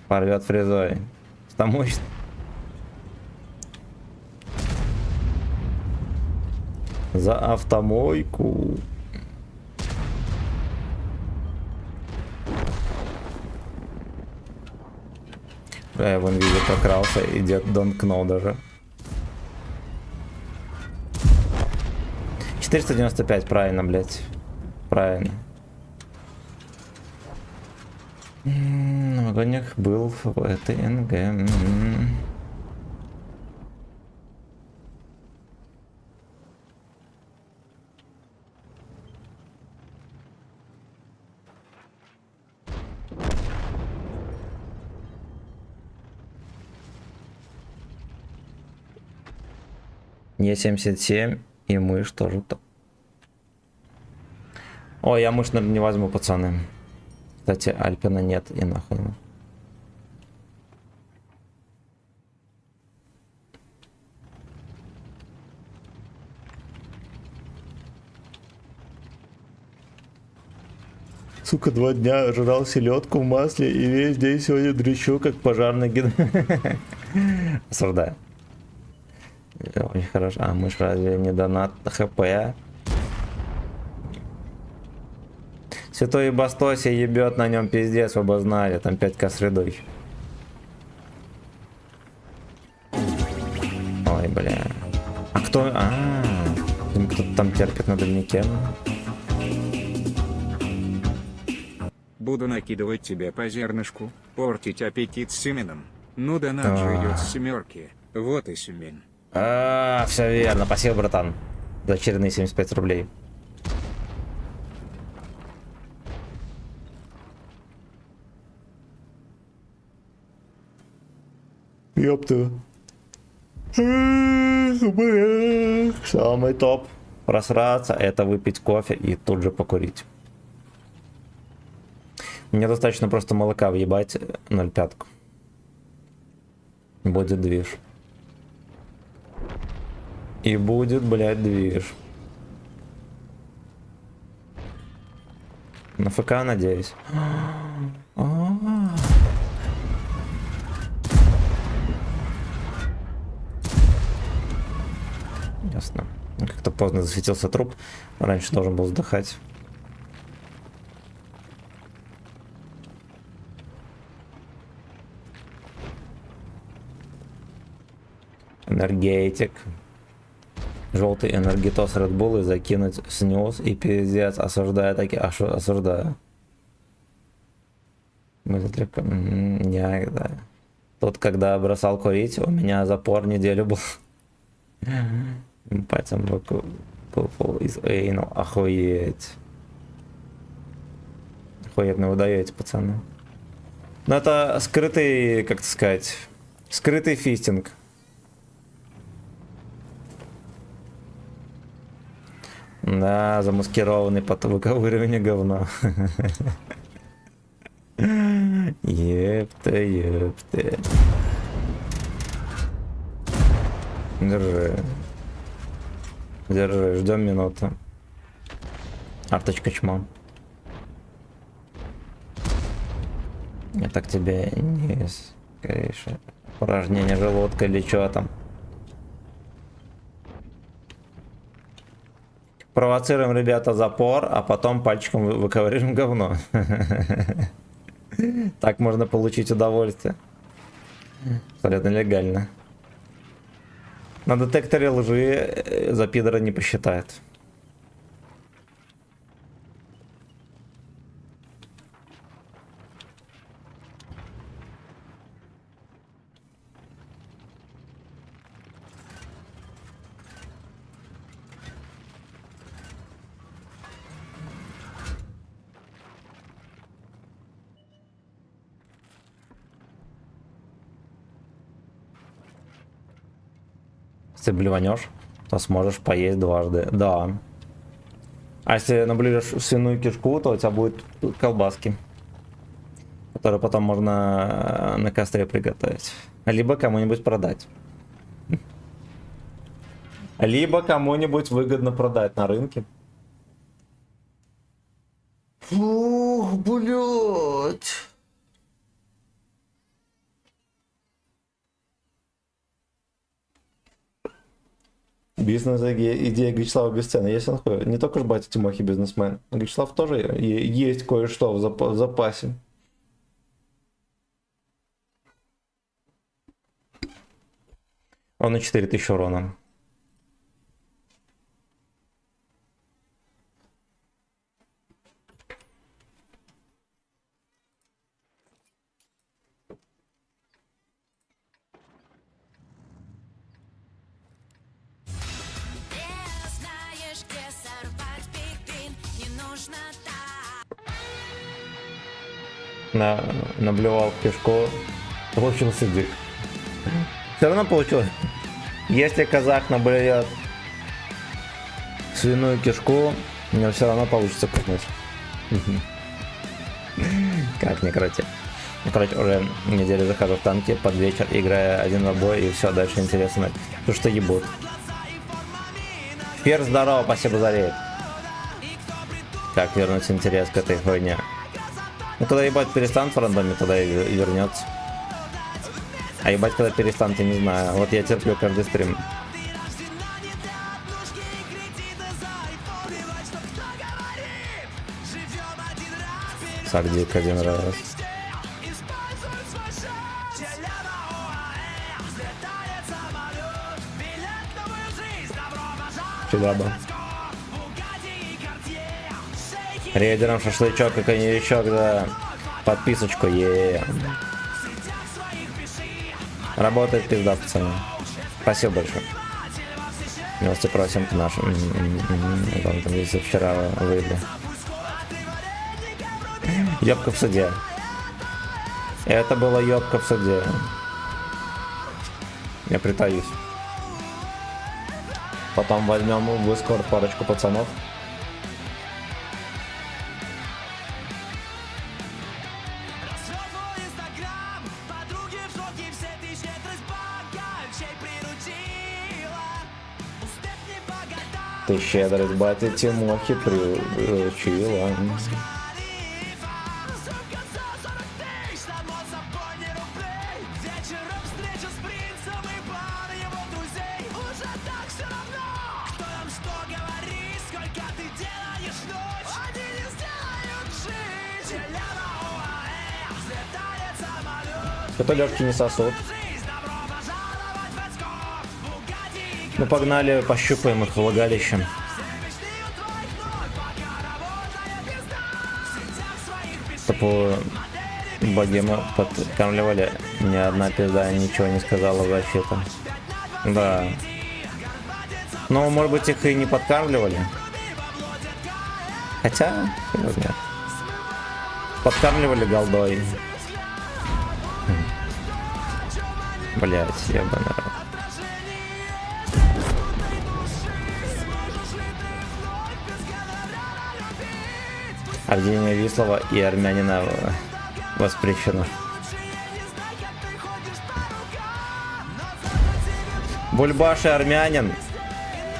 Порвет фрезой. Что мощно. За автомойку. Я вон видео прокрался, и дед донкнул даже. 495, правильно, блять. Правильно. На вагонях был в этой НГ. Е77 и мышь тоже то. Ой, я мышь, наверное, не возьму, пацаны. Кстати, Альпина нет и нахуй. Сука, 2 дня жрал селедку в масле и весь день сегодня дрищу, как пожарный ген. Осуждаю. Очень хорошо. А мышь разве не донат ХП? Святой Бастоси ебет на нем пиздец, оба знали, там 5к средой. Ой, бля. А кто? Кто-то там терпит на дальнике. Буду накидывать тебе по зернышку, портить аппетит семеном. Ну донат же идет с 7. Вот и семен. Все верно, спасибо, братан. За очередные 75 рублей. Ёпта. Самый топ. Просраться, это выпить кофе и тут же покурить. Мне достаточно просто молока въебать 0,5. Будет движ. И будет, блядь, движ. На ФК, надеюсь. Ясно. Как-то поздно засветился труп. Раньше должен был сдыхать. Энергетик. Желтый энергетос Red Bull и закинуть снюс и пиздец. Осуждаю такие. Осуждаю. Да. Тут, когда бросал курить, у меня запор неделю был. Пальцем из Эйну. Охуеть. Охуетно вы даете, пацаны. Ну это скрытый, как сказать, скрытый фистинг. Да, замаскированный под выковыривание говна. Епта. Держи, ждем минуту. Арточка чмо. Я так тебе не скорейше. Порожнение желудка или что там. Провоцируем, ребята, запор, а потом пальчиком выковыриваем говно. Так можно получить удовольствие. Абсолютно легально. На детекторе лжи за пидора не посчитает. Если блеванешь, то сможешь поесть дважды. Да. А если наблюдешь свиную кишку, то у тебя будут колбаски, которые потом можно на костре приготовить. Либо кому-нибудь продать. Либо кому-нибудь выгодно продать на рынке. Фух, блядь. Бизнес-идея Гречеслава бесценна. Если он не только ж батя Тимохи бизнесмен, но Гречеслав тоже есть кое-что в запасе. Он на 4000 урона. Наблевал кишку, получился дик. Все равно получилось. Если казах наблюет свиную кишку, у него все равно получится купнуть. Как не короче. Ну, короче, уже неделю захожу в танки под вечер, играя один в бой, и все, дальше интересно. Потому что ебут. Фер, здорово, спасибо за рейд. Как вернуть интерес к этой хуйне? Ну, когда ебать перестанут в рандоме, тогда и вернется. А ебать, когда перестанут, я не знаю. Вот я терплю каждый стрим. Сардик один раз. Чудо. Рейдером шашлычок и коньячок, да. Подписочку, Работает пизда, пацаны. Спасибо большое. Милости просим к нашим. Там здесь вчера выйдли. Ёбка в суде. Это была ёбка в суде. Я притаюсь. Потом возьмем в Discord парочку пацанов. Ты щедрость бати Тимохи приручила. Что-то легкие не сосут. Ну погнали, пощупаем их влагалищем. Чтобы богемы подкармливали. Ни одна пизда ничего не сказала в защиту. Да. Ну, может быть, их и не подкармливали. Хотя, нет. Подкармливали голдой. Блять, ебаный рот. Обвинение Вислова и армянина воспрещено. Бульбаш и армянин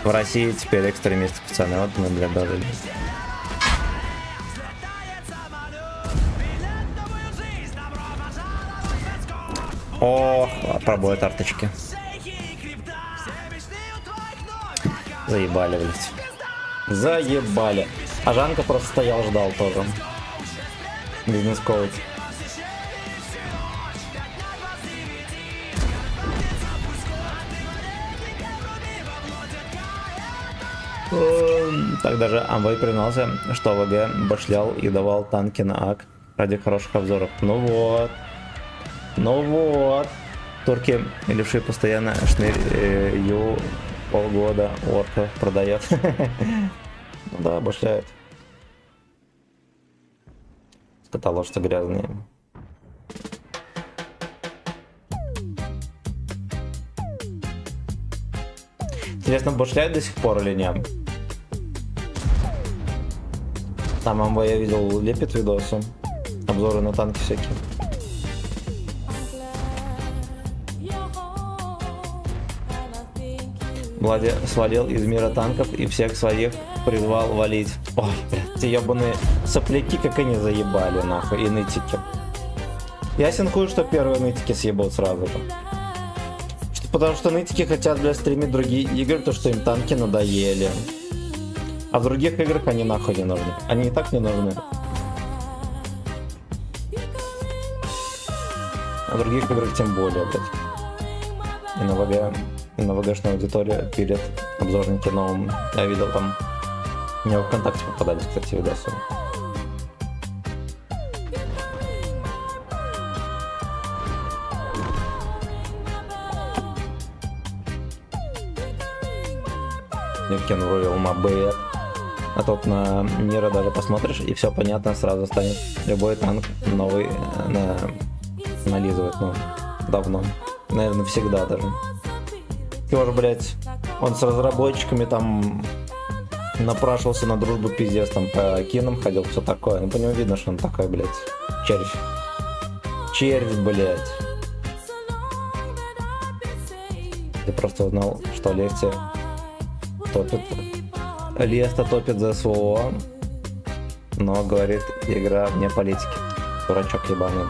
в России теперь экстремисты, пацаны. Вот мы, бля, дожили. Ох, пробой от арточки. Заебали, блядь. Заебали. А Жанка просто стоял, ждал тоже. Бизнес-коуч. Так даже Амвей признался, что ВГ башлял и давал танки на АК ради хороших обзоров. Ну вот. Ну вот. Турки, левшие постоянно шнырь полгода орка продает. Ну да, башляет. Скота ложцы грязные. Интересно, башляет до сих пор или нет? Там МВ я видел, лепит видосы. Обзоры на танки всякие. Владя свалил из мира танков и всех своих призвал валить. Ой, блядь, эти ебаные сопляки, как они заебали, нахуй, и нытики. Я синкую, что первые нытики съебут сразу же. Потому что нытики хотят, блядь, стримить другие игры, то что им танки надоели. А в других играх они нахуй не нужны. Они и так не нужны. А в других играх тем более, блядь. И на ВГ... на ВГшную аудиторию перед обзорники новым. Я видел там, мне в ВКонтакте попадались, кстати, видосы. You can royal my bed. А тут на Нира даже посмотришь, и все понятно, сразу станет. Любой танк новый нализывает, ну, давно. Наверное, всегда даже. Тоже, блять, он с разработчиками там напрашивался на дружбу, пиздец, там по кинам ходил, все такое. Ну, по нему видно, что он такой, блять, червь. Червь, блять. Ты просто узнал, что Леста топит. Леста топит за СВО, но говорит, игра вне политики. Дурачок ебаный.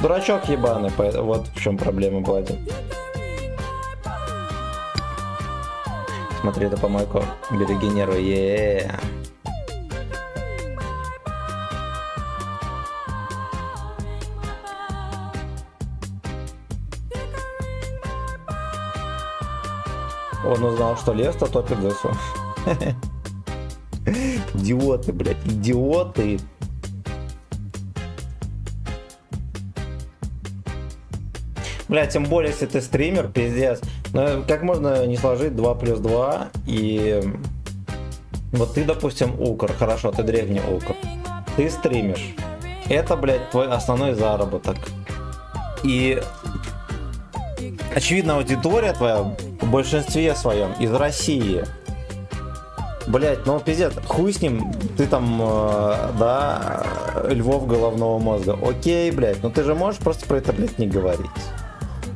Дурачок ебаный, вот в чем проблема, Влади. Смотри, это помойку, береги нервы, е-е-е. Он узнал, что Леста топит за СВО. Идиоты, блядь, идиоты. Бля, тем более, если ты стример, пиздец. Но как можно не сложить 2 плюс 2 и... Вот ты, допустим, укр, хорошо, ты древний укр. Ты стримишь. Это, блядь, твой основной заработок. И... Очевидно, аудитория твоя в большинстве своем из России. Блять, ну пиздец, хуй с ним, ты там, да, львов головного мозга. Окей, блять, но ты же можешь просто про это, блядь, не говорить.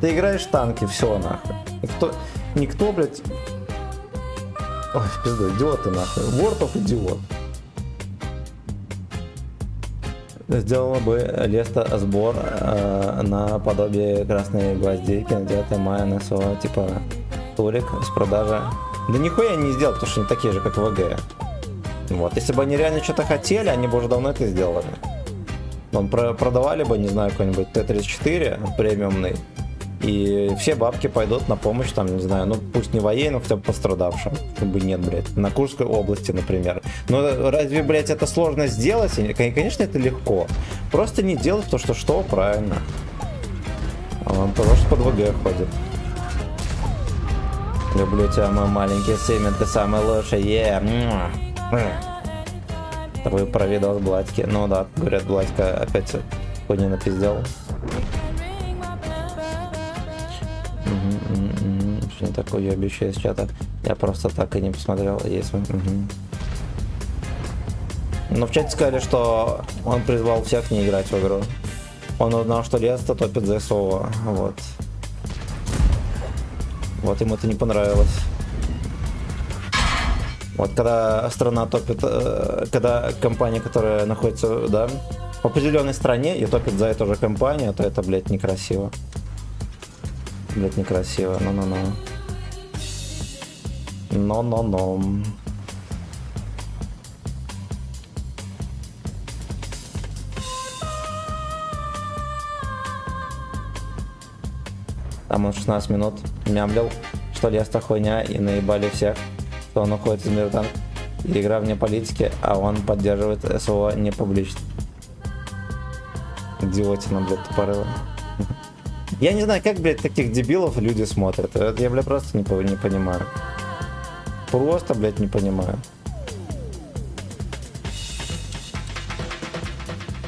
Ты играешь в танки, все нахуй. Никто, блядь... Ой, пизда, идиоты нахуй. World of идиот. Сделала бы Леста сбор на подобие красной гвоздейки на 9 мая на СО, типа турик с продажи. Да нихуя не сделал, потому что они такие же, как ВГ. Вот, если бы они реально что-то хотели, они бы уже давно это сделали. Продавали бы, не знаю, какой-нибудь Т-34 премиумный, и все бабки пойдут на помощь, там, не знаю, ну пусть не военным, хотя бы пострадавшим. Чтобы нет, блядь, на Курской области, например. Но разве, блядь, это сложно сделать? Конечно, это легко. Просто не делать то, что правильно. Потому что под ВГ ходит. Люблю тебя, мой маленький Симин, ты самый лучший, Вы про видос Бладьки. Ну да, говорят, Бладька опять хуйни напиздел. Что не такое ебище из чата. Я просто так и не посмотрел. Есть. Но в чате сказали, что он призвал всех не играть в игру. Он узнал, что Леста топит за СО. Вот. Вот ему это не понравилось. Вот когда страна топит, когда компания, которая находится, да, в определенной стране и топит за эту же компанию, то это, блядь, некрасиво. Блядь, некрасиво. Но-но-но. Но-но-но. Там он 16 минут мямлил, что Леста хуйня и наебали всех, что он уходит из мира и игра вне политики, а он поддерживает СВО не публично. Идиотина, блядь, тупорыло. Я не знаю, как, блядь, таких дебилов люди смотрят. Это я, блядь, просто не понимаю. Просто, блядь, не понимаю.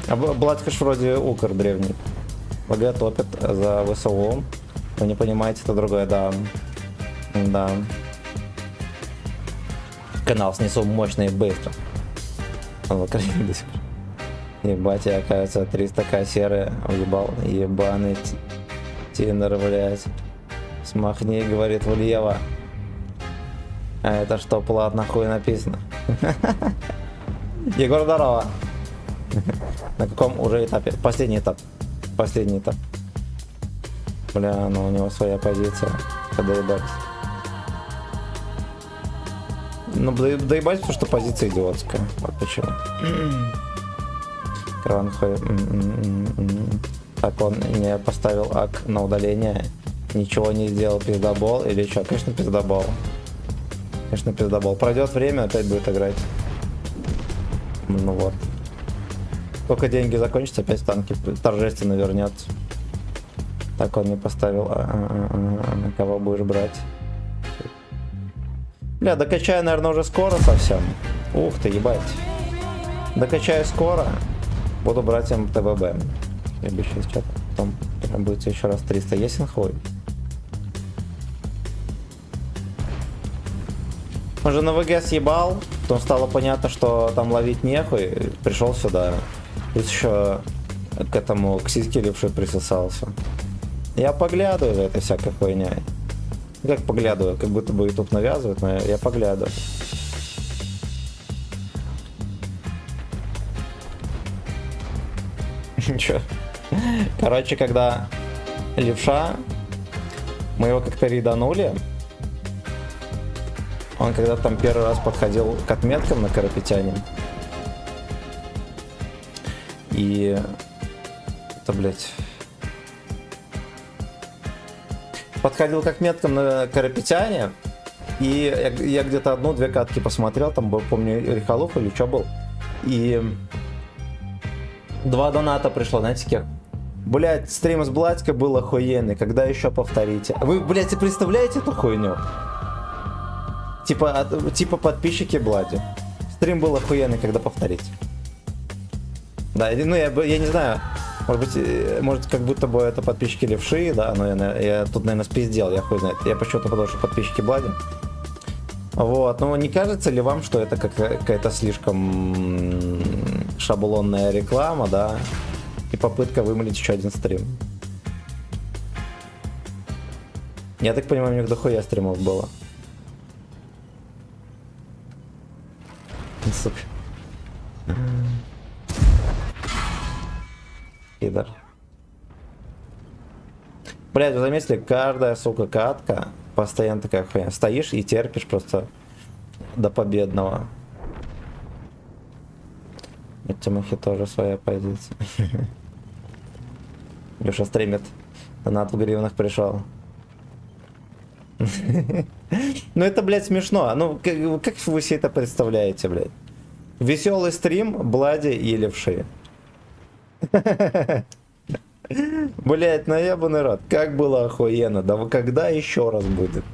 А Бладька ж вроде укр древний. ВГ топит за ВСО. Вы не понимаете, это другое, да. Да. Канал снесу мощно и быстро. Он в Украине до сих пор. Ебать, я, оказывается, 300к серы уебал. Ебаный Тинер, блядь. Смахни, говорит, влево. А это что, платно хуй написано? Егор, здорово. На каком уже этапе? Последний этап. Последний этап. Бля, ну у него своя позиция. Доебать. Ну, доебать, потому что позиция идиотская. Вот почему. Кран хуй. Так он не поставил ак на удаление. Ничего не сделал, пиздобол или что? Конечно, пиздобол. Конечно, пиздобол. Пройдет время, опять будет играть. Ну вот. Только деньги закончатся, опять в танки торжественно вернется. Так он не поставил. На кого будешь брать? Бля, докачаю, наверное, уже скоро совсем. Ух ты, ебать. Докачаю скоро. Буду брать МТБ. Я бы сейчас что-то потом будет еще раз 300. Есть инхой? Он же на ВГ съебал. Потом стало понятно, что там ловить нехуй. Пришел сюда. Плюс еще к этому, к сиське левшой присосался. Я поглядываю за этой всякой хуйней. Как поглядываю? Как будто бы YouTube навязывает, но я поглядываю. Ничего. Короче, когда левша, мы его как-то рейданули. Он когда там первый раз подходил к отметкам на Карапетяне. И... Это, блядь... Подходил к отметкам на Карапетяне. И я где-то одну-две катки посмотрел. Там был, помню, Рихалов или что был. И... 2 доната пришло, знаете, как? Блять, стрим с Бладькой был охуенный. Когда еще повторите? Вы, блять, представляете эту хуйню? Типа подписчики Блади. Стрим был охуенный, когда повторить. Да, ну я не знаю. Может как будто бы это подписчики левши, да, но я тут, наверное, спиздел, я хуй знает. Я почему-то подумал, что подписчики Блади. Вот, ну не кажется ли вам, что это какая-то слишком шаблонная реклама, да? И попытка вымолить еще один стрим. Я так понимаю, у них дохуя стримов было. Сука. Пидор. Блядь, вы заметили, каждая, сука, катка постоянно такая хуйня. Стоишь и терпишь просто до победного. От Тимохи тоже своя позиция. Леша стримит. Донат в гривнах пришел. Ну это, блядь, смешно. Ну, как вы себе это представляете, блядь? Веселый стрим, Блади и левши. Блядь, наебанный рот. Как было охуенно. Да вы когда еще раз будет?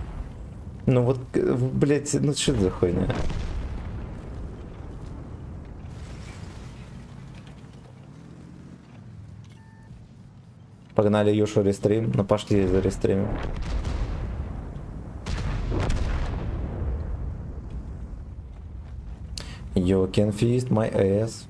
Ну вот, блядь, ну что за хуйня? Погнали Юшу рестрим. Ну пошли за рестримом. You can feast my ass.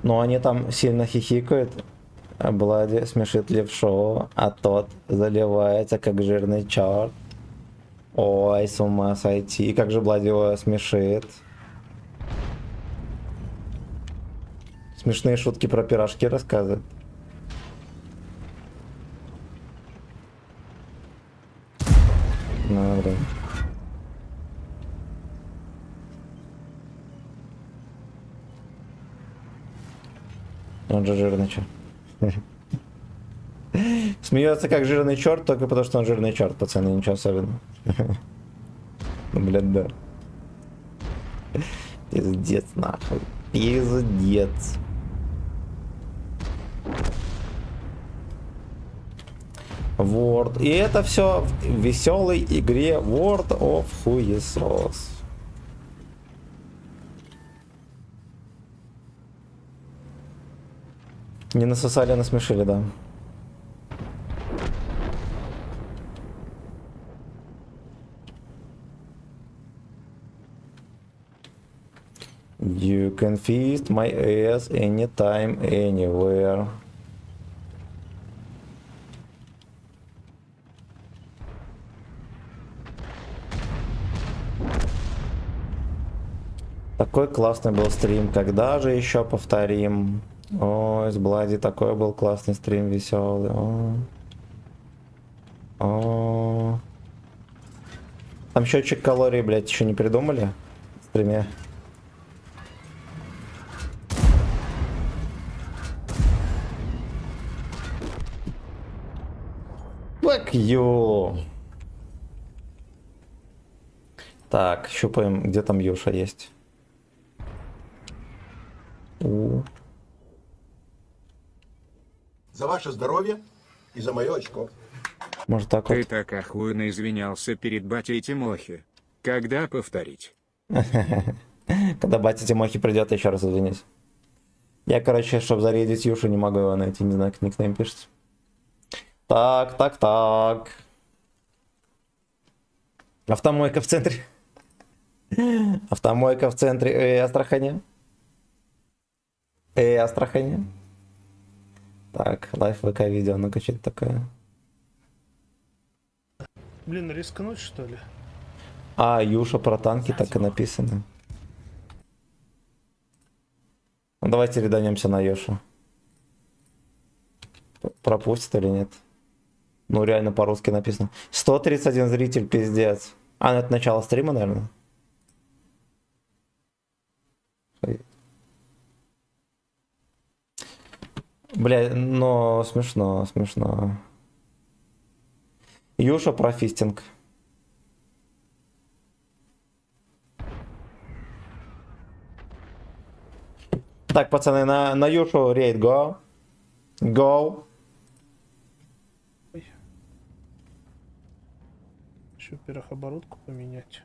Но они там сильно хихикают. А Блади смешит левшо, а тот заливается как жирный черт. Ой, с ума сойти. Как же Блади его смешит. Смешные шутки про пирожки рассказывает. Ну, блин. Он же жирный черт. Смеется как жирный черт, только потому что он жирный черт, пацаны, ничего особенного. Ну, блядь, да. Пиздец, нахуй. Пиздец. Word. И это все в веселой игре World of Хуесос. Не насосали, а насмешили, да. You can feast my ass anytime, anywhere. Такой классный был стрим. Когда же еще повторим? Ой, с Блади такой был классный стрим, веселый. О. Там счетчик калорий, блядь, еще не придумали в стриме? Fuck you. Так, щупаем, где там Юша есть. За ваше здоровье и за мое очко. Может так Ты вот? так охуенно извинялся перед батей Тимохи. Когда повторить? Когда батя Тимохи придет, еще раз извинюсь. Я, короче, чтобы зарядить Юшу, не могу его найти, не знаю, как никнейм пишется. Так. Автомойка в центре. Автомойка в центре Астрахани. Астрахани. Так, лайф ВК видео, ну-ка, что это такое? Блин, рискнуть что ли? А, Юша про танки так и написано. Ну, давайте реданемся на Юшу. Пропустит или нет? Ну, реально по-русски написано. 131 зритель, пиздец. А, ну это начало стрима, наверное? Бля, но смешно. Юша про фистинг. Так, пацаны, на Юшу рейд, go. Go. Еще переоборотку поменять.